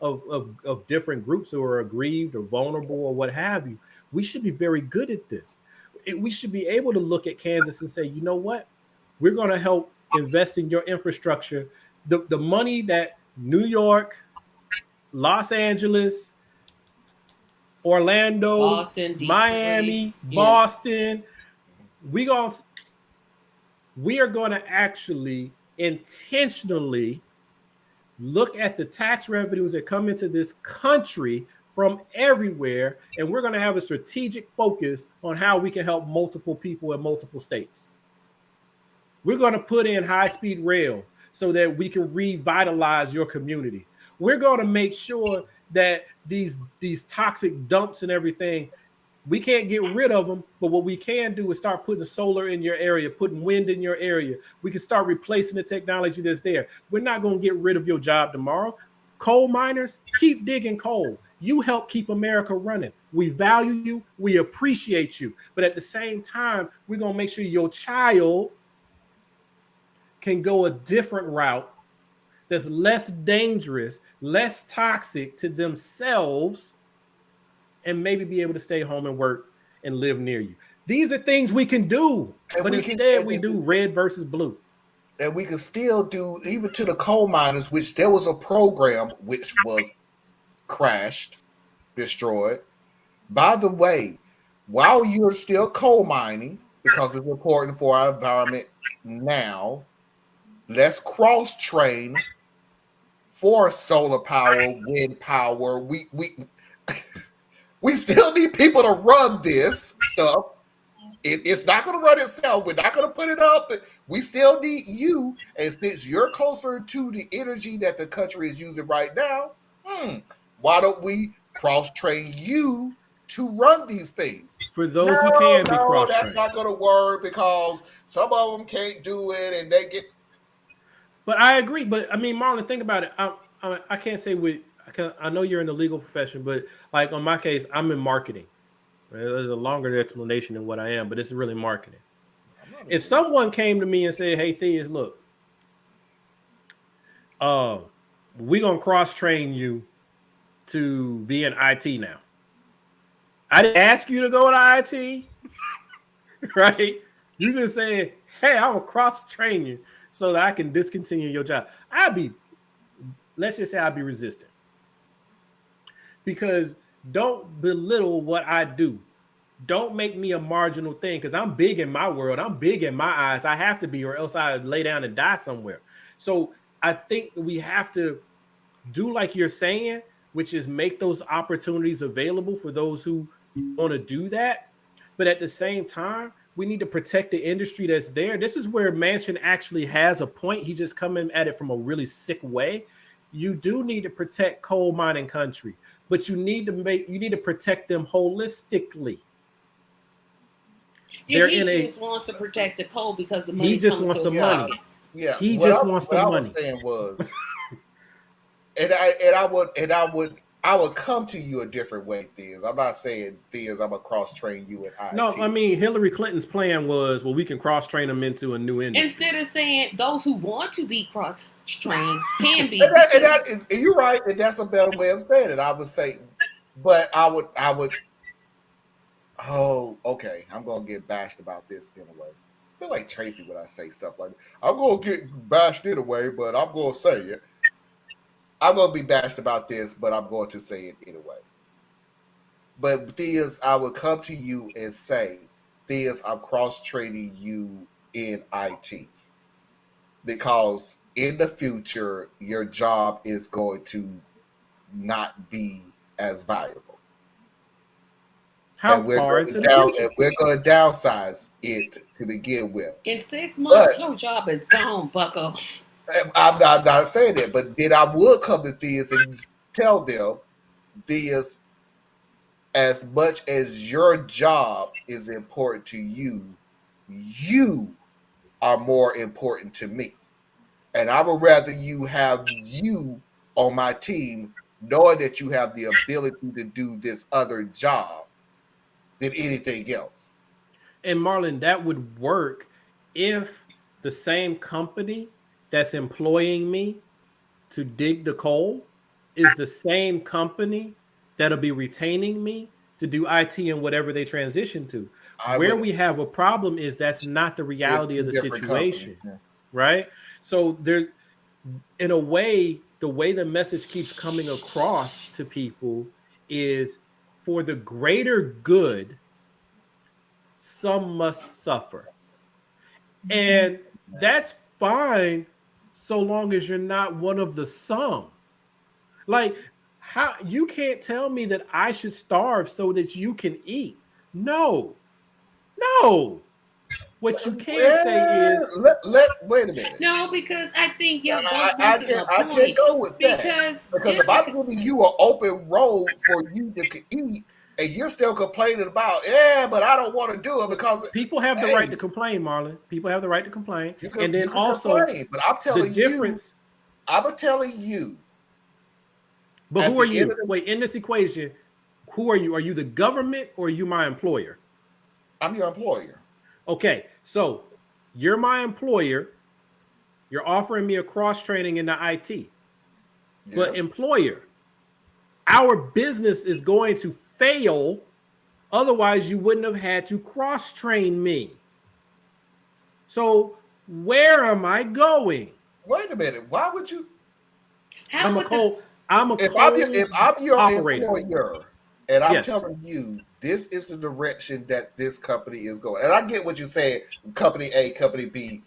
of different groups who are aggrieved or vulnerable or what have you. We should be very good at this. We should be able to look at Kansas and say, you know what? We're going to help invest in your infrastructure. The money that New York, Los Angeles, Orlando, Boston, Detroit, Miami, Boston, we are going to actually intentionally look at the tax revenues that come into this country from everywhere, and we're going to have a strategic focus on how we can help multiple people in multiple states. We're going to put in high-speed rail so that we can revitalize your community. We're going to make sure that these toxic dumps and everything, we can't get rid of them, but what we can do is start putting solar in your area, putting wind in your area. We can start replacing the technology that's there. We're not going to get rid of your job tomorrow. Coal miners, keep digging coal. You help keep America running. We value you. We appreciate you. But at the same time, we're going to make sure your child can go a different route that's less dangerous, less toxic to themselves, and maybe be able to stay home and work and live near you. These are things we can do, but instead we do red versus blue. And we can still do, even to the coal miners, which there was a program which was crashed, destroyed. By the way, while you're still coal mining, because it's important for our environment now. Let's cross train for solar power, wind power. We still need people to run this stuff. It's not going to run itself. We're not going to put it up. We still need you. And since you're closer to the energy that the country is using right now, why don't we cross-train you to run these things? For those who can be No, cross-trained. that's not going to work because some of them can't do it and they get... But I agree. But I mean, Marlon, think about it. I can't say I know you're in the legal profession, but like on my case, I'm in marketing. There's a longer explanation than what I am, but it's really marketing. If someone came to me and said, "Hey, Theus, look, we're gonna cross-train you to be in IT now. I didn't ask you to go to IT, right? You just saying, hey, I'm gonna cross-train you so that I can discontinue your job." Let's just say I'd be resistant. Because don't belittle what I do. Don't make me a marginal thing, because I'm big in my world. I'm big in my eyes. I have to be, or else I lay down and die somewhere. So I think we have to do like you're saying, which is make those opportunities available for those who want to do that. But at the same time, we need to protect the industry that's there. This is where Manchin actually has a point. He's just coming at it from a really sick way. You do need to protect coal mining country, but you need to protect them holistically. Yeah, he just wants to protect the coal because the money. He just wants the money. Yeah, he just wants the money. What I was saying was, I would come to you a different way, Theus. I'm not saying, Theus, I'm gonna cross-train you in IT. No, I mean, Hillary Clinton's plan was, well, we can cross-train them into a new industry. Instead of saying those who want to be cross-trained can be. And you're right, and that's a better way of saying it. I would say, but I would. Oh, okay. I'm gonna get bashed about this in a way. I feel like Tracy when I say stuff like that. I'm gonna get bashed in a way, but I'm gonna say it. I'm going to be bashed about this, but I'm going to say it anyway. But Theus, I would come to you and say, Theus, I'm cross-training you in IT. Because in the future, your job is going to not be as valuable. How far into the future? And we're going to downsize it to begin with. In 6 months, your job is gone, bucko. I'm not saying that, but then I would come to Theus and tell them, Theus, as much as your job is important to you, you are more important to me. And I would rather you have you on my team, knowing that you have the ability to do this other job than anything else. And Marlon, that would work if the same company that's employing me to dig the coal is the same company that'll be retaining me to do IT and whatever they transition to. Where we have a problem is that's not the reality of the situation, right? So there's, in a way, the way the message keeps coming across to people is, for the greater good, some must suffer. And that's fine so long as you're not one of the some. Like, how you can't tell me that I should starve so that you can eat. No. What you can say is wait a minute. No, because I think I can't go with that. Because if I'm giving you an open road for you to eat, and you're still complaining about, but I don't want to do it because people have the right to complain, Marlon. People have the right to complain. And then also, complain, but I'm telling the difference. I'm telling you. But who are you? Wait, in this equation, who are you? Are you the government or are you my employer? I'm your employer. Okay, so you're my employer. You're offering me a cross-training in the IT. Yes. But employer, our business is going to fail. Otherwise, you wouldn't have had to cross-train me. So where am I going? Wait a minute. Why would you? I'm a if I'm your operator. employer and I'm telling you, this is the direction that this company is going. And I get what you said, company A, company B,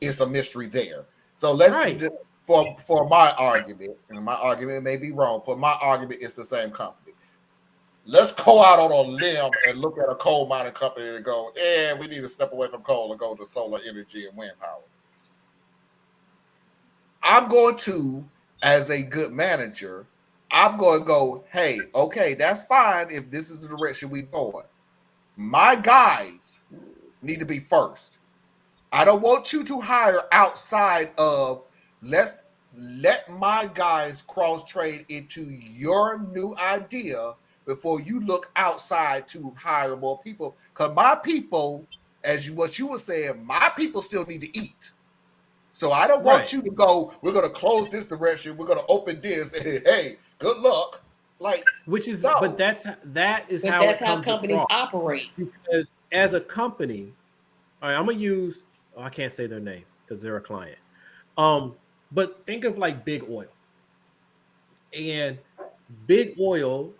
it's a mystery there. So let's Right. for my argument, and my argument may be wrong. For my argument, it's the same company. Let's go out on a limb and look at a coal mining company and go, we need to step away from coal and go to solar energy and wind power. I'm going to, as a good manager, I'm going to go, hey, okay, that's fine if this is the direction we're going. My guys need to be first. I don't want you to hire outside of, let's let my guys cross trade into your new idea before you look outside to hire more people. Because my people, what you were saying, my people still need to eat. So I don't want you to go, we're going to close this direction, we're going to open this, and hey, good luck. Like, no. But that is But how that's it how comes companies across. operate. Because as a company, all right, I'm gonna use, I can't say their name because they're a client. But think of like Big Oil. And Big Oil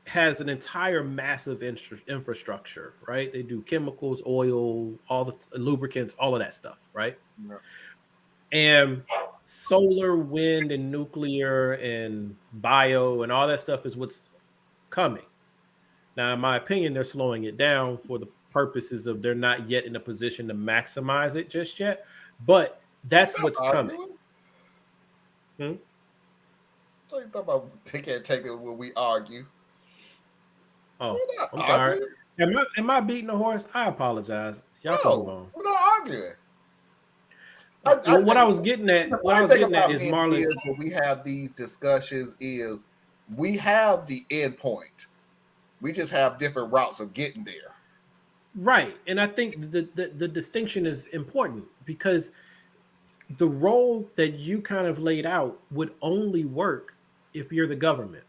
has an entire massive infrastructure, right? They do chemicals, oil, all the lubricants, all of that stuff, right? No. And solar, wind, and nuclear and bio and all that stuff is what's coming. Now, in my opinion, they're slowing it down for the purposes of they're not yet in a position to maximize it just yet. But that's what's coming. So you talk about they can't take it when we argue. Oh, I'm sorry. Am I beating the horse? I apologize. Y'all can move on. We're not arguing. What I was getting at is Marlon. When we have these discussions, is we have the end point. We just have different routes of getting there. Right. And I think the distinction is important because the role that you kind of laid out would only work if you're the government.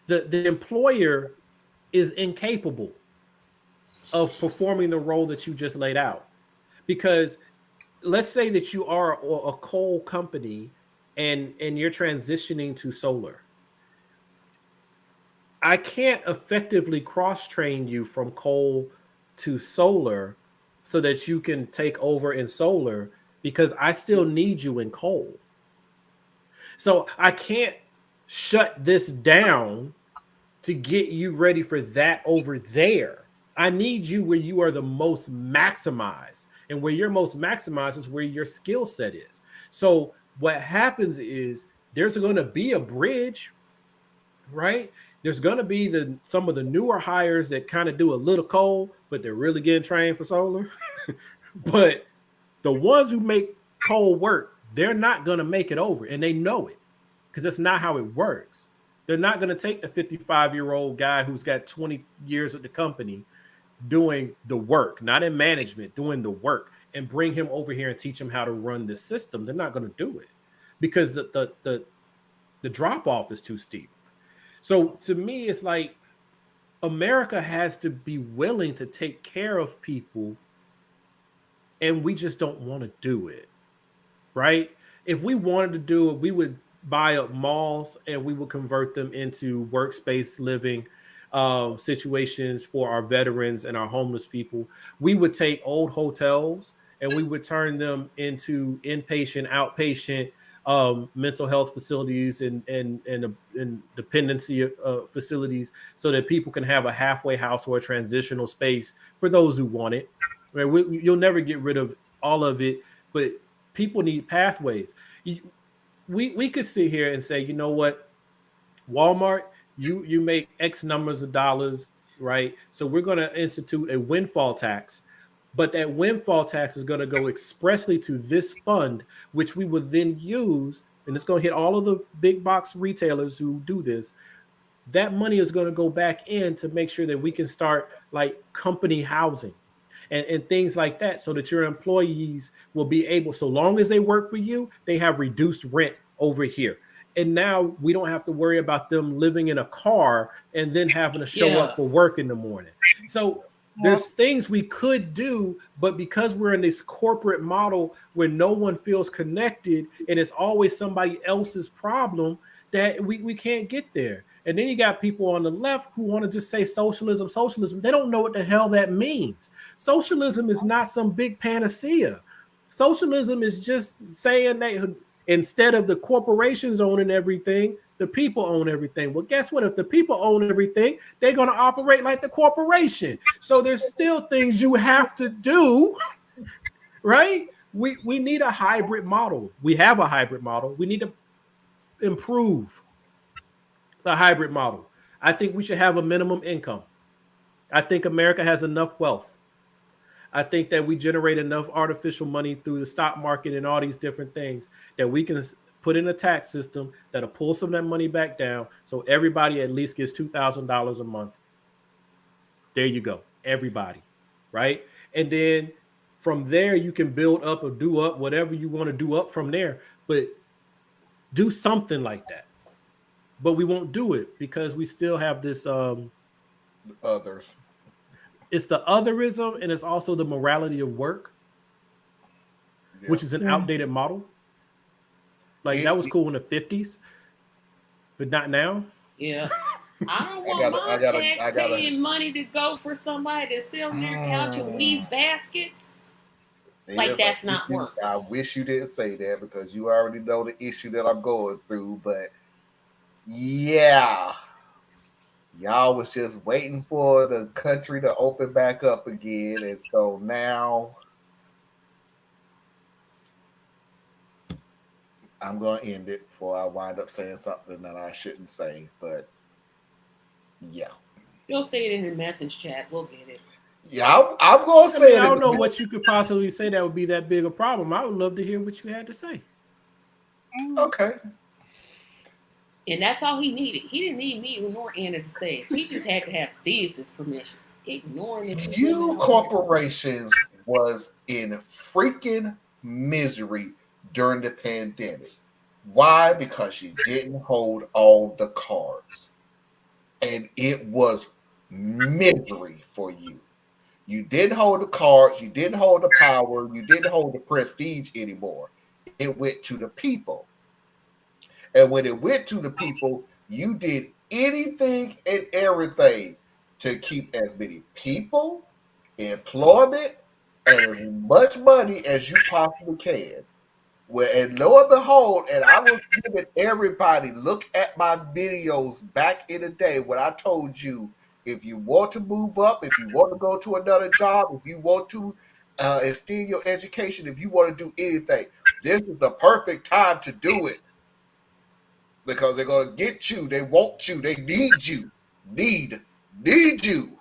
The employer is incapable of performing the role that you just laid out. Because let's say that you are a coal company and you're transitioning to solar. I can't effectively cross-train you from coal to solar so that you can take over in solar because I still need you in coal. So I can't shut this down to get you ready for that over there. I need you where you are the most maximized, and where you're most maximized is where your skill set is. So what happens is there's going to be a bridge, right? There's going to be some of the newer hires that kind of do a little coal, but they're really getting trained for solar. But the ones who make coal work, they're not going to make it over, and they know it because that's not how it works. They're not going to take the 55-year-old guy who's got 20 years with the company doing the work, not in management, doing the work, and bring him over here and teach him how to run this system. They're not going to do it because the drop off is too steep. So to me, it's like America has to be willing to take care of people, and we just don't want to do it, right? If we wanted to do it, we would buy up malls and we would convert them into workspace living situations for our veterans and our homeless people. We would take old hotels and we would turn them into inpatient, outpatient mental health facilities and dependency facilities so that people can have a halfway house or a transitional space for those who want it. Right? You'll never get rid of all of it, but people need pathways. We could sit here and say, you know what, Walmart, you make X numbers of dollars, right? So we're going to institute a windfall tax, but that windfall tax is going to go expressly to this fund, which we would then use, and it's going to hit all of the big box retailers who do this. That money is going to go back in to make sure that we can start like company housing and things like that, so that your employees will be able, so long as they work for you, they have reduced rent over here. And now we don't have to worry about them living in a car and then having to show up for work in the morning. So there's things we could do, but because we're in this corporate model where no one feels connected and it's always somebody else's problem, that we can't get there. And then you got people on the left who want to just say socialism, socialism. They don't know what the hell that means. Socialism is not some big panacea. Socialism is just saying that instead of the corporations owning everything, the people own everything. Well, guess what? If the people own everything, they're going to operate like the corporation. So there's still things you have to do, right? We need a hybrid model. We have a hybrid model. We need to improve the hybrid model. I think we should have a minimum income. I think America has enough wealth. I think that we generate enough artificial money through the stock market and all these different things that we can put in a tax system that'll pull some of that money back down so everybody at least gets $2,000 a month. There you go. Everybody. Right? And then from there, you can build up or do up whatever you want to do up from there. But do something like that. But we won't do it because we still have this Others. It's the otherism, and it's also the morality of work, which is an outdated model. Like that was cool in the 50s, but not now. Yeah. I don't want my tax-paying money to go for somebody to sit on their couch and weave baskets. Like that's not work. I wish you didn't say that because you already know the issue that I'm going through. But yeah, y'all was just waiting for the country to open back up again, and so now I'm gonna end it before I wind up saying something that I shouldn't say. But yeah, you'll say it in the message chat. We'll get it. Yeah, I'm gonna say it. I don't know what you could possibly say that would be that big a problem. I would love to hear what you had to say. Okay. And that's all he needed. He didn't need me nor Anna to say it. He just had to have Theus's permission. Ignoring it. You corporations was in freaking misery during the pandemic. Why? Because you didn't hold all the cards. And it was misery for you. You didn't hold the cards, you didn't hold the power, you didn't hold the prestige anymore. It went to the people. And when it went to the people, you did anything and everything to keep as many people, employment, and as much money as you possibly can. Well, and lo and behold, and I was giving everybody, look at my videos back in the day when I told you, if you want to move up, if you want to go to another job, if you want to extend your education, if you want to do anything, this is the perfect time to do it. Because they're going to get you. They want you. They need you. Need you.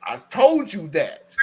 I told you that.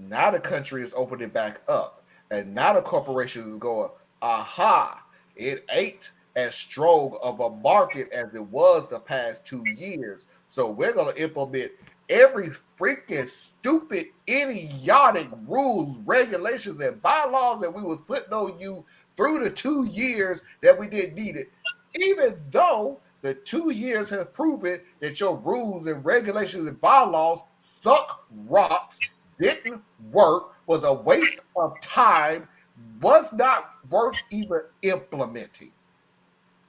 Now the country is opening back up. And now the corporations is going, aha, it ain't as strong of a market as it was the past 2 years. So we're going to implement every freaking stupid, idiotic rules, regulations, and bylaws that we was putting on you through the 2 years that we didn't need it. Even though the 2 years have proven that your rules and regulations and bylaws suck rocks, didn't work, was a waste of time, was not worth even implementing.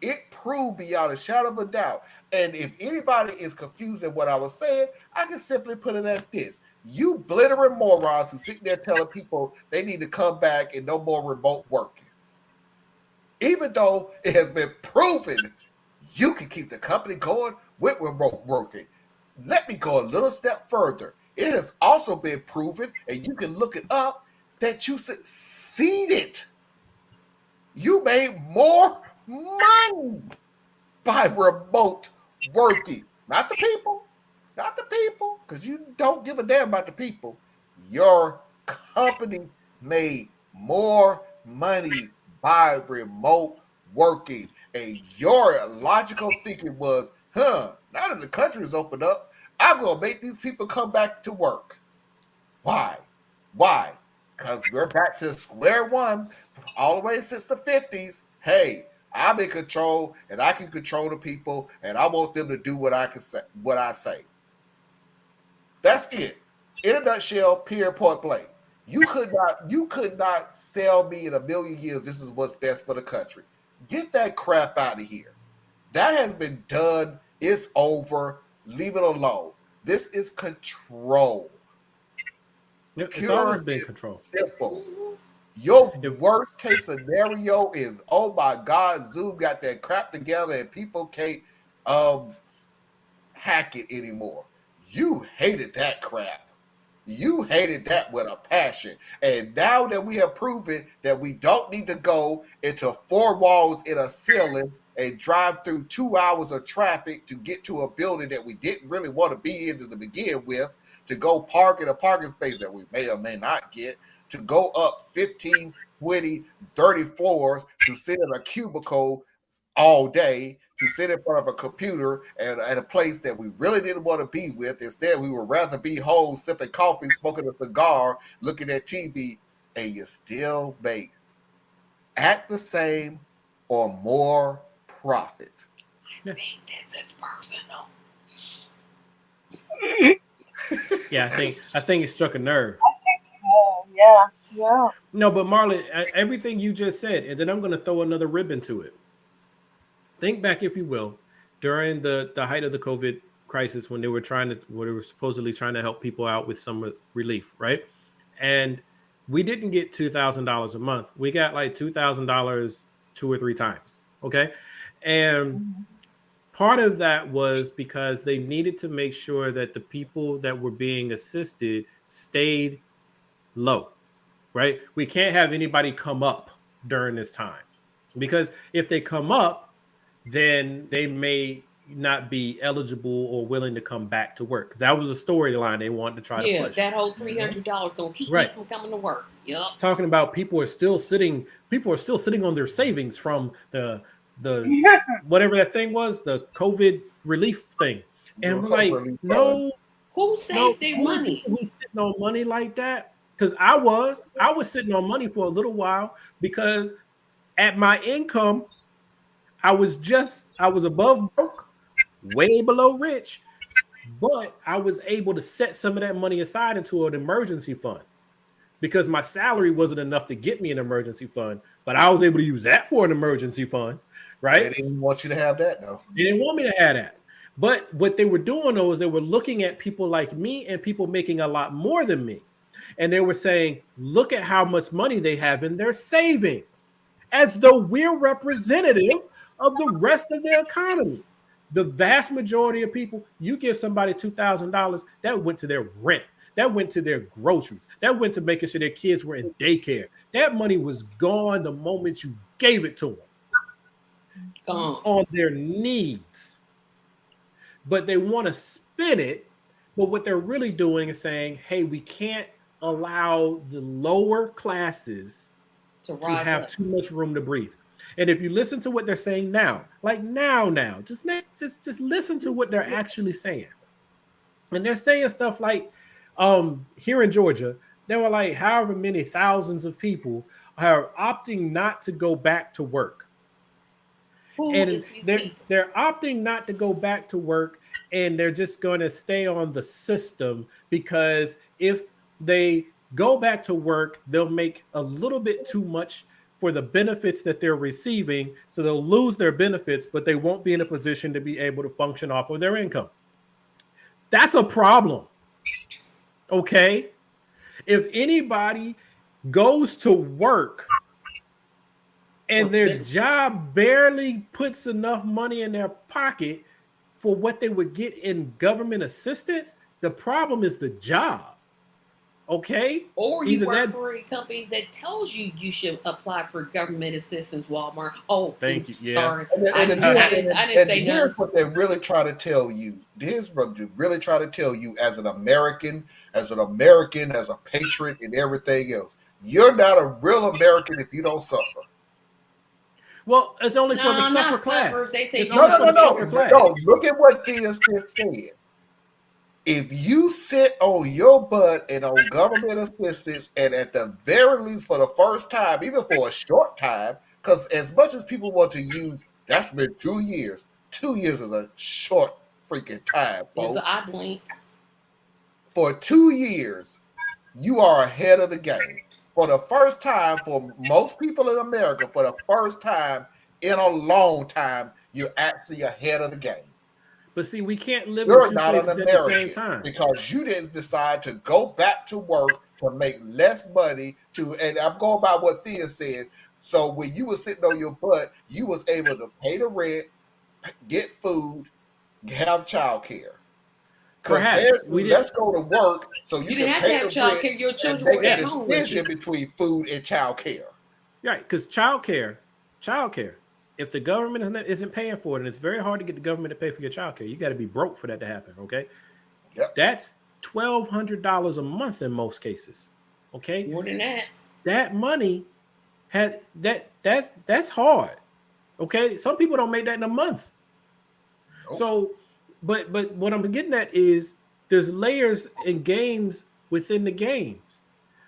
It proved beyond a shadow of a doubt. And if anybody is confused at what I was saying, I can simply put it as this. You blittering morons who sit there telling people they need to come back and no more remote working. Even though it has been proven you can keep the company going with remote working. Let me go a little step further. It has also been proven, and you can look it up, that you succeeded. You made more money by remote working. Not the people, because you don't give a damn about the people. Your company made more money by remote working. And your logical thinking was, now that the country is opened up, I'm going to make these people come back to work. Why? Because we're back to square one all the way since the 50s. Hey, I'm in control and I can control the people and I want them to do what I say. That's it. In a nutshell, period, point blank. You could not sell me in a million years this is what's best for the country. Get that crap out of here. That has been done. It's over. Leave it alone. This is control. It's Pure always been is control. simple. Your worst case scenario is, oh my God, Zoom got that crap together and people can't hack it anymore. You hated that crap. You hated that with a passion. And now that we have proven that we don't need to go into 4 walls in a ceiling and drive through 2 hours of traffic to get to a building that we didn't really want to be in to begin with, to go park in a parking space that we may or may not get, to go up 15, 20, 30 floors to sit in a cubicle all day, to sit in front of a computer at a place that we really didn't want to be with. Instead, we would rather be home sipping coffee, smoking a cigar, looking at TV, and you still make at the same or more profit. I think this is personal. Yeah, I think it struck a nerve. Oh, yeah. No, but Marlon, everything you just said, and then I'm going to throw another ribbon to it. Think back, if you will, during the height of the COVID crisis, when they were supposedly trying to help people out with some relief, right? And we didn't get $2,000 a month. We got like $2,000 2 or 3 times. Okay. And part of that was because they needed to make sure that the people that were being assisted stayed low, right? We can't have anybody come up during this time, because if they come up, then they may not be eligible or willing to come back to work. Because that was a storyline they wanted to try to push. That whole $300 gonna keep me from coming to work. Yep. Talking about people are still sitting on their savings from the whatever that thing was, the COVID relief thing. And we're like, no. Who saved their money? Who's sitting on money like that? Because I was sitting on money for a little while, because at my income, I was above broke, way below rich, but I was able to set some of that money aside into an emergency fund, because my salary wasn't enough to get me an emergency fund, but I was able to use that for an emergency fund, right? They didn't want you to have that, though. They didn't want me to have that. But what they were doing, though, is they were looking at people like me and people making a lot more than me. And they were saying, look at how much money they have in their savings, as though we're representative of the rest of the economy. The vast majority of people, you give somebody $2,000, that went to their rent, that went to their groceries, that went to making sure their kids were in daycare. That money was gone the moment you gave it to them. Gone. On their needs. But they want to spend it, but what they're really doing is saying, hey, we can't allow the lower classes to have too much room to breathe. And if you listen to what they're saying now, like now, just listen to what they're actually saying. And they're saying stuff like, here in Georgia, there were like however many thousands of people are opting not to go back to work. And they're opting not to go back to work, and they're just going to stay on the system, because if they go back to work, they'll make a little bit too much for the benefits that they're receiving. So they'll lose their benefits, but they won't be in a position to be able to function off of their income. That's a problem. Okay. If anybody goes to work and their job barely puts enough money in their pocket for what they would get in government assistance, the problem is the job. Okay. Or you work for a company that tells you you should apply for government assistance. Walmart. Oh, thank you. Yeah. Sorry, I didn't say here's what they're really trying to tell you. Here's what they're really trying to tell you as an American, as a patriot, and everything else. You're not a real American if you don't suffer. Well, it's only for the suffer class. They say no. Look at what Diaz said. If you sit on your butt and on government assistance, and at the very least for the first time, even for a short time, because as much as people want to use, that's been 2 years. 2 years is a short freaking time, folks. I blink. For 2 years, you are ahead of the game. For the first time, for most people in America, for the first time, in a long time, you're actually ahead of the game. But see, we can't live in You're two not an places at the same American time. because you didn't decide to go back to work to make less money and I'm going by what Thea says. So when you were sitting on your butt, you was able to pay the rent, get food, have child care. Perhaps Compared to we let's didn't. go to work so you You can didn't have to pay have the child rent care. Your and children make were a at home with decision you. between food and child care. Right, because childcare. If the government isn't paying for it, and it's very hard to get the government to pay for your childcare, you got to be broke for that to happen. Okay, Yep. that's $1,200 a month in most cases. Okay, More than that. that money that's hard. Okay, some people don't make that in a month. Nope. So, but what I'm getting at is there's layers in games within the games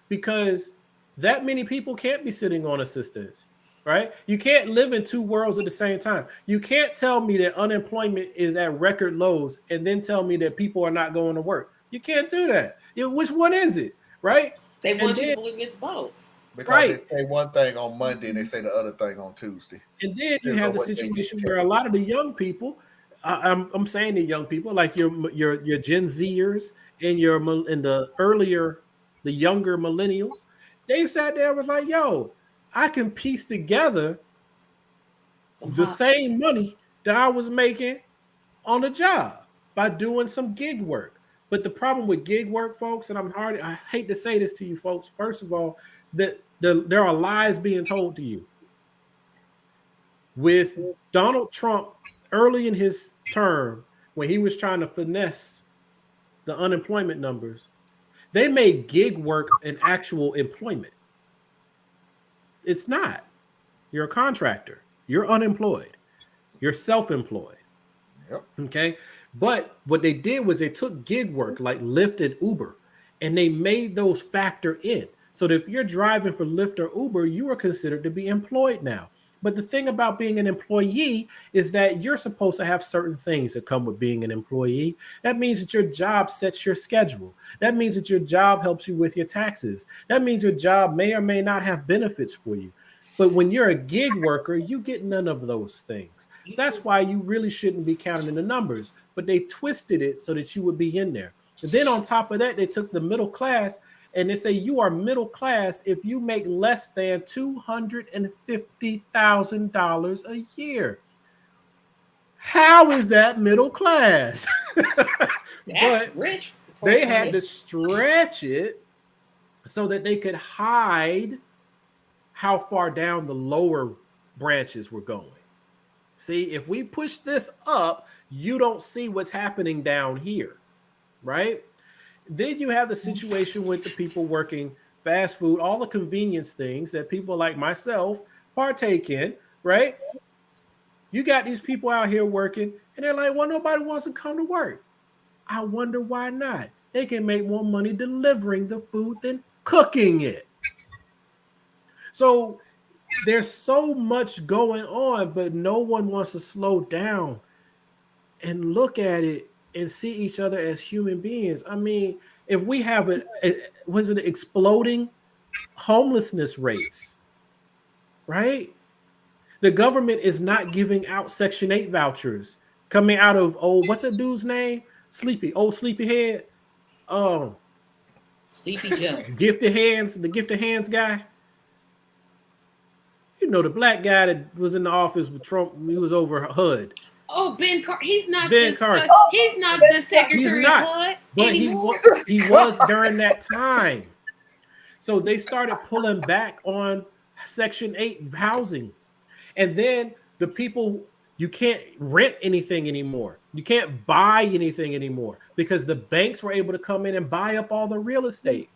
because that many people can't be sitting on assistance, right? You can't live in two worlds at the same time. You can't tell me that unemployment is at record lows and then tell me that people are not going to work. You can't do that. Which one is it, right? They And want you then, to believe it's both. Because right. they say one thing on Monday and they say the other thing on Tuesday. And then you Depends have on the what day you situation tell where a me. lot of the young people, I'm saying the young people, like your Gen Zers and the younger millennials, they sat there and was like, "Yo, I can piece together the same money that I was making on the job by doing some gig work." But the problem with gig work, folks, and I hate to say this to you, folks. First of all, that there are lies being told to you. With Donald Trump early in his term, when he was trying to finesse the unemployment numbers, they made gig work an actual employment. It's not. You're a contractor. You're unemployed. You're self-employed. Yep. Okay. But what they did was they took gig work like Lyft and Uber and they made those factor in. So that if you're driving for Lyft or Uber, you are considered to be employed now. But the thing about being an employee is that you're supposed to have certain things that come with being an employee. That means that your job sets your schedule. That means that your job helps you with your taxes. That means your job may or may not have benefits for you. But when you're a gig worker, you get none of those things. So that's why you really shouldn't be counting in the numbers. But they twisted it so that you would be in there. And then on top of that, they took the middle class and they say you are middle class if you make less than $250,000 a year. How is that middle class? That's rich. They had to stretch it so that they could hide how far down the lower branches were going. See, if we push this up, you don't see what's happening down here, right? Then you have the situation with the people working fast food, all the convenience things that people like myself partake in, right? You got these people out here working, and they're like, well, nobody wants to come to work. I wonder why not. They can make more money delivering the food than cooking it. So there's so much going on, but no one wants to slow down and look at it and see each other as human beings. I mean, if we have exploding homelessness rates, right? The government is not giving out Section 8 vouchers coming out of what's that dude's name? Sleepyhead. Sleepy Joe. The gifted hands guy. You know, the black guy that was in the office with Trump, he was over HUD. Oh, Ben Carson. He's not Ben Carson. He's not the Secretary of HUD but anymore. he was during that time. So they started pulling back on Section 8 housing. And then the people, you can't rent anything anymore. You can't buy anything anymore because the banks were able to come in and buy up all the real estate.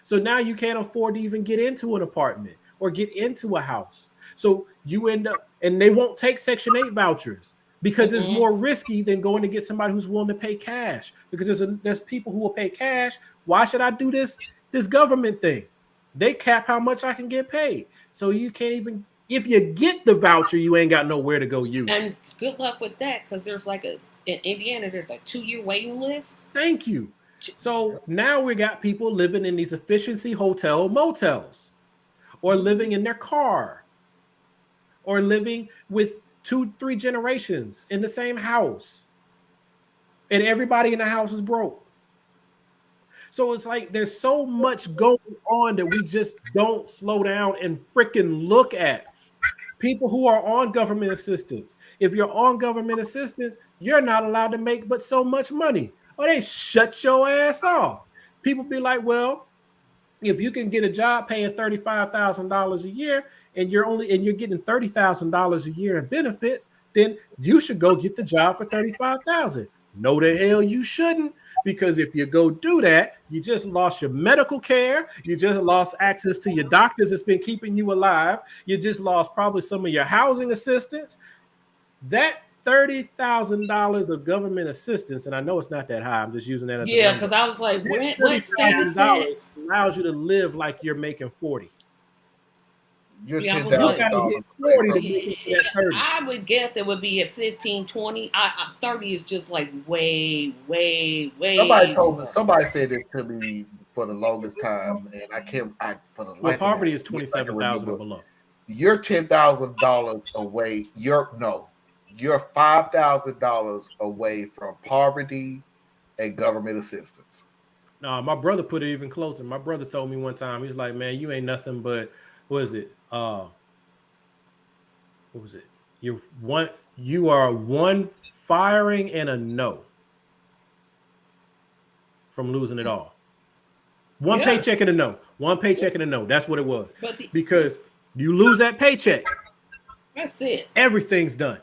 So now you can't afford to even get into an apartment or get into a house. So you end up, and they won't take Section 8 vouchers because it's more risky than going to get somebody who's willing to pay cash. Because there's people who will pay cash. Why should I do this government thing? They cap how much I can get paid. So you can't even, if you get the voucher, you ain't got nowhere to go use it. And good luck with that, because there's like in Indiana, there's a 2-year waiting list. Thank you. So now we got people living in these efficiency hotel motels or living in their car or living with 2-3 generations in the same house, and everybody in the house is broke. So it's like there's so much going on that we just don't slow down and freaking look at. People who are on government assistance. If you're on government assistance, you're not allowed to make but so much money, or they shut your ass off. People be like, well, if you can get a job paying $35,000 a year and you're getting $30,000 a year in benefits, then you should go get the job for $35,000. No, the hell you shouldn't, because if you go do that, you just lost your medical care, you just lost access to your doctors that's been keeping you alive, you just lost probably some of your housing assistance. That $30,000 of government assistance, and I know it's not that high, I'm just using that as a Yeah, number. because I was like, That what state is that? $30,000 allows you to live like you're making 40. You're Yeah, I ten was You like, thousand gotta hit dollars 40 to away get into that 30. I would guess it would be at 15, 20. 30 is just like way, way, way. Somebody told too me. low. Somebody said it to me for the longest time, and I can't. For the Well, life poverty of is me, I can 27,000 or remember. below. You're $10,000 away. You're $5,000 away from poverty and government assistance. No, my brother put it even closer. My brother told me one time, he's like, man, you ain't nothing but, what is it? What was it? You are one firing and a no from losing it all. One paycheck and a no. One paycheck and a no. That's what it was. Because you lose that paycheck. That's it. Everything's done.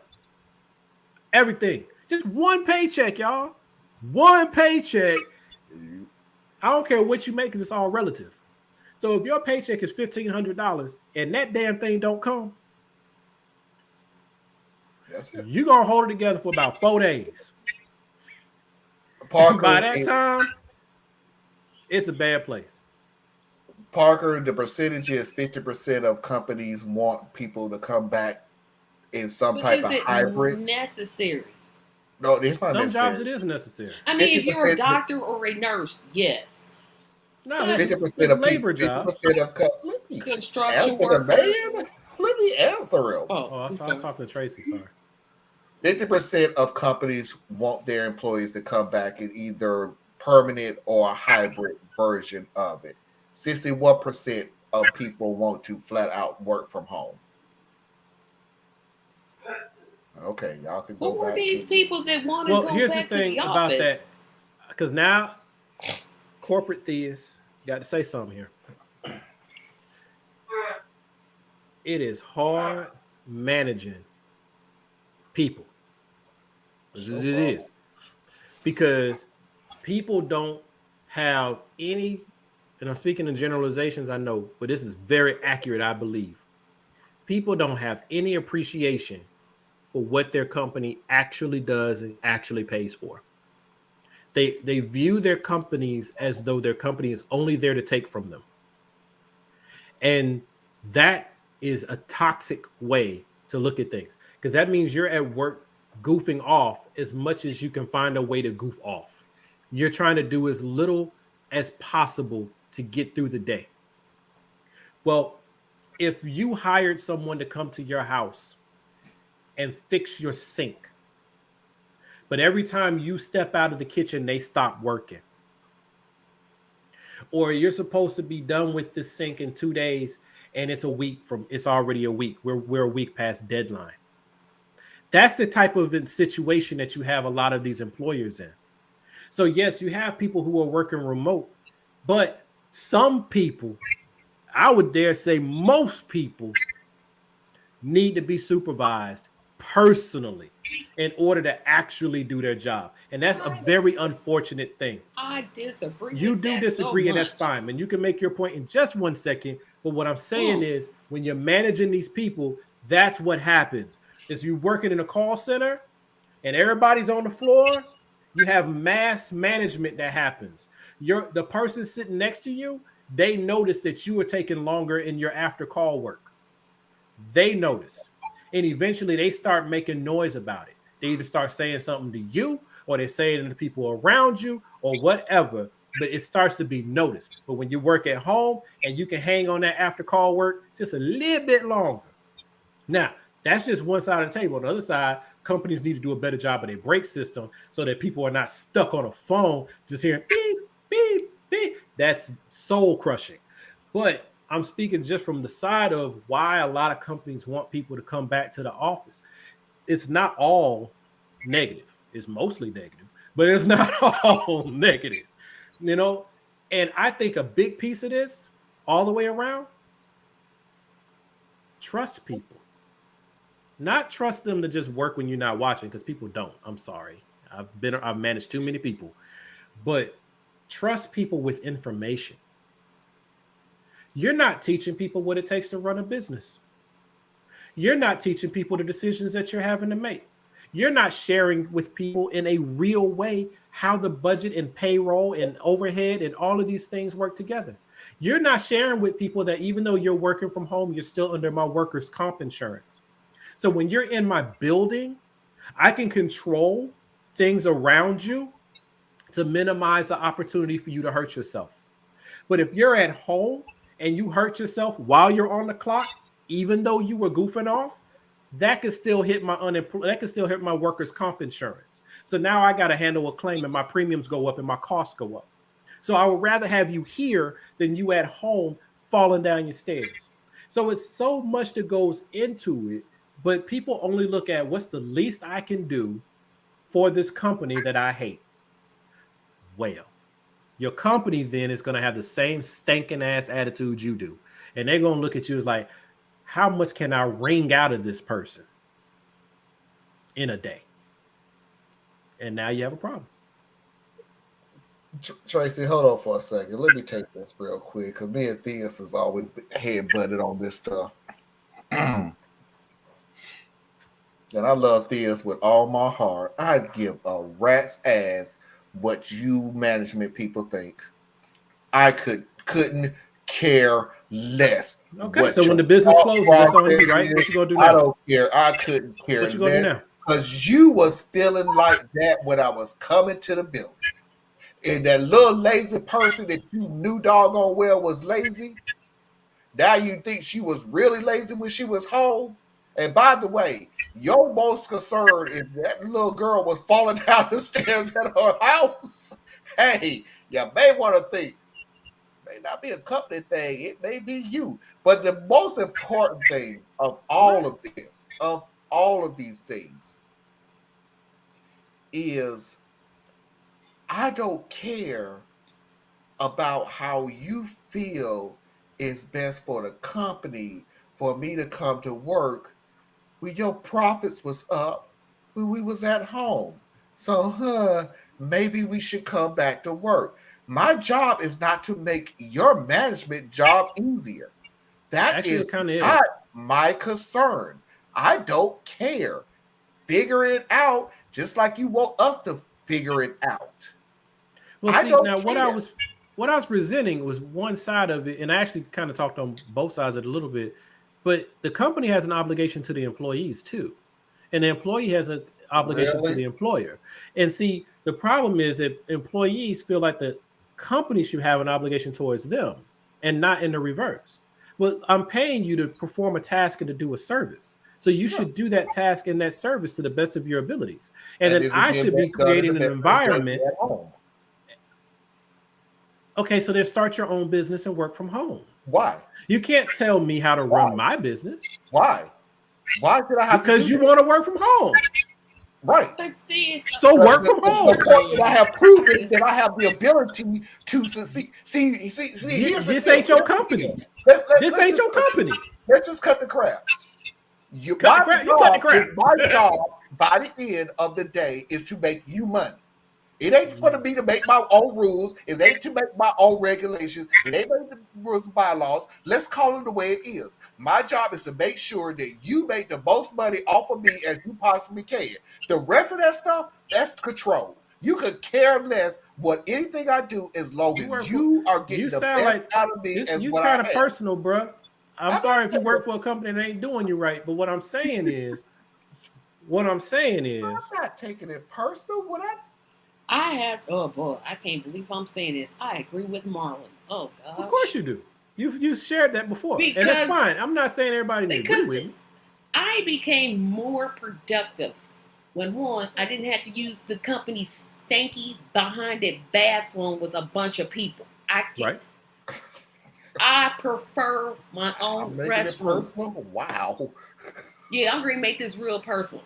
Everything. Just one paycheck, y'all. One paycheck. I don't care what you make because it's all relative. So if your paycheck is $1,500 and that damn thing don't come, you're going to hold it together for about 4 days. Parker, by that time, it's a bad place. Parker, the percentage is 50% of companies want people to come back in some type of hybrid. Necessary? No, it's not Some necessary. jobs it is necessary. I mean, if you're a doctor or a nurse, yes. No, 50% of labor people, jobs. 50% of construction workers. Let me answer him. I was talking to Tracy. Sorry. 50% of companies want their employees to come back in either permanent or a hybrid version of it. 61% of people want to flat out work from home. Okay, y'all can go back. Who are these people that want to go here's back the thing to the about office? that, because now corporate theists got to say something here. It is hard managing people. It is, because people don't have any, and I'm speaking in generalizations, I know, but this is very accurate, I believe. People don't have any appreciation for what their company actually does and actually pays for. They view their companies as though their company is only there to take from them. And that is a toxic way to look at things, because that means you're at work goofing off as much as you can find a way to goof off. You're trying to do as little as possible to get through the day. Well, if you hired someone to come to your house and fix your sink, but every time you step out of the kitchen, they stop working, or you're supposed to be done with this sink in 2 days and it's already a week. We're a week past deadline. That's the type of situation that you have a lot of these employers in. So yes, you have people who are working remote, but some people, I would dare say most people, need to be supervised personally in order to actually do their job. And that's a very unfortunate thing. I disagree. You do disagree, and that's fine. And you can make your point in just 1 second. But what I'm saying is, when you're managing these people, that's what happens. Is you working in a call center and everybody's on the floor, you have mass management that happens. The person sitting next to you, they notice that you are taking longer in your after call work. They notice. And eventually they start making noise about it. They either start saying something to you, or they're saying to the people around you, or whatever, but it starts to be noticed. But when you work at home and you can hang on that after call work just a little bit longer. Now, That's just one side of the table. On the other side, companies need to do a better job of their brake system so that people are not stuck on a phone just hearing beep, beep, beep. That's soul crushing. But I'm speaking just from the side of why a lot of companies want people to come back to the office. It's not all negative. It's mostly negative, but it's not all negative, you know? And I think a big piece of this all the way around, trust people. Not trust them to just work when you're not watching, because people don't. I'm sorry. I've managed too many people. But trust people with information. You're not teaching people what it takes to run a business. You're not teaching people the decisions that you're having to make. You're not sharing with people in a real way how the budget and payroll and overhead and all of these things work together. You're not sharing with people that even though you're working from home, you're still under my workers' comp insurance. So when you're in my building, I can control things around you to minimize the opportunity for you to hurt yourself. But if you're at home and you hurt yourself while you're on the clock, even though you were goofing off, that could still hit my that could still hit my workers' comp insurance. So now I got to handle a claim and my premiums go up and my costs go up. So I would rather have you here than you at home falling down your stairs. So it's so much that goes into it, but people only look at what's the least I can do for this company that I hate. Well, your company then is going to have the same stinking ass attitude you do. And they're going to look at you as like, how much can I wring out of this person in a day? And now you have a problem. Tracy, hold on for a second. Let me take this real quick, because me and Theus has always been head-butted on this stuff. And I love Theus with all my heart. I'd give a rat's ass what you management people think. I couldn't care less. Okay, so when the business closes, that's on you, right? What you gonna do now? I don't care. I couldn't care what you gonna do now? Because you was feeling like that when I was coming to the building. And that little lazy person that you knew doggone well was lazy, now you think she was really lazy when she was home? And by the way, your most concern is that little girl was falling down the stairs at her house. Hey, you may want to think, may not be a company thing, it may be you. But the most important thing of all of this, of all of these things, is I don't care about how you feel is best for the company for me to come to work when your profits was up when we was at home. So, maybe we should come back to work. My job is not to make your management job easier. That Actually, is it kinda not is. my concern. I don't care. Figure it out just like you want us to figure it out. Well, I see, don't now what care. I was presenting was one side of it, and I actually kind of talked on both sides of it a little bit. But the company has an obligation to the employees too, and the employee has an obligation to Really? the employer. And see, the problem is that employees feel like the company should have an obligation towards them, and not in the reverse. Well, I'm paying you to perform a task and to do a service. So you Yeah. should do that task and that service to the best of your abilities. And then this is I being should be done in the creating an best way environment. at home. Okay, so then start your own business and work from home. Why? You can't tell me how to run my business Why? Why should I have because to do you that? want to work from home. Right. But this, So work from home. The point that I have proven that I have the ability to succeed. See, here's the This deal. ain't your company. This ain't your company. Let's just cut the crap. You Cut the my crap. You cut the job crap. is- My job by the end of the day is to make you money. It ain't for me to make my own rules. It ain't to make my own regulations. It ain't make the rules and bylaws. Let's call it the way it is. My job is to make sure that you make the most money off of me as you possibly can. The rest of that stuff, that's control. You could care less what anything I do as long as you are getting You the sound best like out of me this. as You what kind I of have. personal, bro. I'm I'm sorry not if you work for a company that ain't doing you right, but what I'm saying is, I'm not taking it personal. I have, oh boy, I can't believe I'm saying this. I agree with Marlon. Oh gosh. of course you do. You shared that before, and that's Because- fine. I'm not saying everybody need to agree Because with me. I became more productive when one, I didn't have to use the company's stanky behind it bathroom with a bunch of people. Right. I prefer my I'm own making it restroom. personal. Wow. Yeah, I'm going to make this real personal.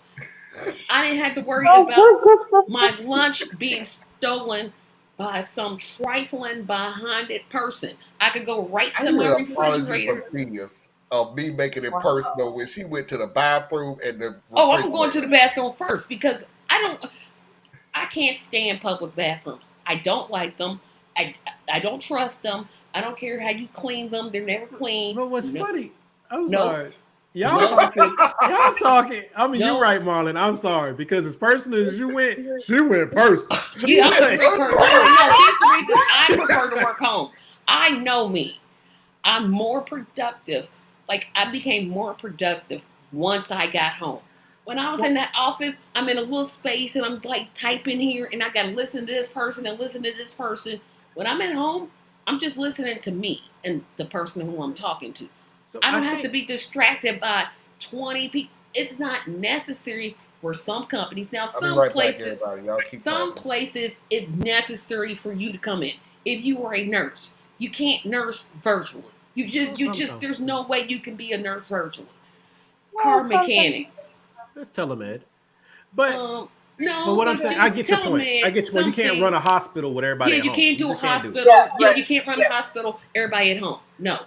I didn't have to worry about my lunch being stolen by some trifling behind it person. I could go right I to need my an apology refrigerator. from Theus of me making it personal when she went to the bathroom and the Oh, I'm going to the refrigerator. bathroom first because I can't stand public bathrooms. I don't like them. I, I don't trust them. I don't care how you clean them. They're never clean. But what's No, funny? I'm no, sorry. Y'all no, talking. Y'all talking. I mean, you're no. right, Marlon. I'm sorry because as personal as you went, she went personal. Yeah, I'm a Wait, real person. No, this is the reason I prefer to work home. I know me. I'm more productive. Like I became more productive once I got home. When I was in that office, I'm in a little space and I'm like typing here and I gotta listen to this person and listen to this person. When I'm at home, I'm just listening to me and the person who I'm talking to. So I I don't have to think be distracted by 20 people. It's not necessary for some companies. Now, I'll be right back, everybody. Y'all keep some talking. places it's necessary for you to come in. If you are a nurse, you can't nurse virtually. There's no way you can be a nurse virtually. Car mechanics. it's telemed, but but No, what I'm but saying, I just get your point. I telemed get your point. You can't run something. a hospital with everybody Yeah, at you home. can't You do a just can't do it. hospital. Yeah, right. you can't run a hospital. Everybody at home. No,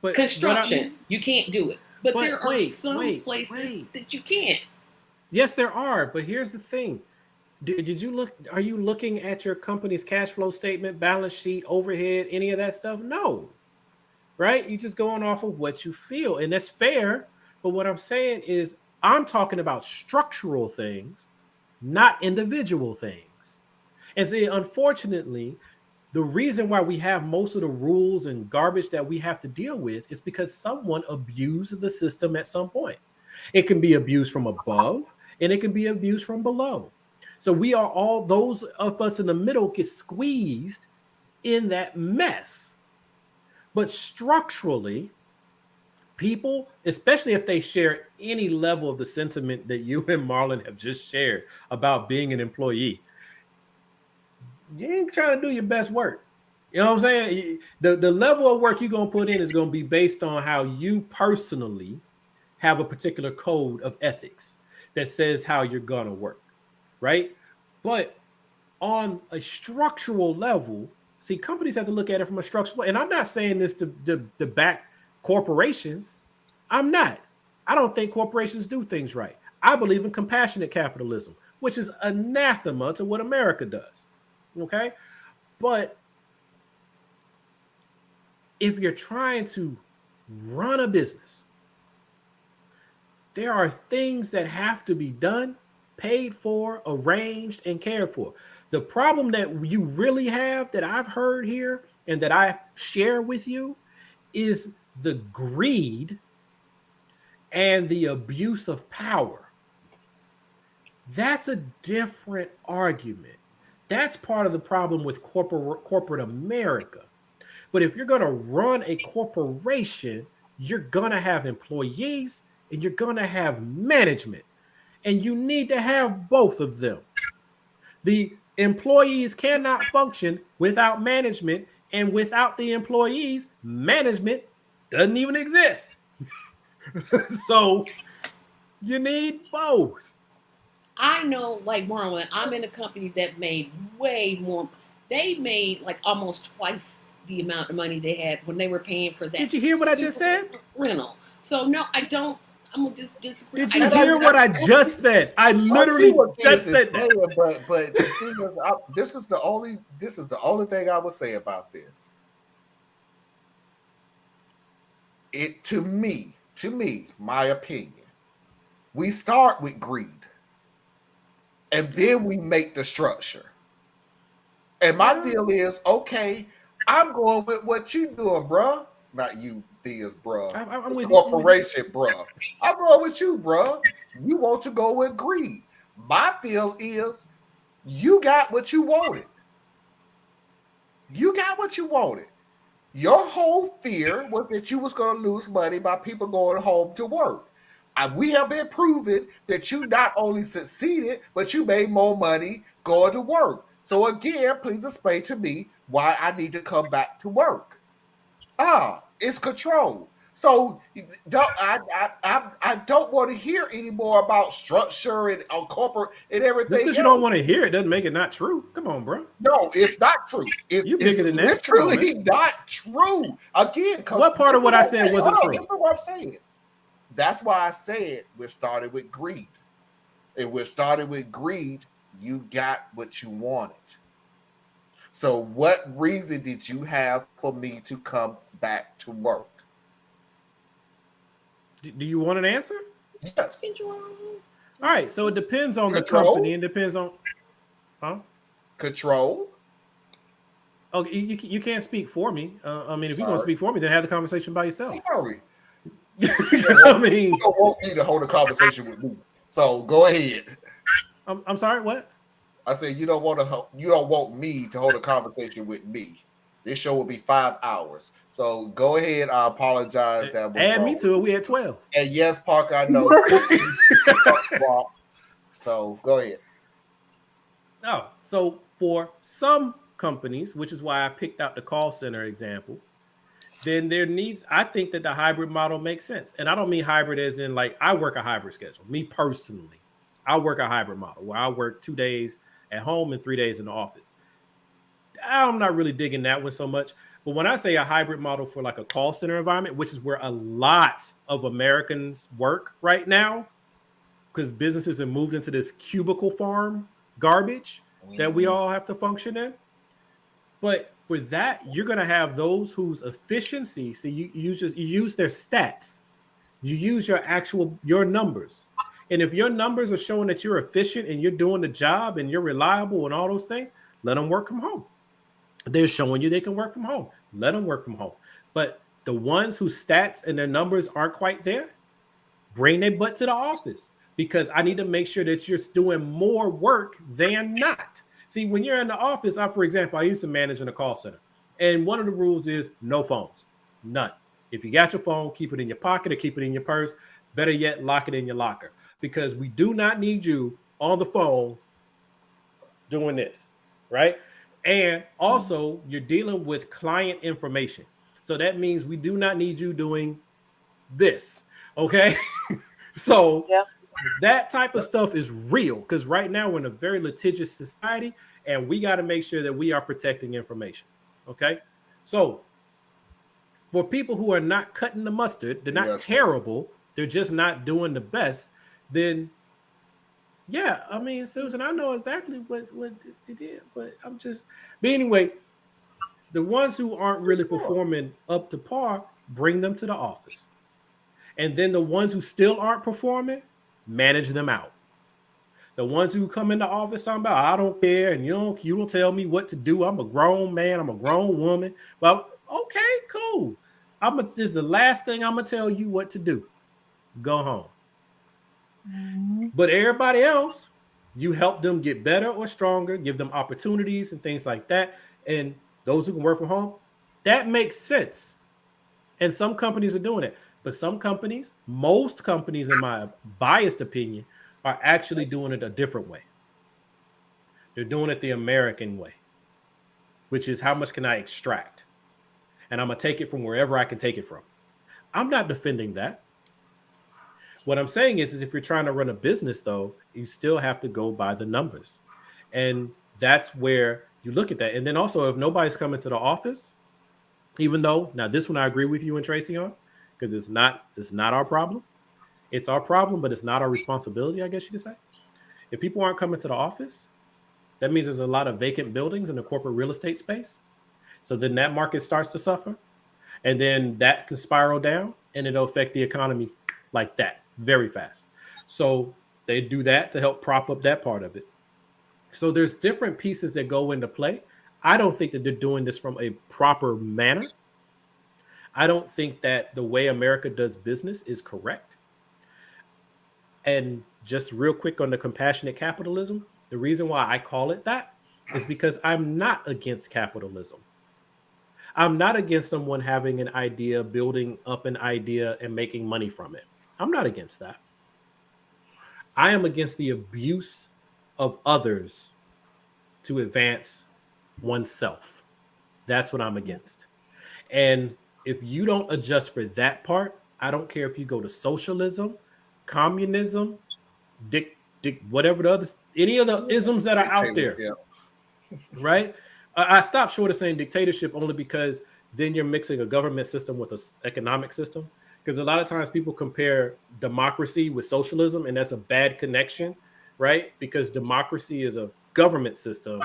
But what I construction. You can't do it. But there but are some places wait. that you can't. Yes, there are. But here's the thing. Did you look? Are you looking at your company's cash flow statement, balance sheet, overhead, any of that stuff? No, right? You just going off of what you feel, and that's fair. But what I'm saying is, I'm talking about structural things, not individual things. And see, unfortunately, the reason why we have most of the rules and garbage that we have to deal with is because someone abused the system at some point. It can be abused from above and it can be abused from below. So we are all, those of us in the middle get squeezed in that mess. But structurally, people, especially if they share any level of the sentiment that you and Marlon have just shared about being an employee, you ain't trying to do your best work. You know what I'm saying? The level of work you're going to put in is going to be based on how you personally have a particular code of ethics that says how you're going to work, right? But on a structural level, see, companies have to look at it from a structural, and I'm not saying this to back corporations. I'm not. I don't think corporations do things right. I believe in compassionate capitalism, which is anathema to what America does. Okay. But if you're trying to run a business, there are things that have to be done, paid for, arranged, and cared for. The problem that you really have that I've heard here and that I share with you is the greed and the abuse of power. That's a different argument. That's part of the problem with corporate America. But if you're going to run a corporation, you're going to have employees and you're going to have management. And you need to have both of them. The employees cannot function without management. And without the employees, management doesn't even exist. So you need both. I know, like Marlon, I'm in a company that made way more. They made like almost twice the amount of money they had when they were paying for that Did you hear what I just super said? rental. So no, I don't. I'm gonna just disagree. Did I you And hear do. what I just said? I I see literally what just Theus is said that. saying, but the thing is, this is the only thing I would say about this. It to me, my opinion, we start with greed, and then we make the structure. And my deal is, okay, I'm going with what you doing, bruh. Not you, Theus, bruh. I'm The with you. corporation, bruh. I'm going with you, bruh. You want to go with greed. My deal is, you got what you wanted. You got what you wanted. Your whole fear was that you was going to lose money by people going home to work. we have been proven that you not only succeeded, but you made more money going to work. So again, please explain to me why I need to come back to work. It's control. So I don't want to hear anymore about structure and corporate and Just everything because you don't want to hear it doesn't make it not true. Come on, bro. No, it's not true. You bigger than that. Come on, literally not true. Again, what part of what I said wasn't true? That's what I'm saying. That's why I said we started with greed. And we started with greed, you got what you wanted. So what reason did you have for me to come back to work? Do you want an answer? Yes. Control. All right, so it depends on Control? the company and depends on Control. Oh, you can't speak for me. I mean, if you're going to speak for me, then have the conversation by yourself. Sorry. I mean, you don't want me to hold a conversation with me. So go ahead. I'm sorry, what? I said you don't want me to hold a conversation with me. This show will be 5 hours. So go ahead. I apologize. That was Add wrong. me to it. We had 12. And yes, Parker, I know. So go ahead. Oh, so for some companies, which is why I picked out the call center example, then there needs, I think that the hybrid model makes sense. And I don't mean hybrid as in like I work a hybrid schedule. Me personally, I work a hybrid model where I work 2 days at home and 3 days in the office. I'm not really digging that one so much. But when I say a hybrid model for like a call center environment, which is where a lot of Americans work right now, because businesses have moved into this cubicle farm garbage that we all have to function in. But for that, you're going to have those whose efficiency, so you use their stats. You use your numbers. And if your numbers are showing that you're efficient and you're doing the job and you're reliable and all those things, let them work from home. They're showing you they can work from home. Let them work from home. But the ones whose stats and their numbers aren't quite there, bring their butt to the office, because I need to make sure that you're doing more work than not. See, when you're in the office, for example, I used to manage in a call center. And one of the rules is no phones, none. If you got your phone, keep it in your pocket or keep it in your purse. Better yet, lock it in your locker, because we do not need you on the phone doing this, right? And also, you're dealing with client information. So that means we do not need you doing this, okay? So that type of stuff is real, because right now we're in a very litigious society, and we got to make sure that we are protecting information, okay? So for people who are not cutting the mustard, they're not terrible, they're just not doing the best, then yeah, I mean, Susan, I know exactly what it is, but but anyway, the ones who aren't really performing up to par, bring them to the office. And then the ones who still aren't performing, manage them out. The ones who come in the office talking about, I don't care, and you don't tell me what to do. I'm a grown man, I'm a grown woman. Well, okay, cool. This is the last thing I'm gonna tell you what to do. Go home. But everybody else, you help them get better or stronger, give them opportunities and things like that. And those who can work from home, that makes sense. And some companies are doing it. But some companies, most companies, in my biased opinion, are actually doing it a different way. They're doing it the American way, which is how much can I extract? And I'm going to take it from wherever I can take it from. I'm not defending that. What I'm saying is if you're trying to run a business, though, you still have to go by the numbers. And that's where you look at that. And then also, if nobody's coming to the office, even though, now this one I agree with you and Tracy on, because it's not our problem. It's our problem, but it's not our responsibility, I guess you could say. If people aren't coming to the office, that means there's a lot of vacant buildings in the corporate real estate space. So then that market starts to suffer. And then that can spiral down, and it'll affect the economy like that very fast. So they do that to help prop up that part of it. So there's different pieces that go into play. I don't think that they're doing this from a proper manner. I don't think that the way America does business is correct. And just real quick on the compassionate capitalism, the reason why I call it that is because I'm not against capitalism. I'm not against someone having an idea, building up an idea and making money from it. I'm not against that. I am against the abuse of others to advance oneself. That's what I'm against. And if you don't adjust for that part, I don't care if you go to socialism, communism, whatever the other, any of the isms that are out there, Dictatorship. right? I stopped short of saying dictatorship only because then you're mixing a government system with an economic system. Because a lot of times people compare democracy with socialism, and that's a bad connection, right? Because democracy is a government system,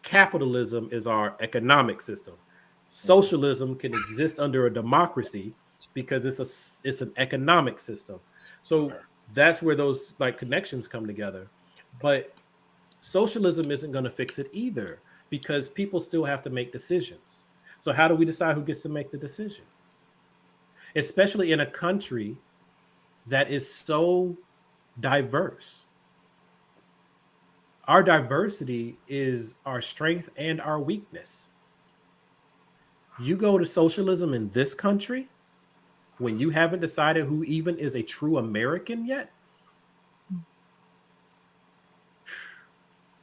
capitalism is our economic system. Socialism can exist under a democracy because it's an economic system. So that's where those like connections come together. But socialism isn't going to fix it either because people still have to make decisions. So how do we decide who gets to make the decisions? Especially in a country that is so diverse. Our diversity is our strength and our weakness. You go to socialism in this country when you haven't decided who even is a true American yet.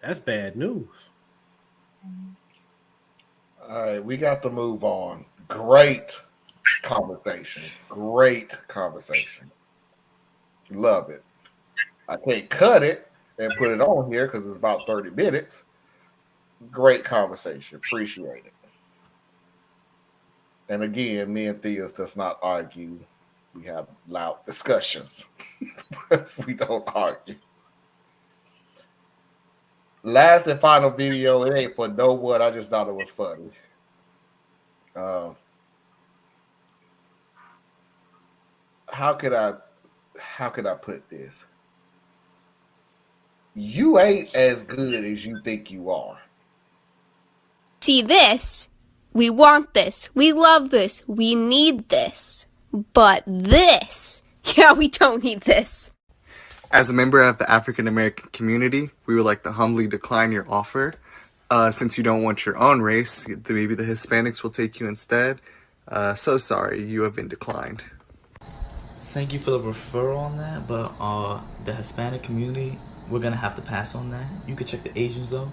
That's bad news. All right, we got to move on. Great conversation. Great conversation. Love it. I can't cut it and put it on here because it's about 30 minutes. Great conversation. Appreciate it. And again, me and Theus does not argue. We have loud discussions, but we don't argue. Last and final video. It ain't for no one. I just thought it was funny. How could I put this? You ain't as good as you think you are. See this? We want this. We love this. We need this. But this, yeah, we don't need this. As a member of the African American community, we would like to humbly decline your offer. Since you don't want your own race, maybe the Hispanics will take you instead. So sorry, you have been declined. Thank you for the referral on that, but the Hispanic community, we're gonna have to pass on that. You could check the Asians though.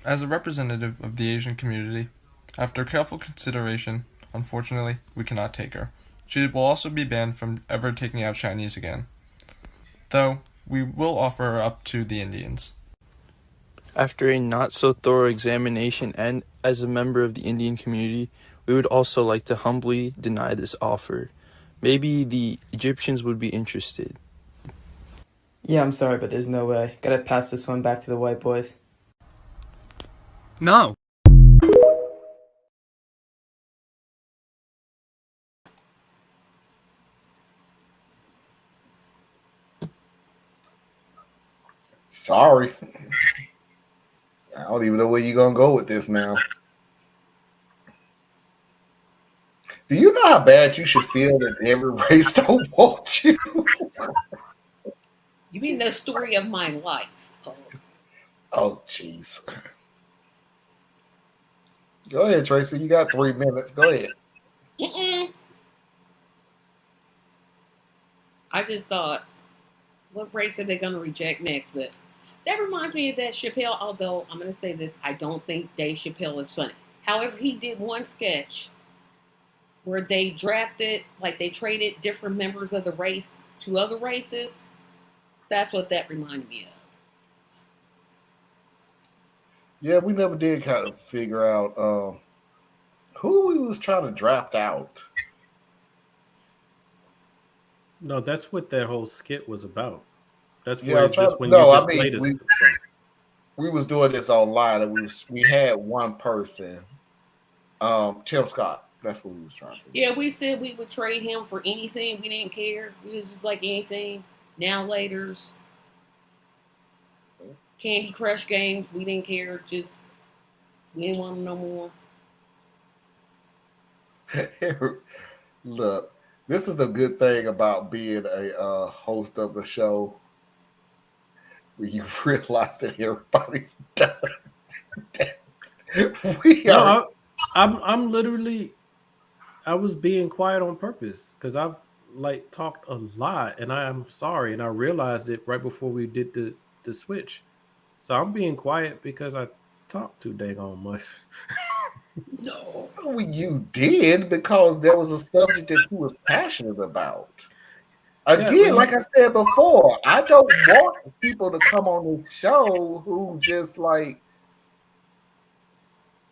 As a representative of the Asian community, after careful consideration, unfortunately, we cannot take her. She will also be banned from ever taking out Chinese again. Though, we will offer her up to the Indians. After a not-so-thorough examination and as a member of the Indian community, we would also like to humbly deny this offer. Maybe the Egyptians would be interested. Yeah, I'm sorry, but there's no way. Gotta pass this one back to the white boys. No. Sorry. I don't even know where you're going to go with this now. Do you know how bad you should feel that every race don't want you? You mean the story of my life? Oh, jeez. Go ahead, Tracy. You got 3 minutes. Go ahead. I just thought, what race are they going to reject next? But that reminds me of that Chappelle, although I'm going to say this, I don't think Dave Chappelle is funny. However, he did one sketch where they drafted, like they traded different members of the race to other races. That's what that reminded me of. Yeah, we never did kind of figure out who we was trying to draft out. No, that's what that whole skit was about. That's Yeah, where when no, you I just mean played this. we was doing this online, and we had one person, Tim Scott. That's what we was trying to do. Yeah, we said we would trade him for anything. We didn't care. We was just like anything. Now laters, Candy Crush games. We didn't care. Just we didn't want them no more. Look, this is the good thing about being a host of the show. Where you realize that everybody's done. I'm literally. I was being quiet on purpose because I've like talked a lot, and I am sorry, and I realized it right before we did the switch. So I'm being quiet because I talked too dang on much. No. Well, you did because there was a subject that you was passionate about. Yeah, well, Again, like I said before, I don't want people to come on this show who just like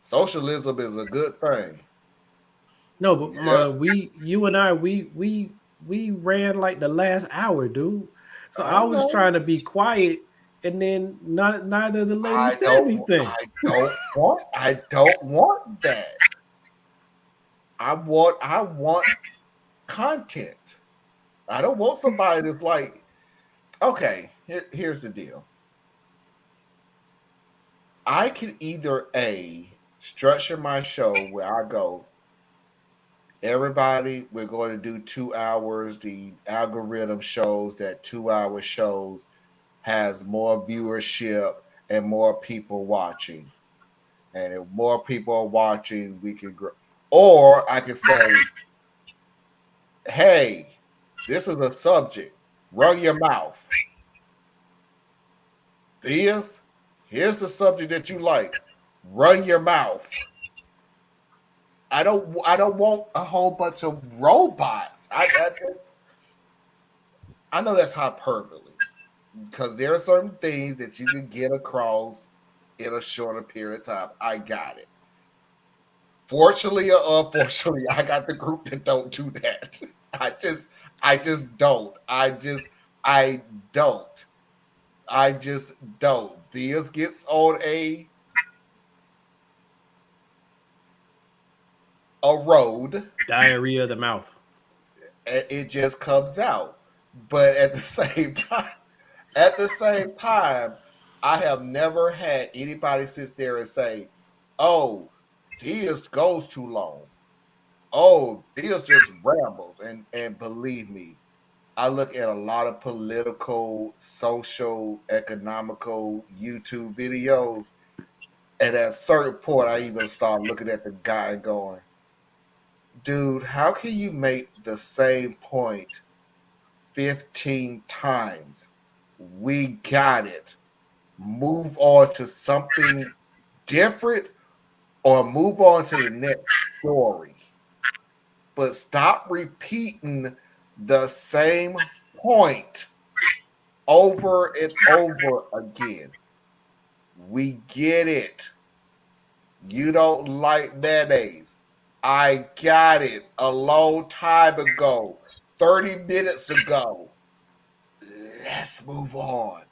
socialism is a good thing. no, but Yeah, you and I, we ran like the last hour, dude. So I I was know. trying to be quiet, and then neither of the ladies I said don't. anything. I don't want. I don't want that. I want content. I don't want somebody that's like, okay, here's the deal. I can either A, structure my show where I go, everybody, we're going to do 2 hours. The algorithm shows that 2 hour shows has more viewership and more people watching. And if more people are watching, we can grow. Or I could say, hey, this is a subject. Run your mouth. Here's the subject that you like. Run your mouth. I don't want a whole bunch of robots. I know that's hyperbole because there are certain things that you can get across in a shorter period of time. I got it. Fortunately or unfortunately, I got the group that don't do that. I just don't. I don't. I just don't. This gets on a road Diarrhea of the mouth. and it just comes out. But at the same time, I have never had anybody sit there and say, "Oh, this goes too long. Oh, this just rambles." And believe me, I look at a lot of political, social, economical YouTube videos, and at a certain point, I even start looking at the guy and going, "Dude, how can you make the same point 15 times? We got it. Move on to something different or move on to the next story. But stop repeating the same point over and over again. We get it. You don't like mayonnaise. I got it a long time ago, 30 minutes ago. Let's move on.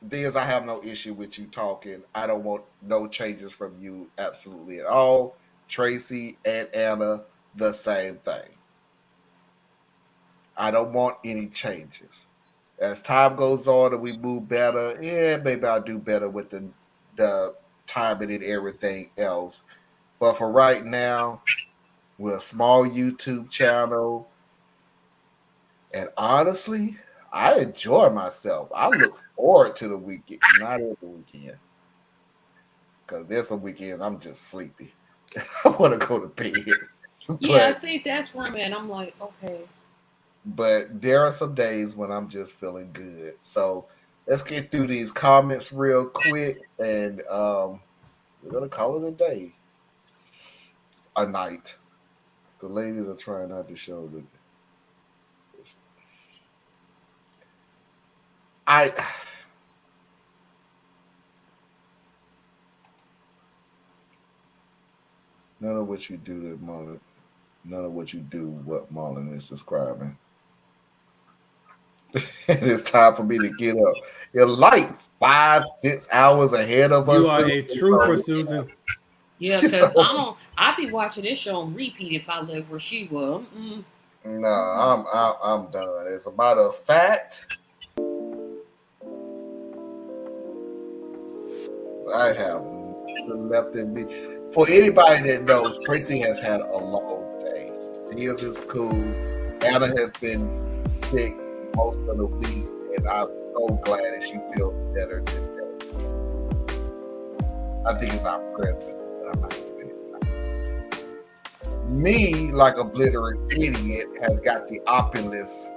Things I have no issue with you talking. I don't want no changes from you absolutely at all. Tracy and Anna, the same thing. I don't want any changes. As time goes on and we move better, yeah, maybe I'll do better with the timing and everything else. But for right now, we're a small YouTube channel. And honestly, I enjoy myself. I look forward to the weekend, not every weekend. Because there's some weekends I'm just sleepy. I want to go to bed. Yeah, I But think that's where I'm at. I'm like, okay. there are some days when I'm just feeling good. So let's get through these comments real quick, and we're gonna call it a day, a night. The ladies are trying not to show the. I none of what you do to Marlon. None of what you do what Marlon is describing. And it's time for me to get up. You're like 5, 6 hours ahead of You us. are a trooper, So, Susan. Yeah, cause I be watching this show on repeat if I live where she was. no, I'm done. As a matter of fact, I have nothing left in me. For anybody that knows, Tracy has had a long day. Diaz is cool. Anna has been sick most of the week, and I'm so glad that she feels better today. I think it's our presence, but I'm not saying it. Me, like a glittering idiot, has got the Oculus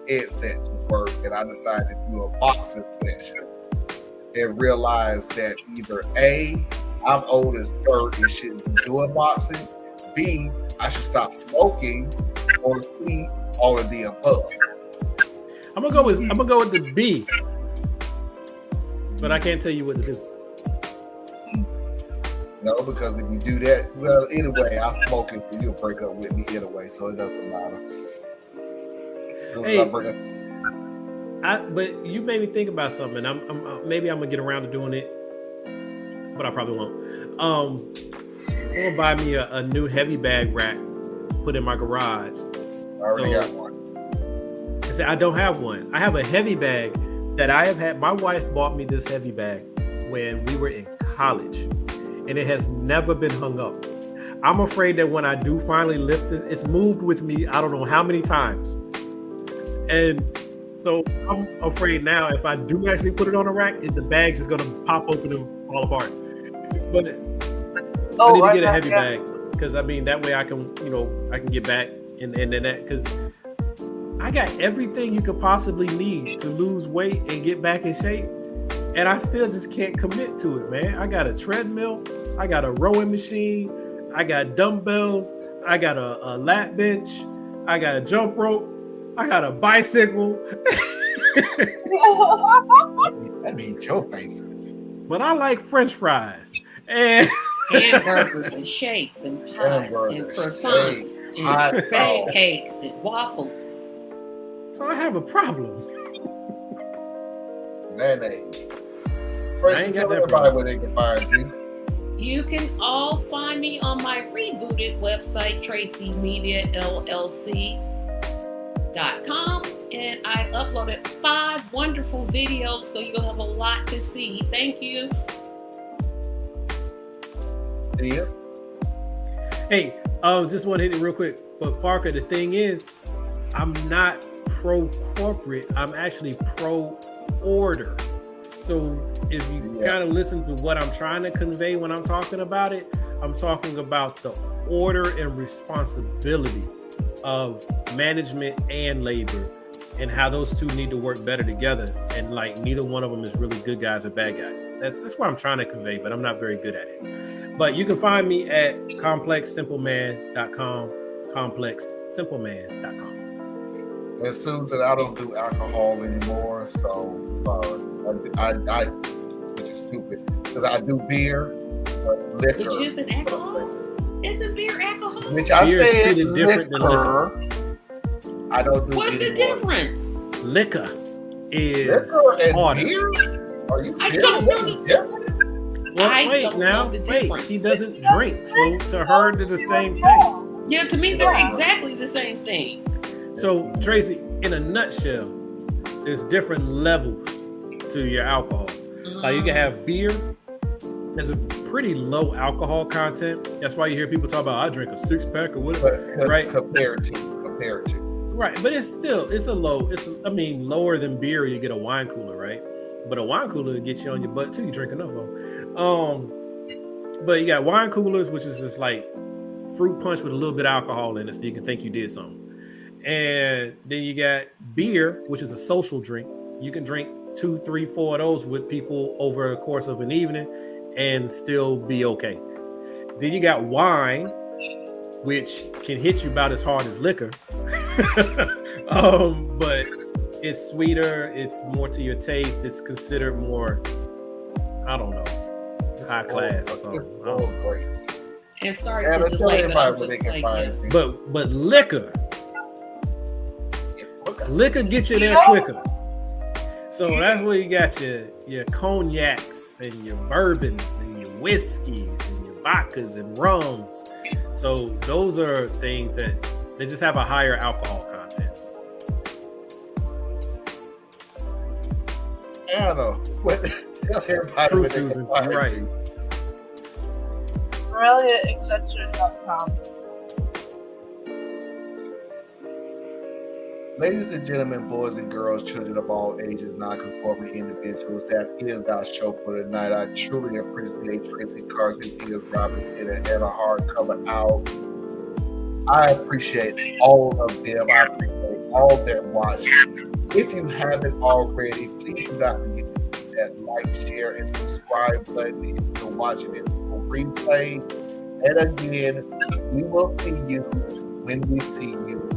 headset to work, and I decided to do a boxing session and realized that either A, I'm old as dirt and shouldn't be doing boxing, B, I should stop smoking, or C, all of the above. I'm gonna go with the B, but I can't tell you what to do. No, because if you do that, well, anyway, I smoke it, so you'll break up with me anyway, so it doesn't matter. As soon as I bring us. But you made me think about something. Maybe I'm gonna get around to doing it, but I probably won't. I'm gonna buy me a new heavy bag rack, put in my garage. I already got one. I said I don't have one. I have a heavy bag that I have had. My wife bought me this heavy bag when we were in college, and it has never been hung up. I'm afraid that when I do finally lift this, it's moved with me I don't know how many times. And so I'm afraid now if I do actually put it on a rack, the bags is going to pop open and fall apart. But I need to get a heavy bag because I mean that way I can, I can get back and that because I got everything you could possibly need to lose weight and get back in shape. And I still just can't commit to it, man. I got a treadmill, I got a rowing machine, I got dumbbells, I got a lat bench, I got a jump rope, I got a bicycle. That means your face. But I like French fries and hamburgers and shakes and pies and croissants and pancakes and waffles. So I have a problem. Mayonnaise. Tracy, tell everybody where they can find you. You can all find me on my rebooted website, TracyMediaLLC.com, and I uploaded 5 wonderful videos, so you'll have a lot to see. Thank you. Yes. Hey, just want to hit it real quick. But Parker, the thing is, I'm not pro-corporate. I'm actually pro-order. So if you kind of listen to what I'm trying to convey when I'm talking about it, I'm talking about the order and responsibility of management and labor and how those two need to work better together. And like neither one of them is really good guys or bad guys. That's what I'm trying to convey, but I'm not very good at it. But you can find me at complexsimpleman.com, complexsimpleman.com. And Susan, I don't do alcohol anymore, so I which is stupid because I do beer, but liquor. Which isn't alcohol? Isn't beer alcohol? Which I said liquor. I don't do. What's the difference? Liquor is and beer. Are you serious? I don't know the difference. Well, wait now. Wait, she doesn't drink, so to her they're the same thing. Yeah, to me they're exactly the same thing. So Tracy, in a nutshell, there's different levels to your alcohol. Like you can have beer. There's a pretty low alcohol content. That's why you hear people talk about I drink a 6-pack or whatever, right? Compared to. Right, but it's lower than beer. You get a wine cooler, right? But a wine cooler will get you on your butt too. You drink enough of them. But you got wine coolers, which is just like fruit punch with a little bit of alcohol in it, so you can think you did something. And then you got beer, which is a social drink. You can drink 2, 3, 4 of those with people over the course of an evening and still be okay. Then you got wine, which can hit you about as hard as liquor. But it's sweeter, it's more to your taste, it's considered more, I don't know, high class or something. And sorry for the delay, but I'm just like, but liquor gets you there quicker. So that's where you got your cognacs and your bourbons and your whiskeys and your vodkas and rums. So those are things that they just have a higher alcohol content. I don't know. Tell everybody what they can find right. you. BrilliantAccessories.com. Ladies and gentlemen, boys and girls, children of all ages, non-conforming individuals, that is our show for tonight. I truly appreciate Tracy Carson, Robinson, and a hardcover out. I appreciate all of them. I appreciate all that watch. If you haven't already, please do not forget to hit that like, share, and subscribe button if you're watching this on replay. And again, we will see you when we see you.